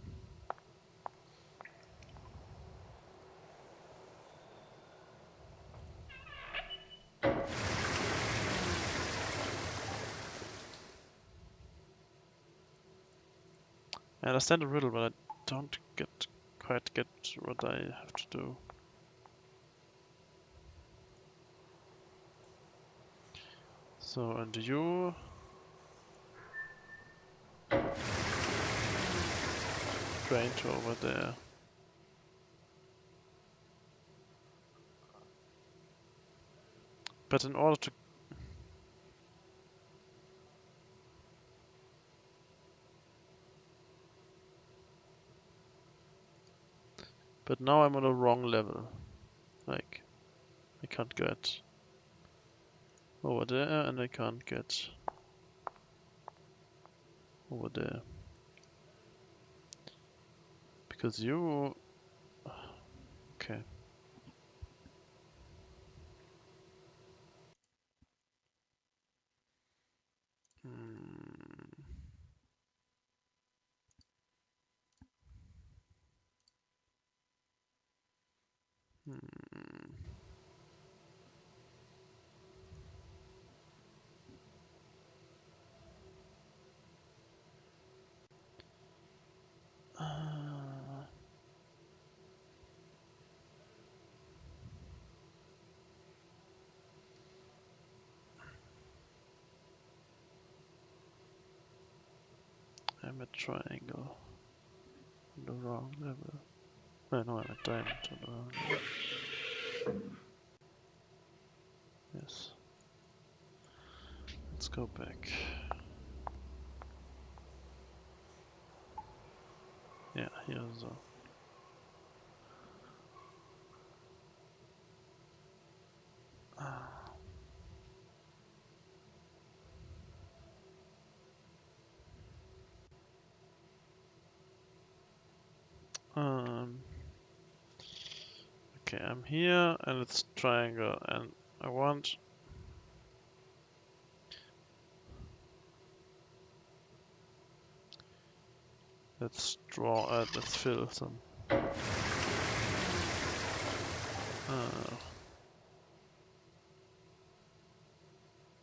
I understand the riddle, but I don't quite get what I have to do. So, and you... drain to over there. But in order to... But now I'm on the wrong level. Like, I can't get over there and I can't get over there. Because you... Okay. I'm a triangle on the wrong level. No, I'm a diamond on the wrong level. Yes. Let's go back. Yeah, here's the... Okay, I'm here and it's triangle and I want... Let's draw, let's fill some.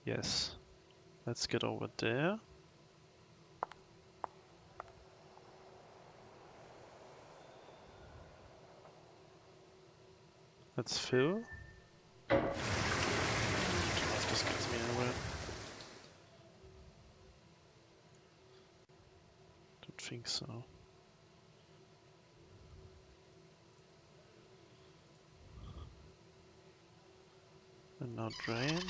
Yes. Let's get over there. Let's fill. I don't know if this gets me anywhere. Don't think so. And now drain.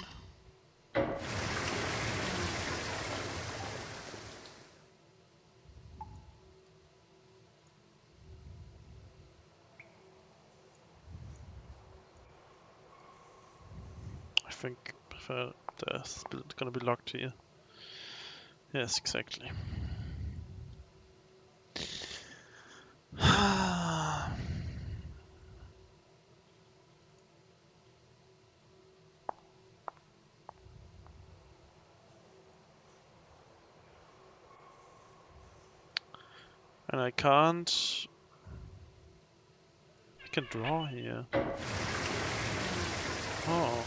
I think there's gonna be locked here. Yes, exactly. And I can't... I can draw here. Oh.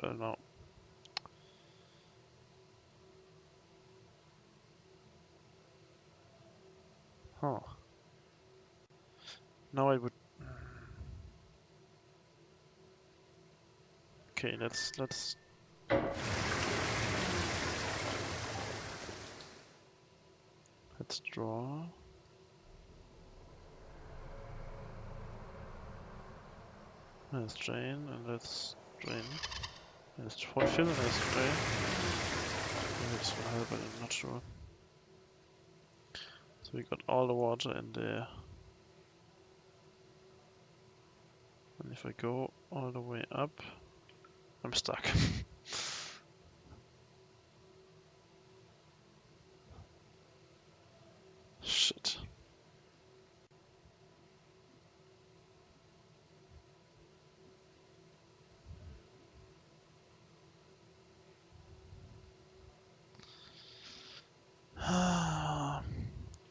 well now. Huh. Now I would. Okay, let's draw. Let's drain and let's drain. Let's fulfill and let's drain. Maybe this will help, but I'm not sure. So we got all the water in there. And if I go all the way up, I'm stuck. Shit.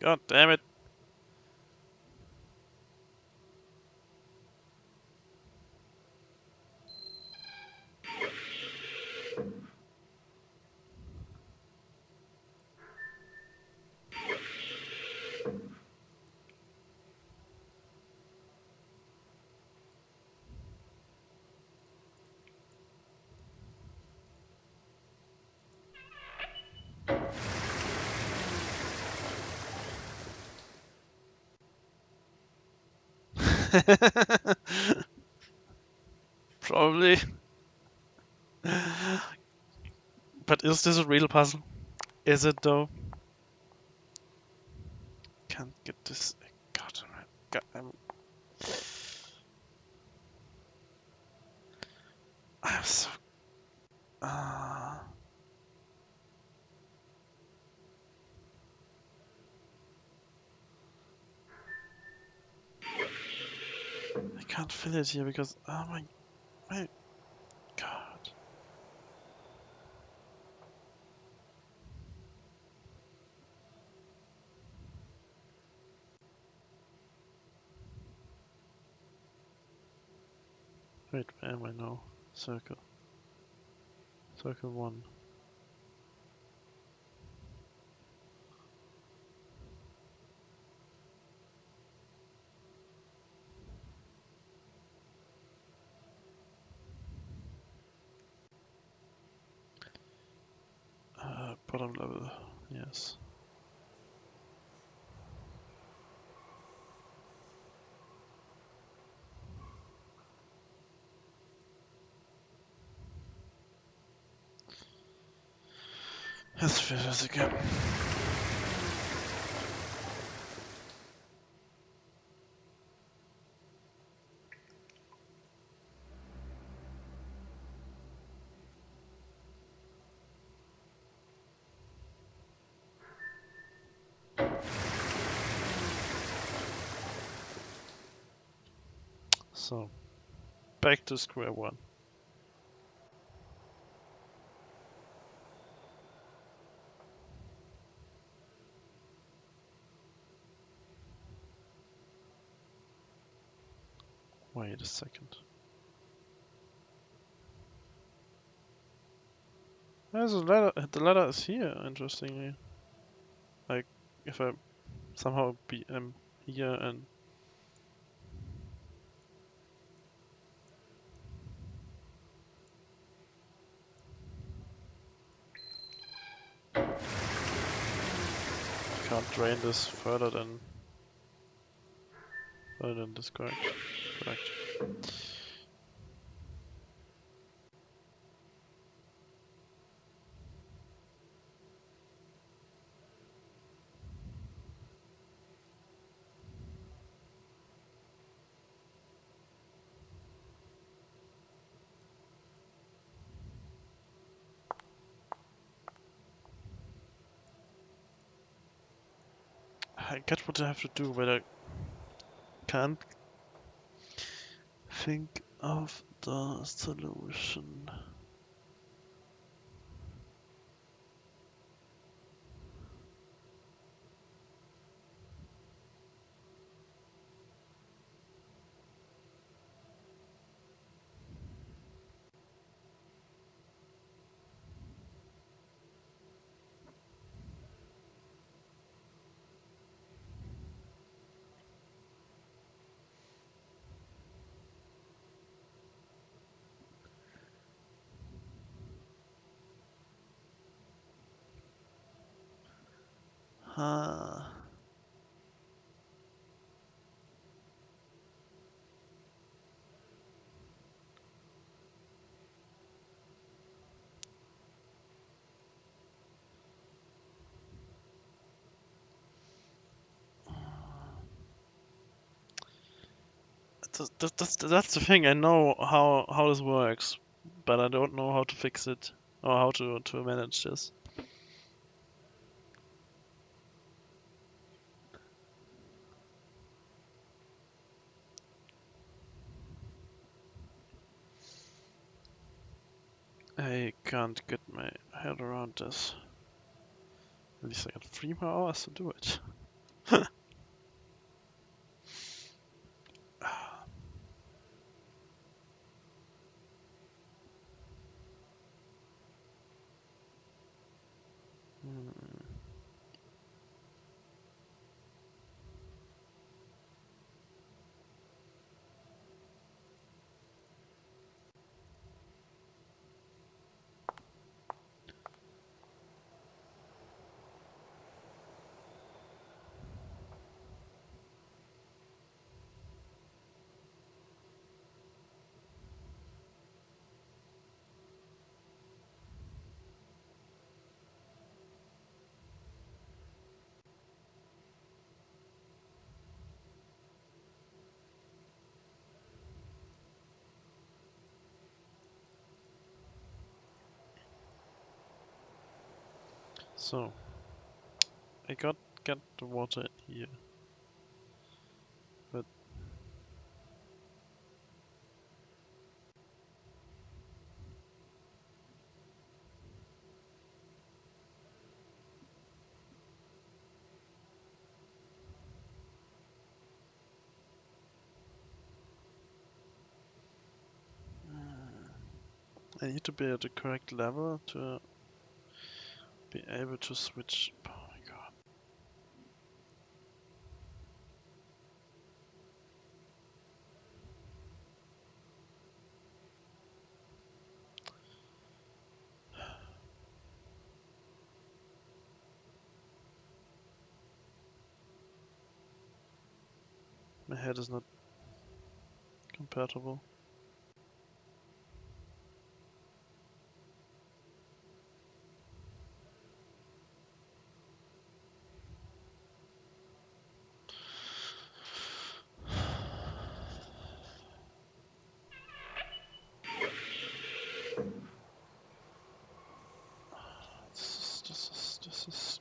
God damn it. Probably. But is this a real puzzle? Is it though? Can't get this. God, I'm so. I can't fill it here because. Oh my God. Wait, where am I now? Circle. Circle 1. Bottom level. Yes. Let's fill this again. So, back to square one. Wait a second. There's a ladder. The ladder is here, interestingly. Like, if I somehow be here and can't drain this further than this, correct? Correct. I get what I have to do, but I can't think of the solution. That's the thing. I know how this works, but I don't know how to fix it or how to manage this. I can't get my head around this. At least I got 3 more hours to do it. So I got the water in here, but I need to be at the correct level to be able to switch. Oh my god. My head is not compatible. This is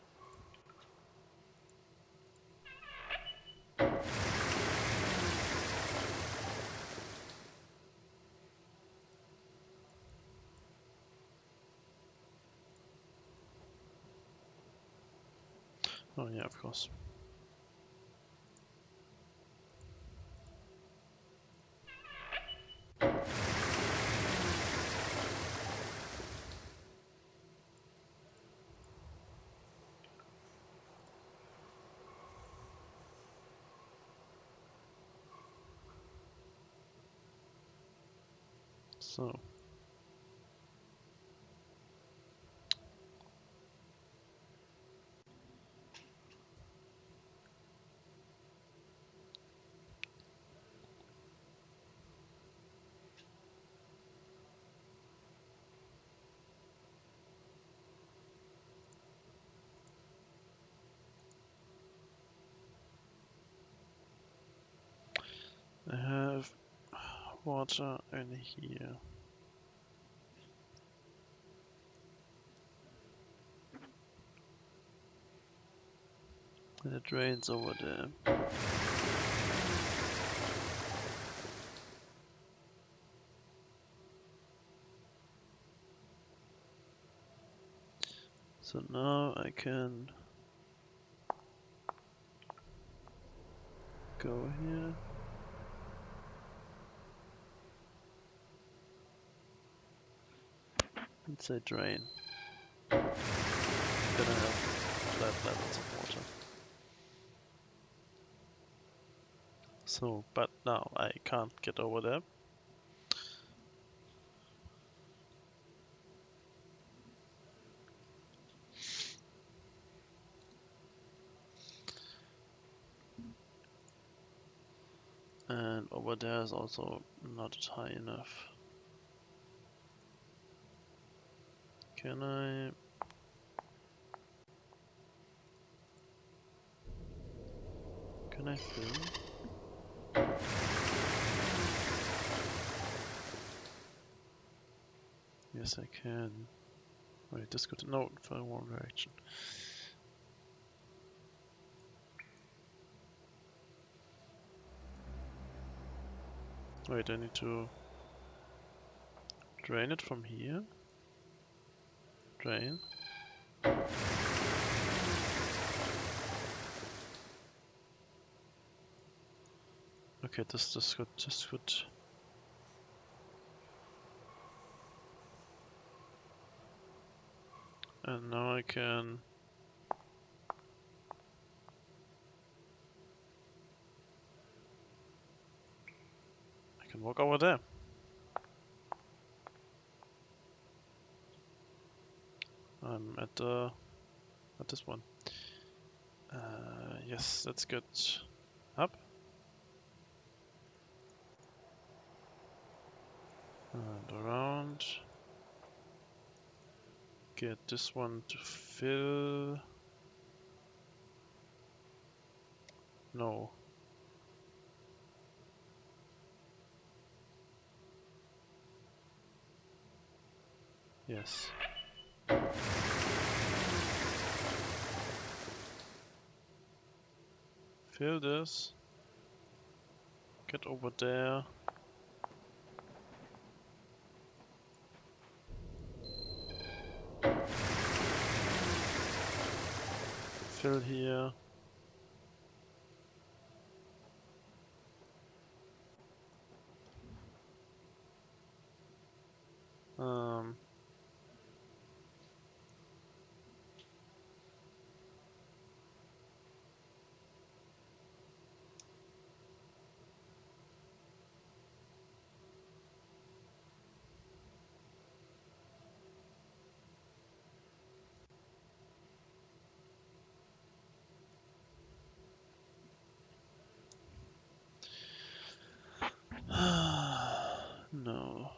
oh yeah, of course. So I have water in here. And it drains over there. So now I can go here. And say drain. Then I have flat levels of water. So, but now I can't get over there. And over there is also not high enough. Can I? Can I fill? Yes, I can. Wait, this could no for the wrong direction. Wait, I need to drain it from here. Drain. Okay, this could. And now I can. I can walk over there. I'm at this one. Yes, let's get up. And around. Get this one to fill. No. Yes. Fill this. Get over there. Fill here. No.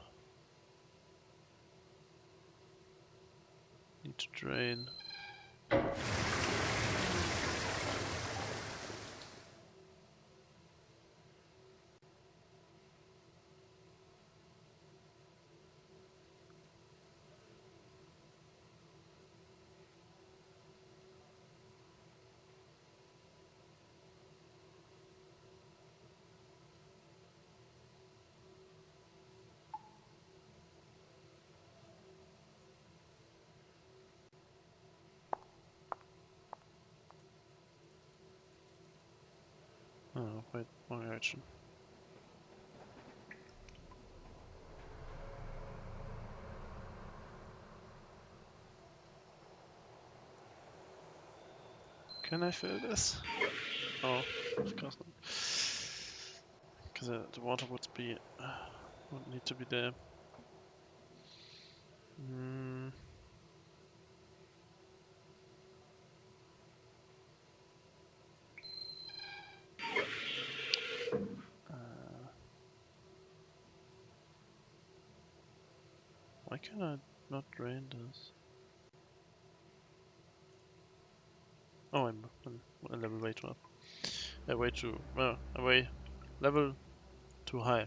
Need to drain. Oh, wait, wrong direction. Can I fill this? Oh, of course not. Because the water would need to be there. Why can I not drain this? Oh, I'm a level way too up. Way too level too high.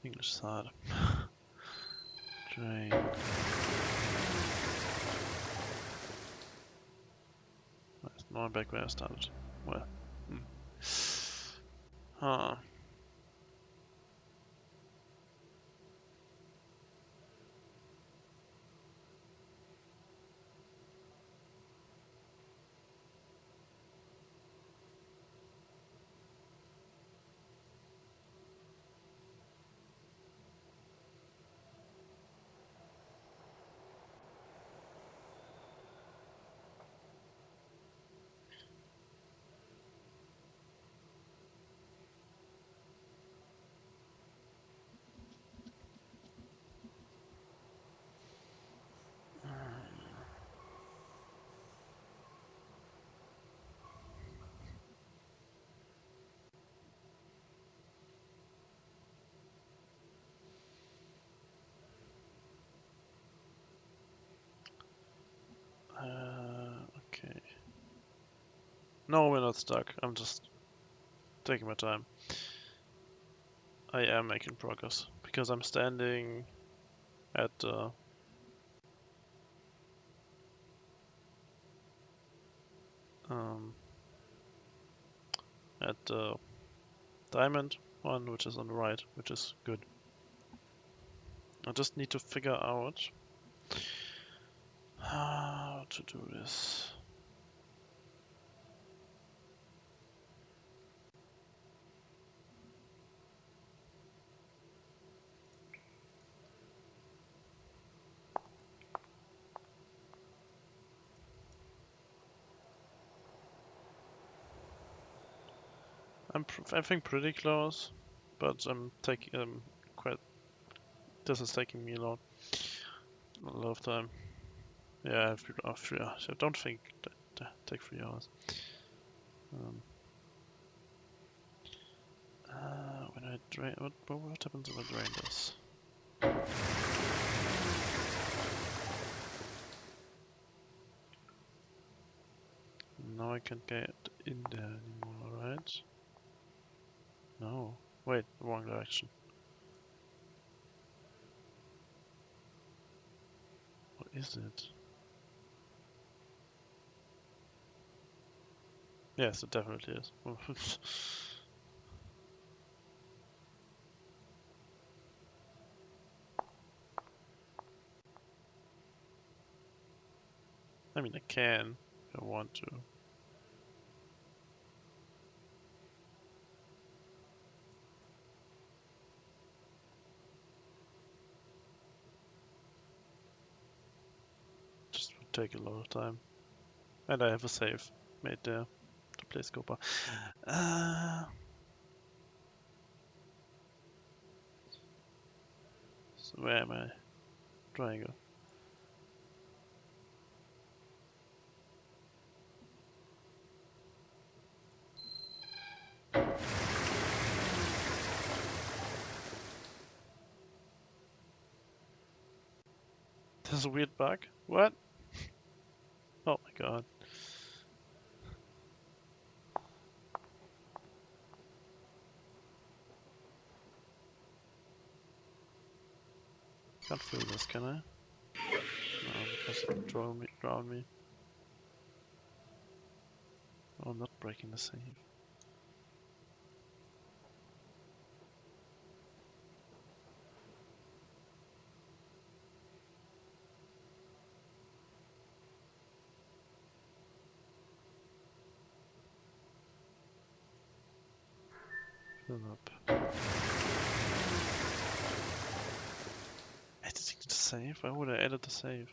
English is hard. Drain. Now I'm back where I started. Well, Huh. No, we're not stuck. I'm just taking my time. I am making progress because I'm standing at the diamond one, which is on the right, which is good. I just need to figure out how to do this. I think pretty close, but I'm taking quite. This is taking me a lot of time. Yeah, I have 3 hours. I don't think that take 3 hours. When I drain, what happens if I drain this? Now I can't get in there anymore, right? No. Wait, wrong direction. What is it? Yes, it definitely is. I mean, I can if I want to. Just would take a lot of time. And I have a save made there to play Scopa. So where am I? Triangle. There's a weird bug. What? Oh my god. Can't fill this, can I? No, because it will drown me. Oh, I'm not breaking the save. Fill up. Editing the save? Why would I edit the save?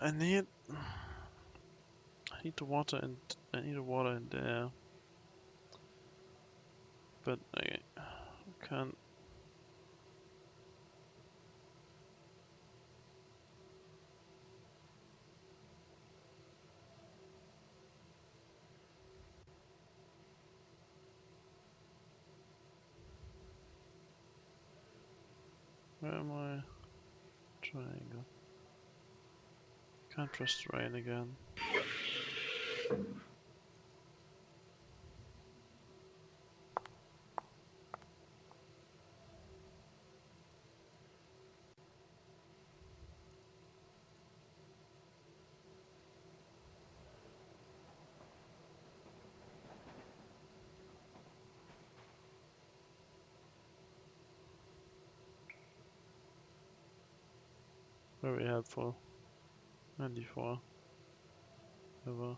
I need the water and I need the water in there. But I can't. Where am I? Triangle. Can't press rain again. Very helpful. 94. Ever.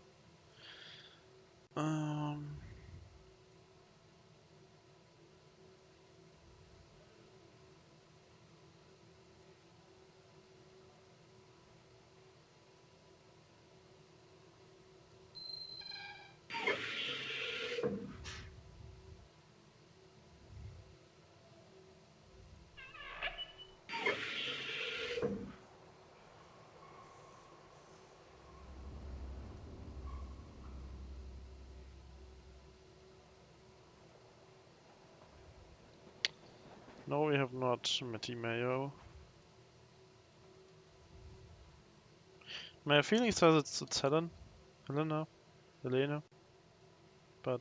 No, we have not Matty Mayo. My feeling says it's Helena, but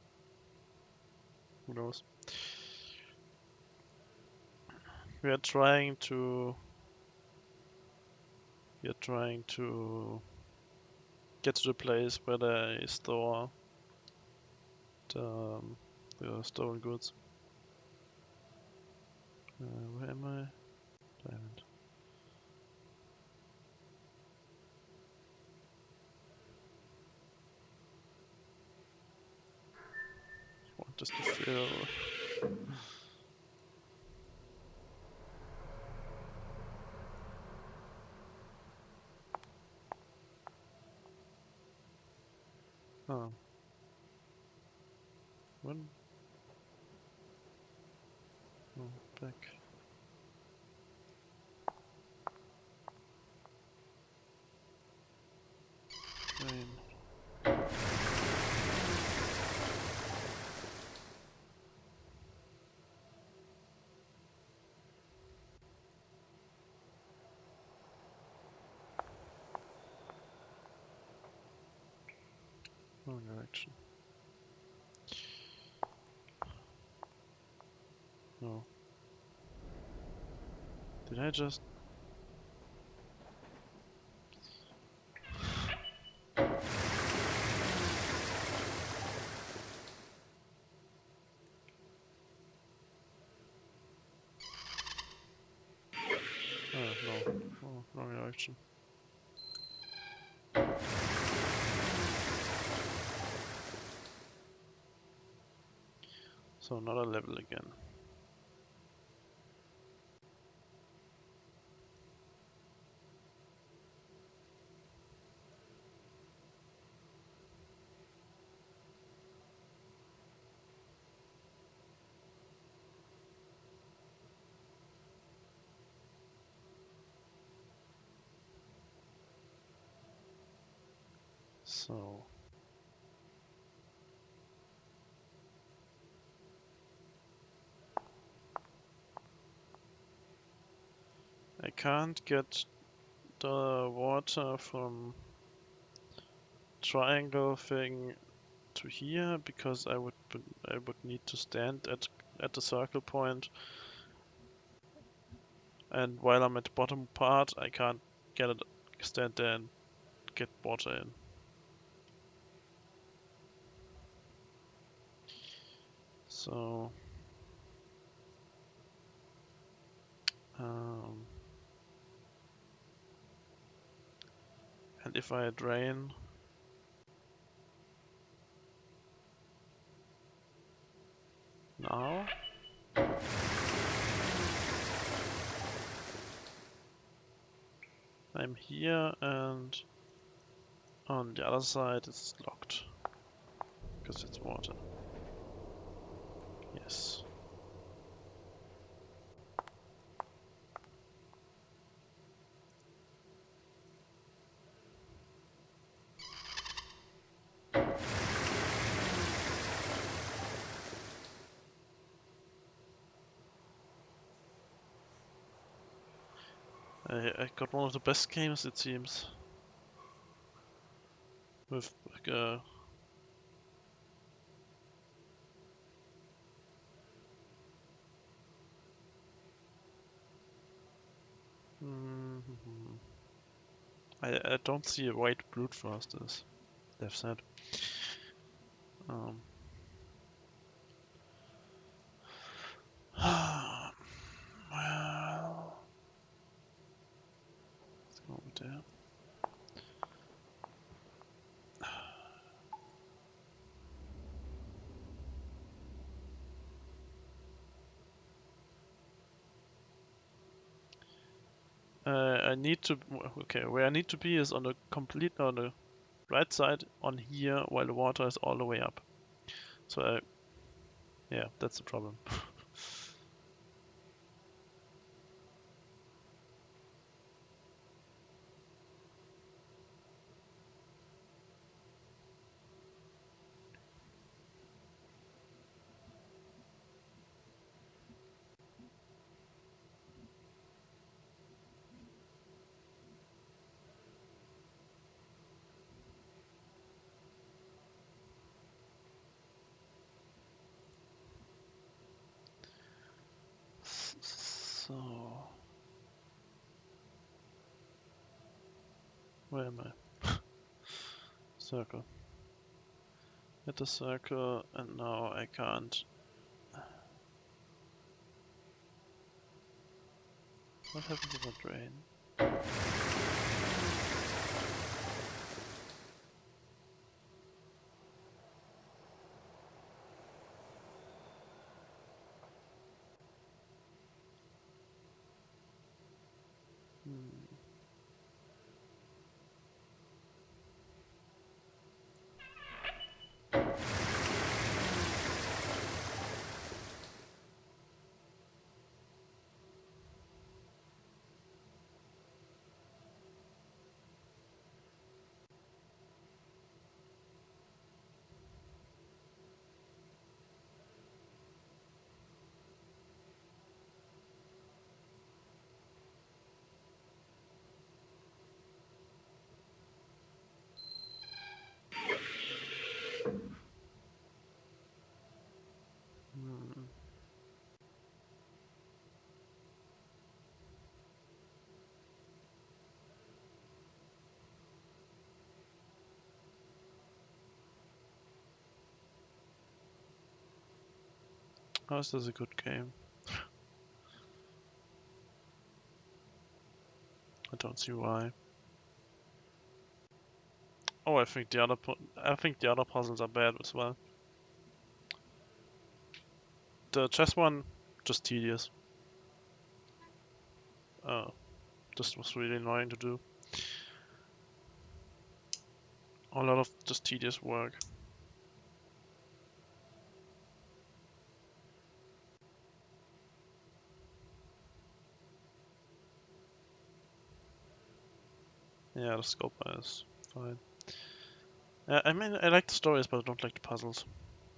who knows? We are trying to get to the place where they store the stolen goods. Where am I? Diamond. I want us to fill. Oh. When? Oh, back. Rain. Wrong direction. No. Did I just... no. Oh, wrong direction. So another level again. So... I can't get the water from triangle thing to here because I would need to stand at the circle point, and while I'm at the bottom part I can't stand there and get water in. So and if I drain now, I'm here and on the other side it's locked because it's water. Yes. I got one of the best games, it seems. With I don't see a white brute fastest. They've said. Well, let's go over there. I need to. Okay, where I need to be is on the right side on here, while the water is all the way up. So yeah, that's the problem. So... Where am I? Circle. Hit the circle, and now I can't... What happened to the drain? Oh, this is a good game. I don't see why. Oh, I think the other puzzles are bad as well. The chess one, just tedious. This was really annoying to do. A lot of just tedious work. Yeah, the scope is fine. I mean, I like the stories, but I don't like the puzzles.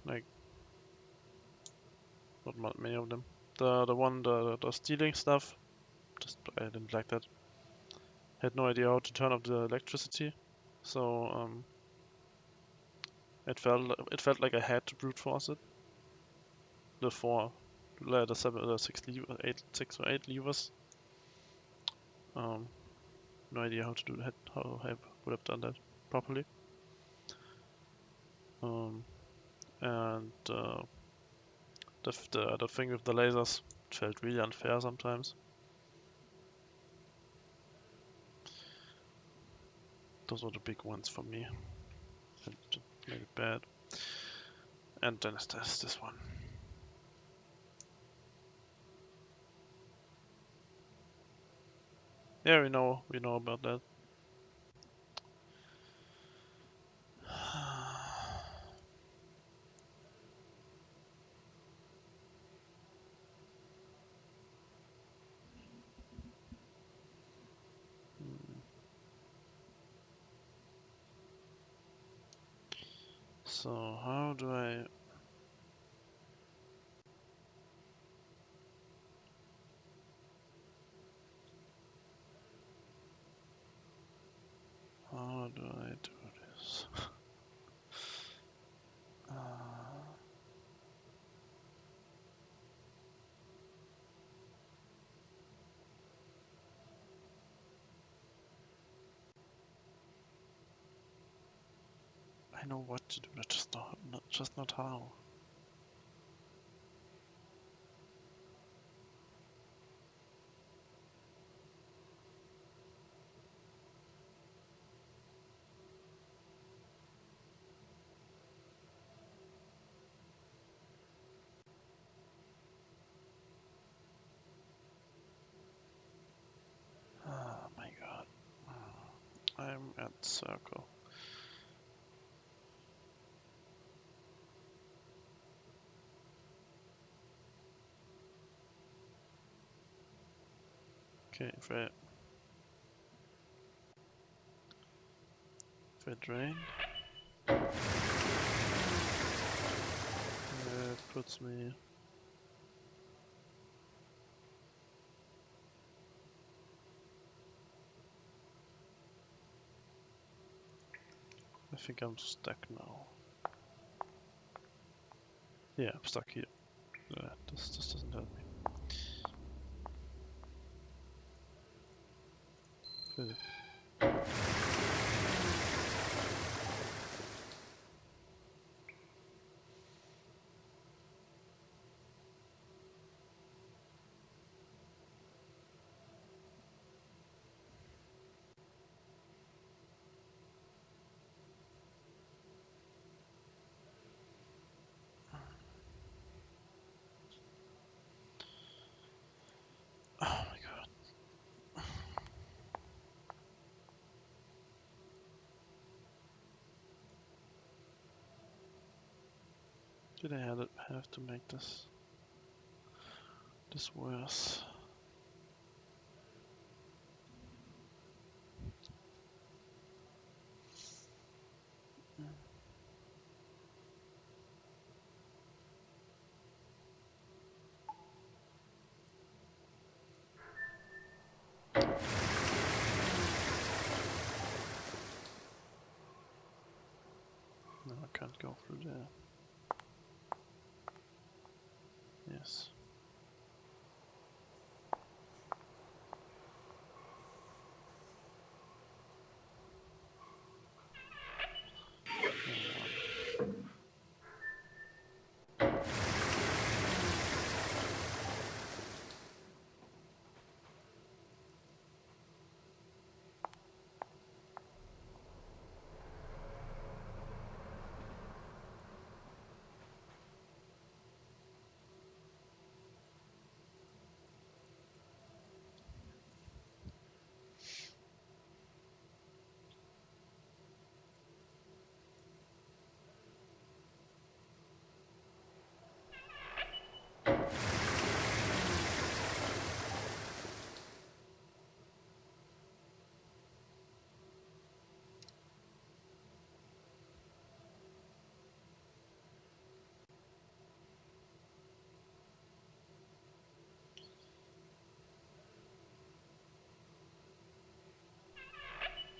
Like, not many of them. The stealing stuff, just I didn't like that. Had no idea how to turn off the electricity, so it felt like I had to brute force it. The six or eight levers. No idea how to do that. How I would have done that properly. And the thing with the lasers felt really unfair sometimes. Those were the big ones for me. That made it bad. And then there's this one. Yeah, we know about that. So how do I... How do I do this? I know what to do, but just not how. Oh my god. I'm at circle. Okay, if I drain, it puts me... I think I'm stuck now. Yeah, I'm stuck here. This doesn't help me. Phil. Oh my god. Did I have to make this worse? No, I can't go through there. Yes.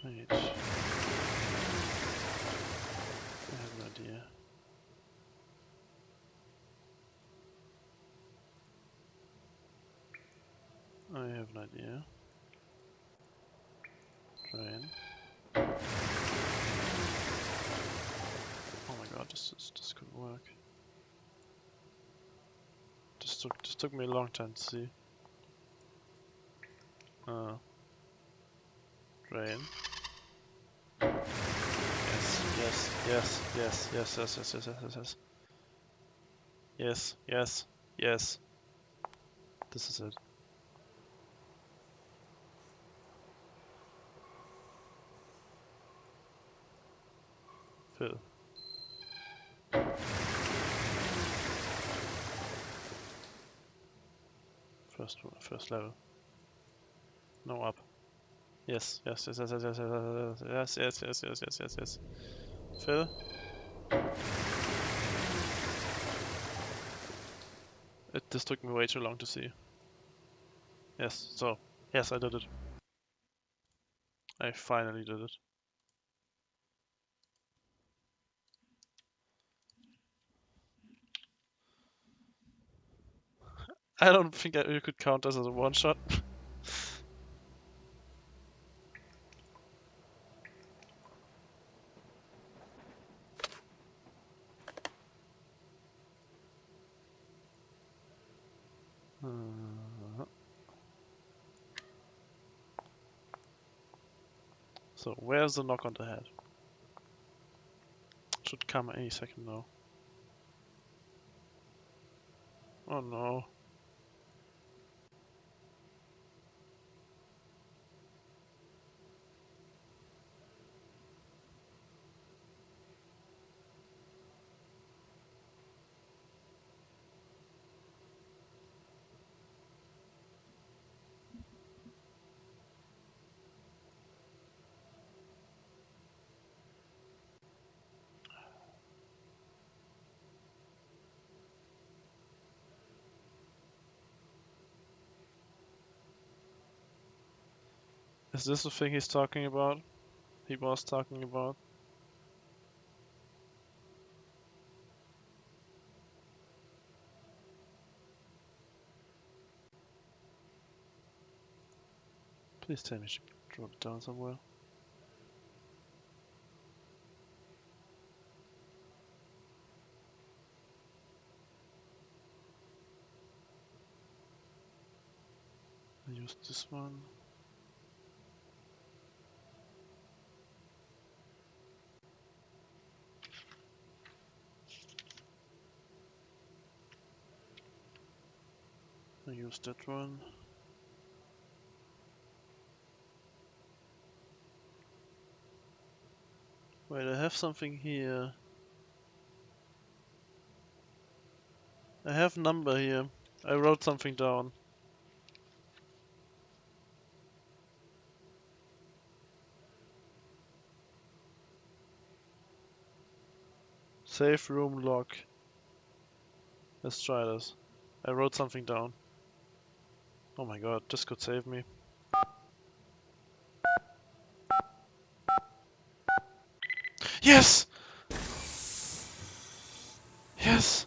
Wait. I have an idea. I have an idea. Train. Oh my god, this couldn't work. This took me a long time to see. Train. Yes. This is it. Phil. First level. No up. Yes. Phil. This took me way too long to see. Yes, so, yes, I did it. I finally did it. I don't think you could count this as a one-shot. So, where's the knock on the head? Should come any second now. Oh no. Is this the thing he's talking about? He was talking about? Please tell me she Drop it down somewhere. I use this one. I use that one. Wait, I have something here. I have number here. I wrote something down. Safe room lock. Let's try this. I wrote something down. Oh my god, this could save me. Yes! Yes!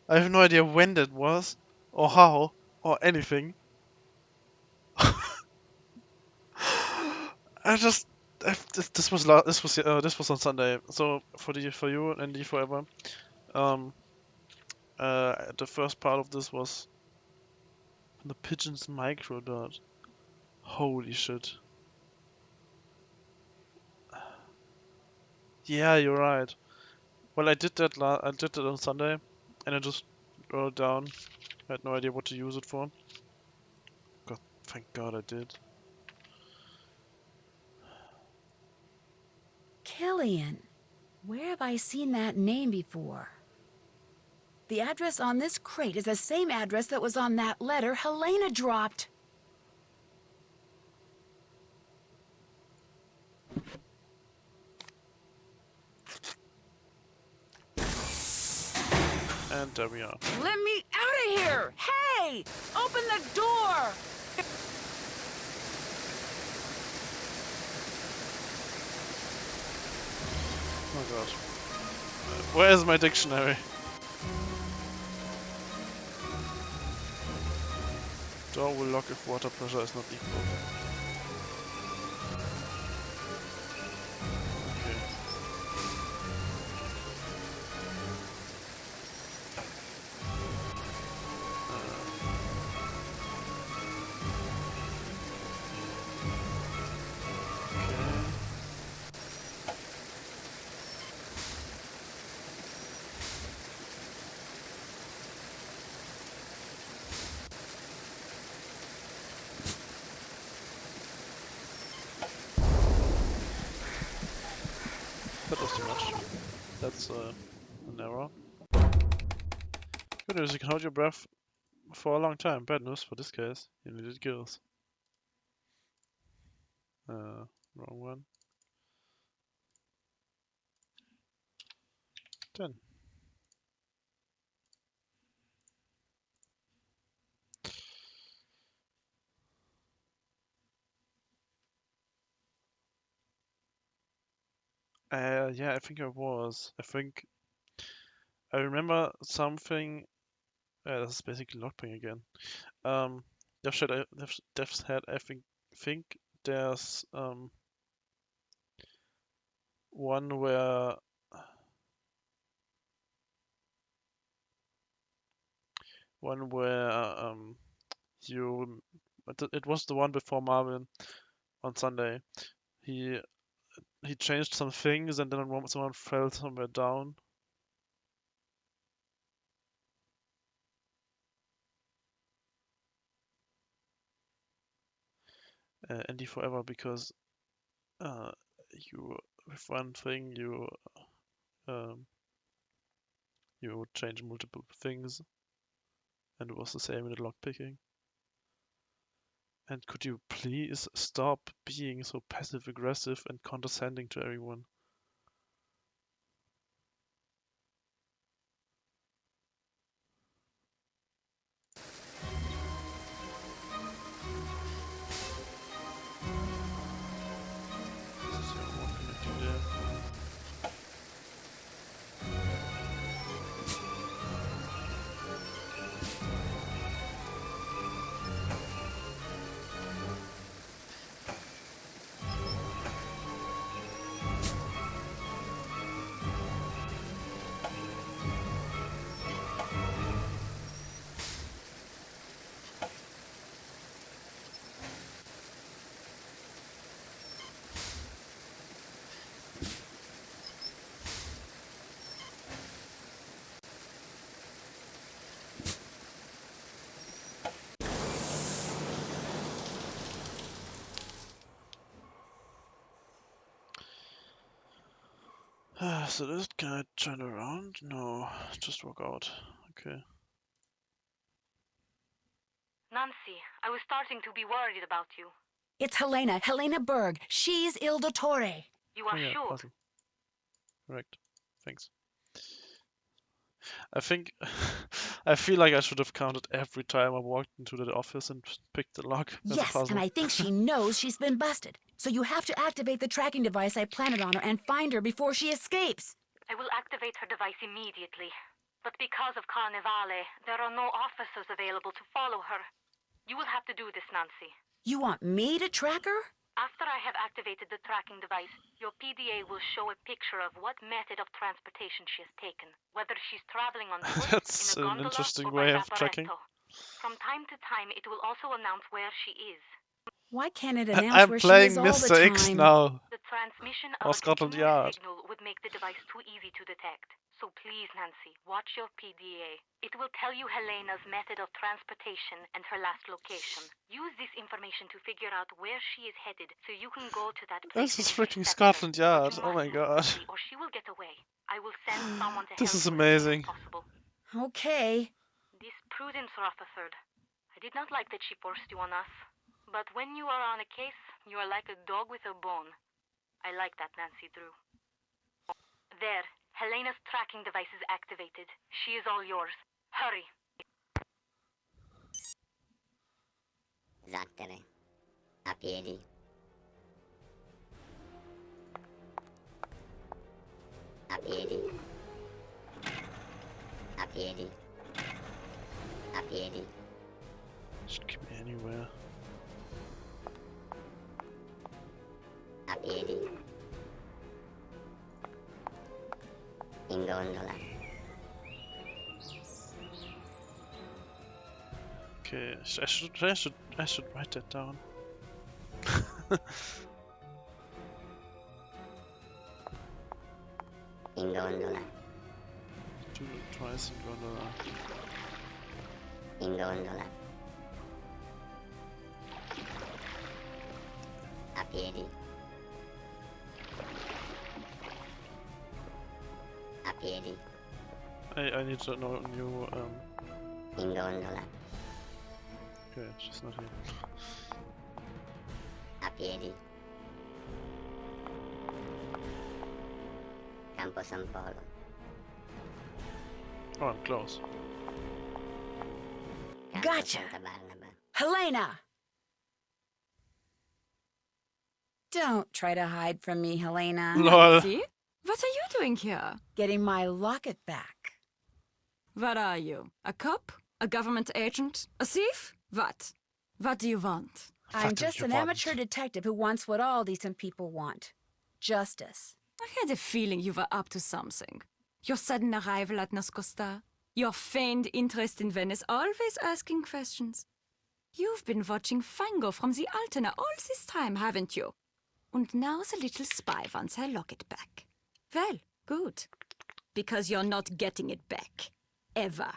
I have no idea when that was, or how, or anything. This was on Sunday. So for you and the forever, the first part of this was the pigeon's microdot. Holy shit! Yeah, you're right. Well, I did that. I did that on Sunday, and I just wrote it down. I had no idea what to use it for. God, thank God I did. Killian. Where have I seen that name before? The address on this crate is the same address that was on that letter Helena dropped. And there we are. Let me out of here! Hey! Open the door! Oh god. Where is my dictionary? Door will lock if water pressure is not equal. Okay. That was too much. That's an error. Good news, you can hold your breath for a long time. Bad news for this case, you needed gills. Wrong one. 10. Yeah, I think I was. I remember something. This is basically lockpicking again. Death's Head. I think there's one where you. It was the one before Marvin on Sunday. He changed some things and then someone fell somewhere down. Andy forever because you with one thing you change multiple things, and it was the same in the lockpicking. And could you please stop being so passive aggressive and condescending to everyone? What can I do there? So this guy turn around? No, just walk out. Okay. Nancy, I was starting to be worried about you. It's Helena Berg. She's Il Dottore. You are Oh, yeah, sure? puzzle. Correct. Thanks. I think I feel like I should have counted every time I walked into the office and picked the lock as a Yes, puzzle. and I think she knows she's been busted. So you have to activate the tracking device I planted on her and find her before she escapes. I will activate her device immediately. But because of Carnevale, there are no officers available to follow her. You will have to do this, Nancy. You want me to track her? After I have activated the tracking device, your PDA will show a picture of what method of transportation she has taken, whether she's traveling on foot, That's in a an gondola, interesting or way by of checking. vaporetto. From time to time, it will also announce where she is. Why can't it announce I'm where she playing is all Mr. the X time? now. The transmission Or of a Scotland continuous Yard. signal would make the device too easy to detect. So please, Nancy, watch your PDA. It will tell you Helena's method of transportation and her last location. Use this information to figure out where she is headed, so you can go to that place. This is and freaking intercept Scotland her. Yard. But you Oh my must god. hurry, or she will get away. I will send someone to This help is you as soon as amazing. possible. Okay. This Prudence Rutherford. I did not like that she forced you on us. But when you are on a case, you are like a dog with a bone. I like that, Nancy Drew. There. Helena's tracking device is activated. She is all yours. Hurry. Zattere. A piedi. A piedi. A piedi. A piedi. Just keep me anywhere. A piedi. In gondola. Okay, I should write that down. In gondola. Do it twice in gondola. In gondola. A piedi. A piedi. I need to know new In gondola. Okay, she's not here. A piedi. Campo San Polo. Oh, I'm close. Campo Gotcha. Santa Barnaba. Helena! Don't try to hide from me, Helena. Lol. Nancy, what are you doing here? Getting my locket back. What are you? A cop? A government agent? A thief? What? What do you want? I'm just an amateur detective who wants what all decent people want. Justice. I had a feeling you were up to something. Your sudden arrival at Nascosta, your feigned interest in Venice, always asking questions. You've been watching Fango from the Altena all this time, haven't you? And now the little spy wants her locket back. Well, good. Because you're not getting it back. Ever.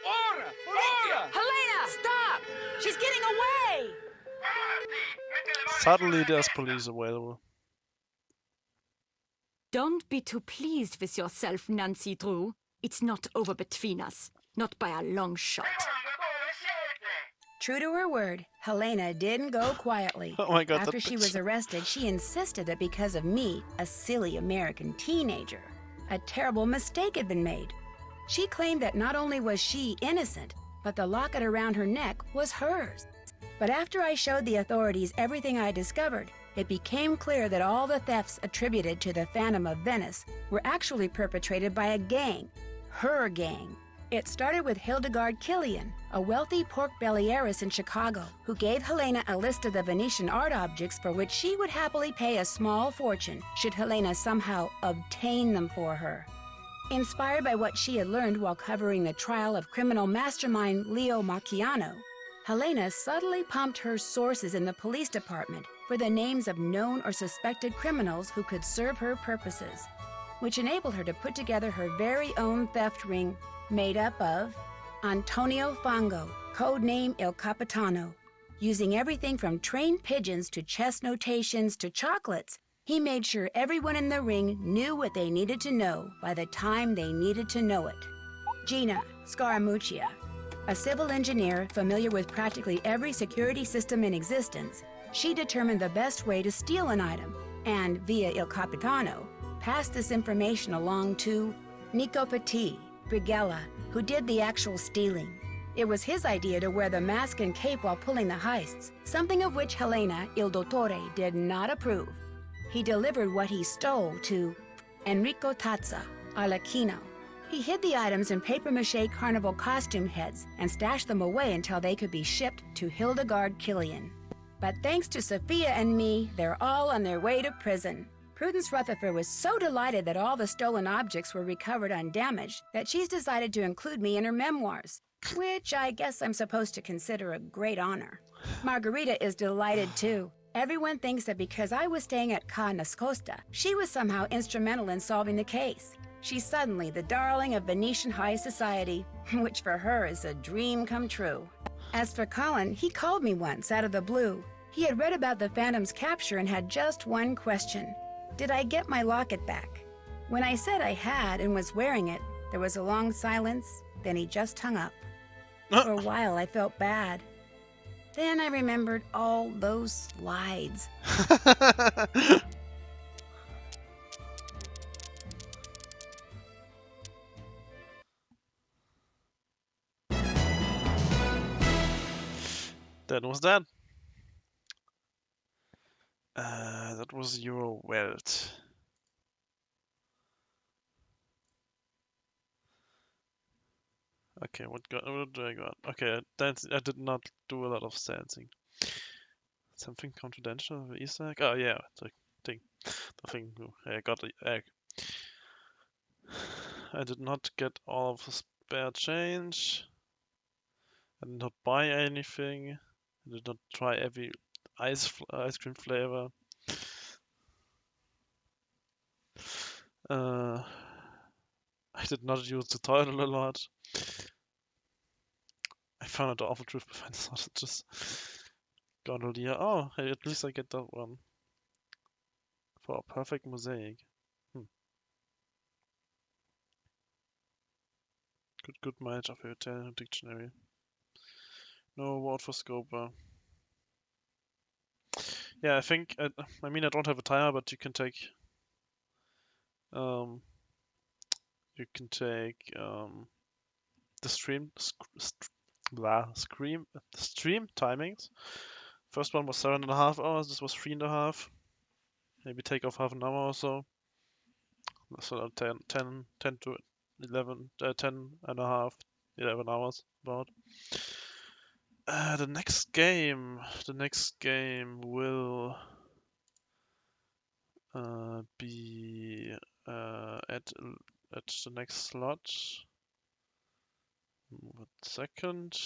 Ora! Ora! Helena! Stop! She's getting away! Suddenly there's police available. Don't be too pleased with yourself, Nancy Drew. It's not over between us. Not by a long shot. True to her word, Helena didn't go quietly. Oh my god, After that she was picture. arrested, she insisted that because of me, a silly American teenager, a terrible mistake had been made. She claimed that not only was she innocent, but the locket around her neck was hers. But after I showed the authorities everything I discovered, it became clear that all the thefts attributed to the Phantom of Venice were actually perpetrated by a gang, her gang. It started with Hildegard Killian, a wealthy pork belly heiress in Chicago, who gave Helena a list of the Venetian art objects for which she would happily pay a small fortune should Helena somehow obtain them for her. Inspired by what she had learned while covering the trial of criminal mastermind Leo Macchiano, Helena subtly pumped her sources in the police department for the names of known or suspected criminals who could serve her purposes, which enabled her to put together her very own theft ring made up of Antonio Fango, codename Il Capitano. Using everything from trained pigeons to chess notations to chocolates, He made sure everyone in the ring knew what they needed to know by the time they needed to know it. Gina Scaramuccia, a civil engineer familiar with practically every security system in existence, she determined the best way to steal an item and, via Il Capitano, passed this information along to Nico Petit, Brigella, who did the actual stealing. It was his idea to wear the mask and cape while pulling the heists, something of which Helena, Il Dottore, did not approve. He delivered what he stole to Enrico Tazza, Arlecchino. He hid the items in papier-mâché carnival costume heads and stashed them away until they could be shipped to Hildegard Killian. But thanks to Sophia and me, they're all on their way to prison. Prudence Rutherford was so delighted that all the stolen objects were recovered undamaged that she's decided to include me in her memoirs, which I guess I'm supposed to consider a great honor. Margarita is delighted too. Everyone thinks that because I was staying at Ca Nascosta, she was somehow instrumental in solving the case. She's suddenly the darling of Venetian high society, which for her is a dream come true. As for Colin, he called me once out of the blue. He had read about the Phantom's capture and had just one question. Did I get my locket back? When I said I had and was wearing it, there was a long silence, then he just hung up. For a while I felt bad. Then I remembered all those slides. That was that. That was your Welt. Okay, what do I got? Okay, I did not do a lot of dancing. Something confidential, Easter egg? Oh yeah, the thing. The thing I got the egg. I did not get all of the spare change. I did not buy anything. I did not try every ice cream flavor. I did not use the toilet a lot. I found out the awful truth behind sausages. Gondolier. Oh, hey, at least I get that one. For a perfect mosaic. Good match of your Italian dictionary. No award for Scopa. Yeah, I think, I mean, I don't have a timer, but you can take, the stream timings. First one was 7.5 hours, this was 3.5. Maybe take off half an hour or so. So 10 to 11, 10.5, 11 hours about. The next game will be at the next slot. Move it second.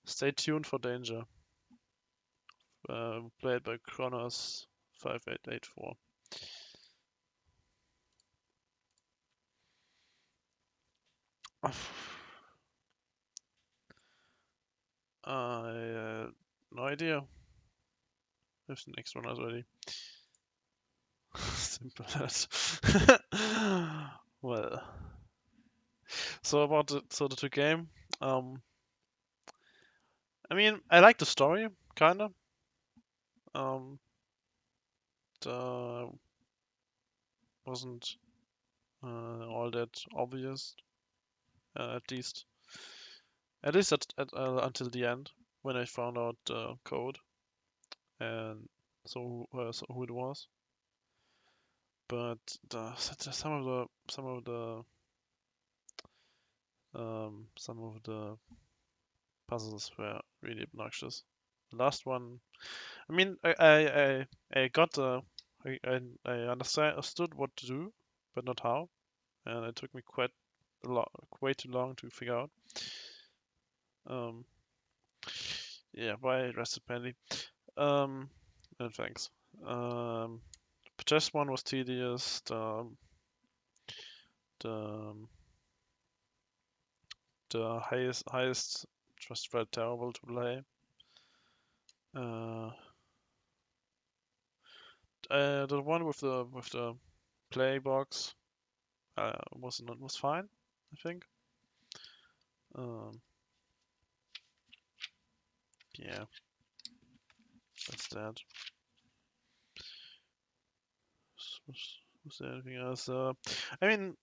Stay tuned for danger. Played by Kronos 5884. No idea if the next one is ready. Simple as. Well, so about the two game. I mean, I like the story, kinda. Wasn't all that obvious, at least until the end when I found out the code and so who it was. But some of the puzzles were really obnoxious. The last one, I mean, I got I understood what to do, but not how, and it took me way too long to figure out. Yeah, bye, Rested Penny. And thanks. The chess one was tedious. The highest just felt terrible to play. the one with the play box was fine, I think. Yeah, that's that. Was there anything else? I mean,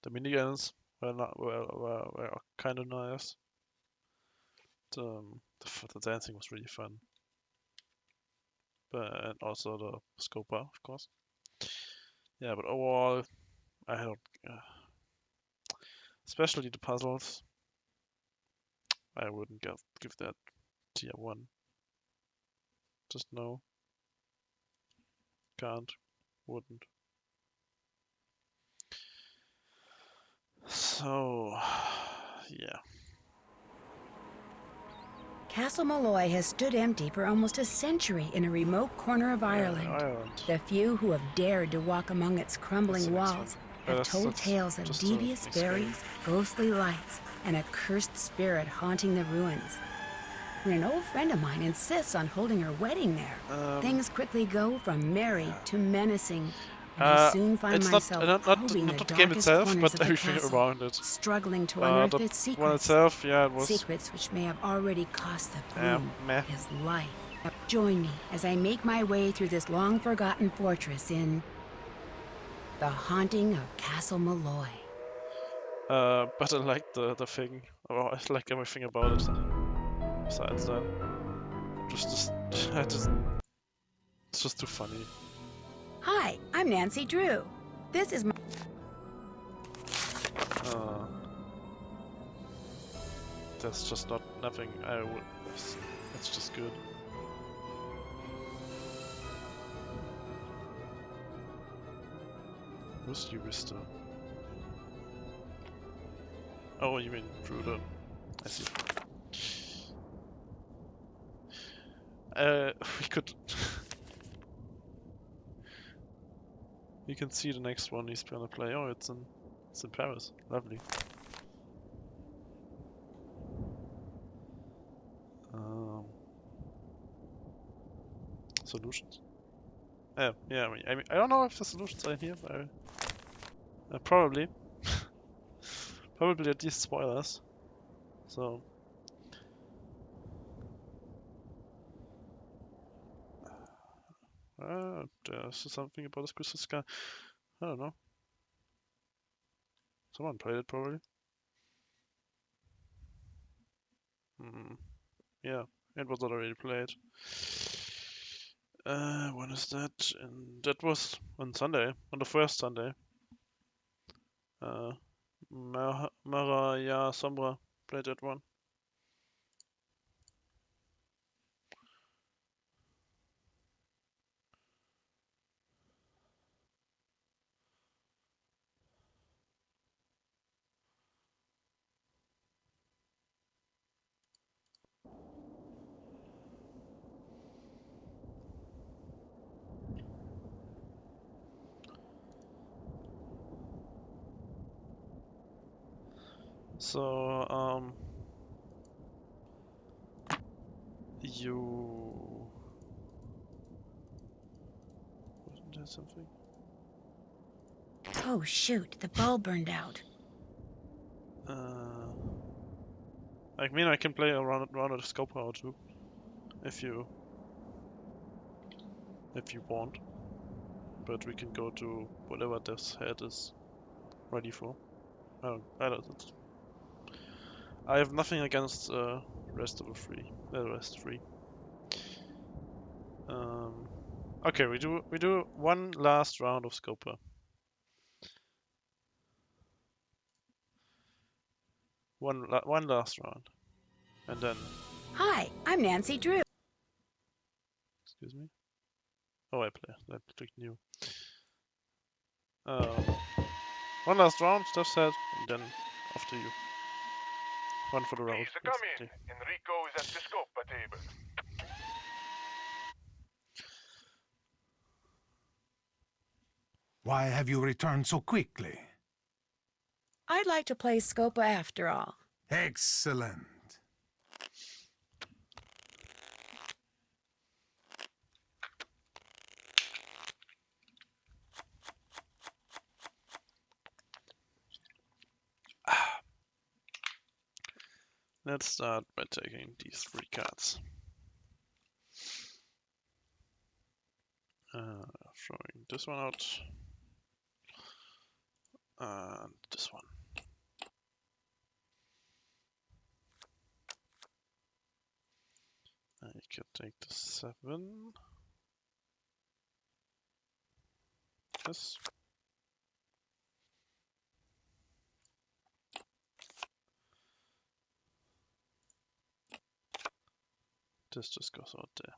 the minigames were kind of nice. The dancing was really fun, and also the scopa, of course. Yeah, but overall, I had, especially the puzzles, I wouldn't give that tier 1. Just no. Can't. Wouldn't. So, yeah. Castle Malloy has stood empty for almost a century in a remote corner of Ireland. The few who have dared to walk among its crumbling walls have told tales of devious fairies, ghostly lights, and a cursed spirit haunting the ruins. When an old friend of mine insists on holding her wedding there, things quickly go from merry to menacing. And I soon find myself probing the darkest corners of the castle, struggling to unearth its secrets. Yeah, it was Secrets which may have already cost the groom his life. Join me as I make my way through this long-forgotten fortress in The Haunting of Castle Malloy. But I like the thing. Oh, I like everything about it. Besides that, it's just too funny. Hi, I'm Nancy Drew. This is my... That's just nothing I would... It's just good. Who's Eurista? Oh, you mean Druda. I see. We could... You can see the next one he's gonna play. Oh, it's in Paris. Lovely. Solutions. Yeah. I mean, I don't know if the solutions are in here, but probably. Probably at least spoilers. So. There's something about this crystal sky. I don't know. Someone played it probably. Yeah, it was already played. When is that? And that was on Sunday, on the first Sunday. Mara Sombra played that one. So, wasn't there something? Oh shoot, the bulb burned out. I mean, I can play around of the scope power too, if you want. But we can go to whatever this head is ready for. I have nothing against rest of the rest three. Okay, we do one last round of Scopa. One last round, and then. Hi, I'm Nancy Drew. Excuse me. Oh, I clicked new. One last round, stuff said, and then off to you. One for the road. Please come in. Enrico is at the Scopa table. Why have you returned so quickly? I'd like to play Scopa after all. Excellent. Let's start by taking these 3 cards. Throwing this one out. And this one. I could take the 7. This. This just goes out there.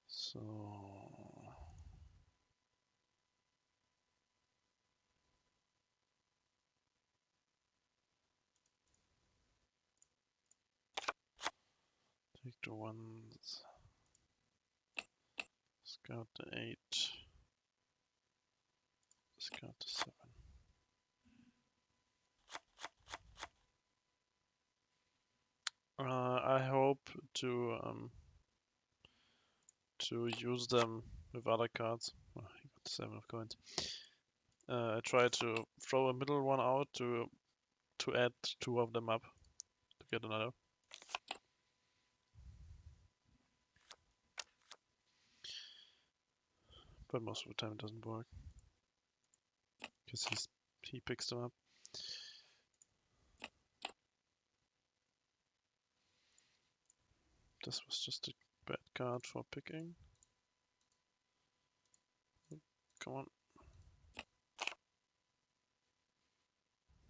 So take the 1s. Scout the 8. Scout the 7. I hope to use them with other cards. Oh, he got 7 of coins. I try to throw a middle one out to add 2 of them up to get another. But most of the time it doesn't work because he picks them up. This was just a bad card for picking. Come on.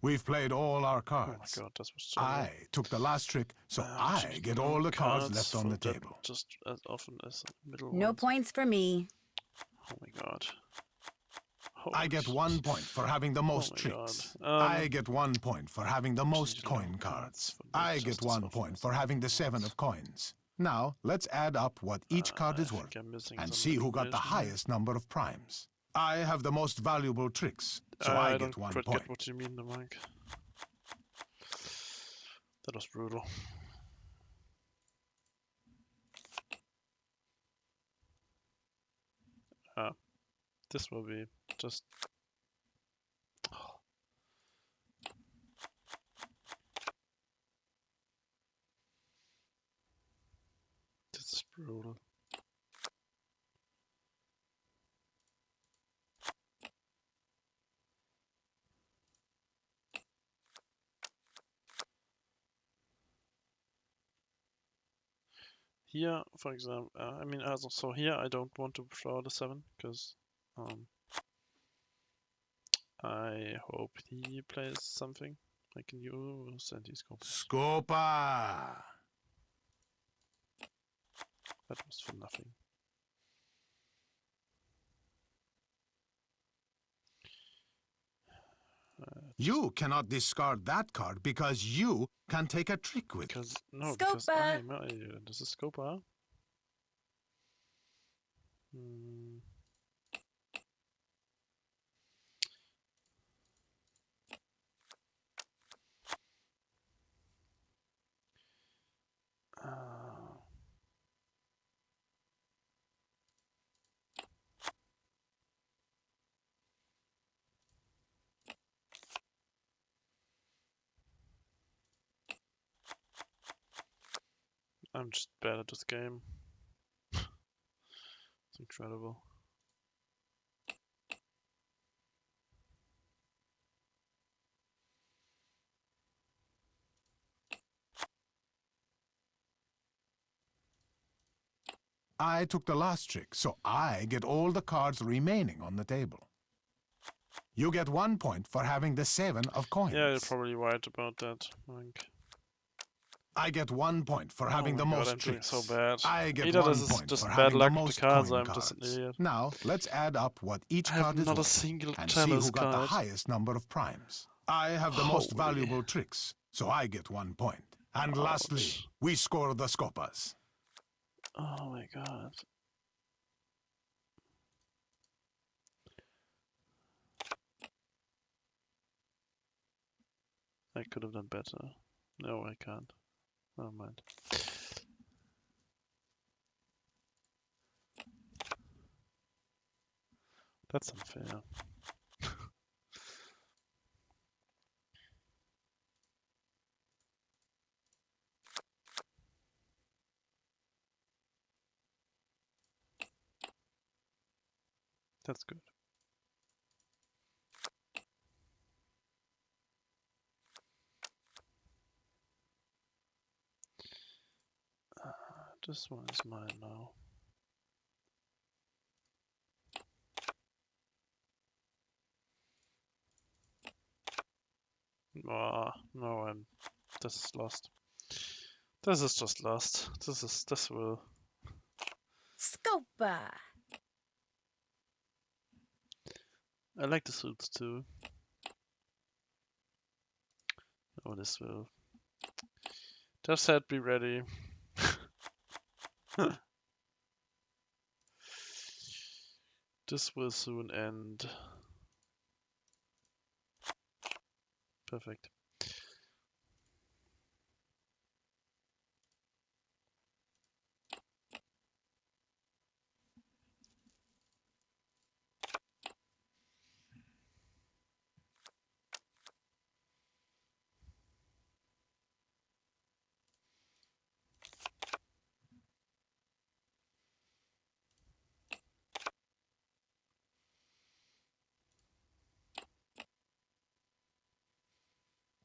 We've played all our cards. Oh my god, that was so I took the last trick, so I get all the cards left on the table. Just as often as middle No ones. points for me. Oh my god. I get 1 point for having the most tricks. I get 1 point for having the most coin cards. I get 1 point for having the 7 of coins. Now, let's add up what each card is worth and see who got the highest number of primes. I have the most valuable tricks, so I get 1 don't point. get what you mean, the Mike. That was brutal. This will be just... This is brutal. Here, for example, I mean, so here I don't want to throw the 7 because I hope he plays something. I can use anti-scope. Scopa! That was for nothing. You cannot discard that card because you can take a trick with it. Because I'm this is Scopa. I'm just bad at this game. It's incredible. I took the last trick, so I get all the cards remaining on the table. You get 1 point for having the 7 of coins. Yeah, you're probably right about that, Mike. I get 1 point for having the most tricks. I'm so bad. I get Either 1 this is point just for bad having luck the with most the cards, coin I'm cards. just an idiot. Now, let's add up what each card is not a worth single and see who got the card. highest number of primes. I have the most valuable tricks, so I get 1 point. And lastly, we score the Scopas. Oh my god. I could have done better. No, I can't. Never mind. That's unfair. That's good. This one is mine now. Ah, no, this is lost. This is just lost. This will. Scopa! I like the suits too. Oh, this will. Just said be ready. This will soon end. Perfect.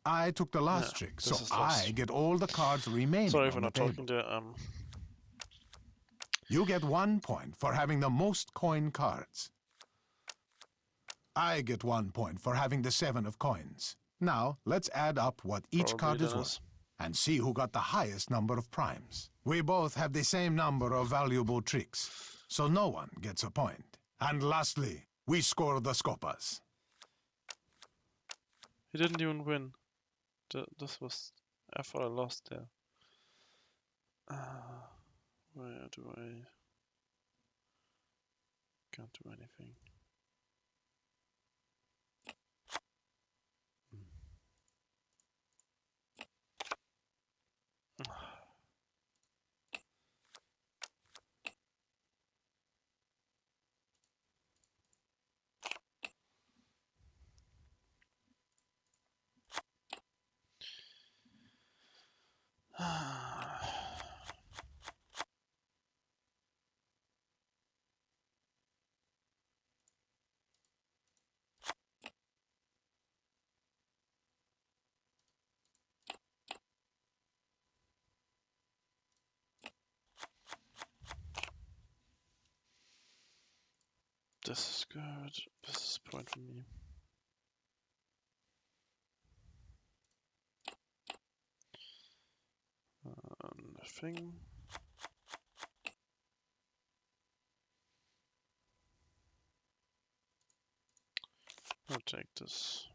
I took the last Yeah, trick, this so is I lost. get all the cards remaining Sorry on for the not table. talking there. You get 1 point for having the most coin cards. I get 1 point for having the 7 of coins. Now, let's add up what each Probably card is Dennis. worth and see who got the highest number of primes. We both have the same number of valuable tricks, so no one gets a point. And lastly, we score the scopas. He didn't even win. This was. I thought I lost there. Where do I? Can't do anything. This is good. This is a point for me. Nothing. I'll take this.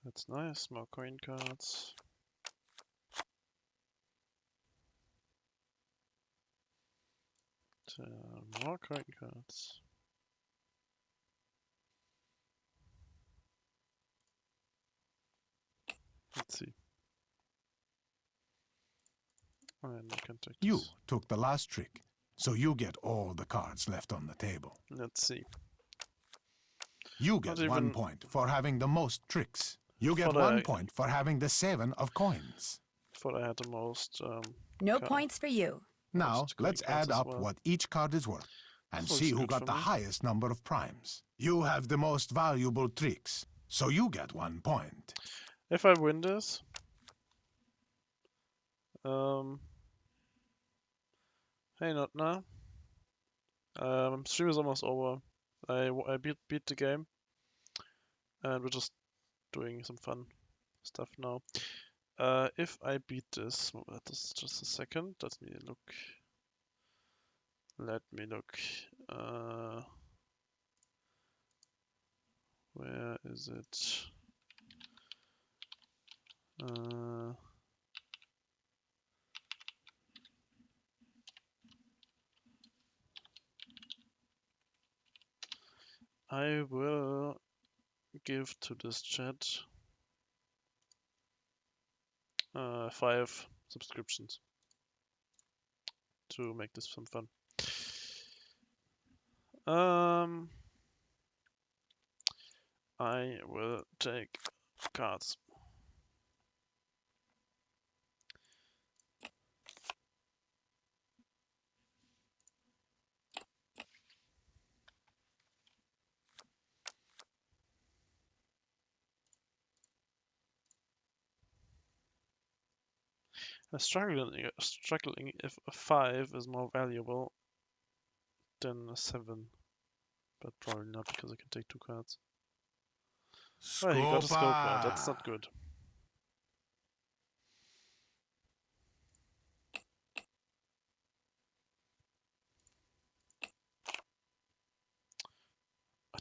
That's nice. More coin cards. More coin cards. Let's see. And I can take this. You took the last trick, so you get all the cards left on the table. Let's see. You get 1 point for having the most tricks. You get 1 point for having the 7 of coins. Thought I had the most. No points for you. Now, let's add up what each card is worth and see who got the highest number of primes. You have the most valuable tricks, so you get 1 point. If I win this, hey, not now. Stream is almost over. I beat the game, and we're just doing some fun stuff now. If I beat this, just a second. Let me look. Where is it? I will give to this chat 5 subscriptions to make this some fun. I will take cards. Struggling if a 5 is more valuable than a 7, but probably not because I can take 2 cards. Oh, he got a Scopa. That's not good.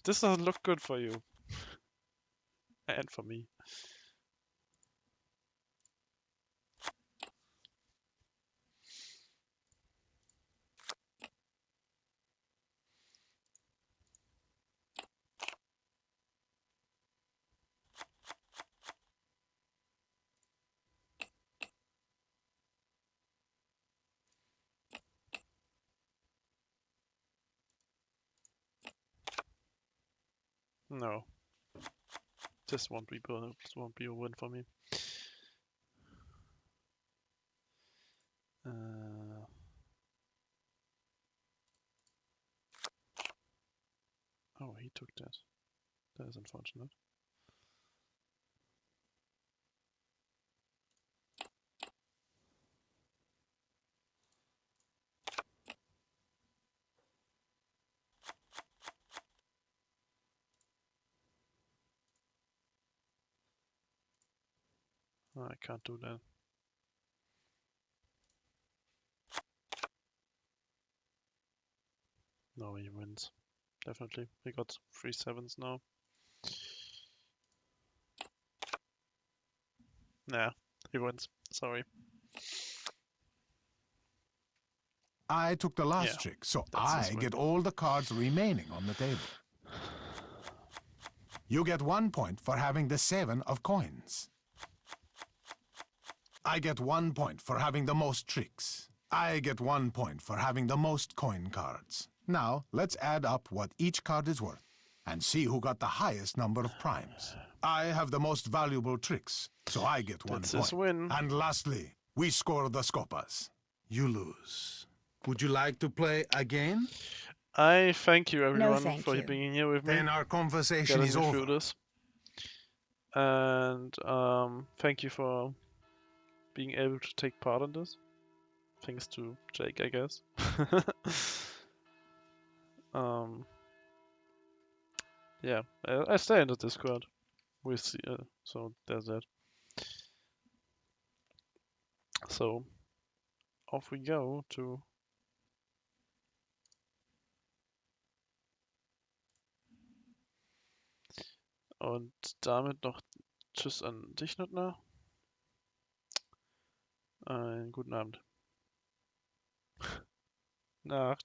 This doesn't look good for you. And for me. No. This won't be a win for me. Oh, he took that. That is unfortunate. Oh, I can't do that. No, he wins. Definitely. We got 3 7s now. Nah, he wins. Sorry. I took the last trick, so I get all the cards remaining on the table. You get 1 point for having the 7 of coins. I get 1 point for having the most tricks. I get 1 point for having the most coin cards. Now, let's add up what each card is worth and see who got the highest number of primes. I have the most valuable tricks, so I get 1 That's point. his win. And lastly, we score the Scopas. You lose. Would you like to play again? I thank you everyone thank for you. being here with me. Then our conversation is getting me over. through this. And thank you for being able to take part in this. Thanks to Jake, I guess. Yeah, I stay in the Discord. We see, so there's that. So off we go to und damit noch Tschüss an dich, Nutner. Einen guten Abend. Nacht.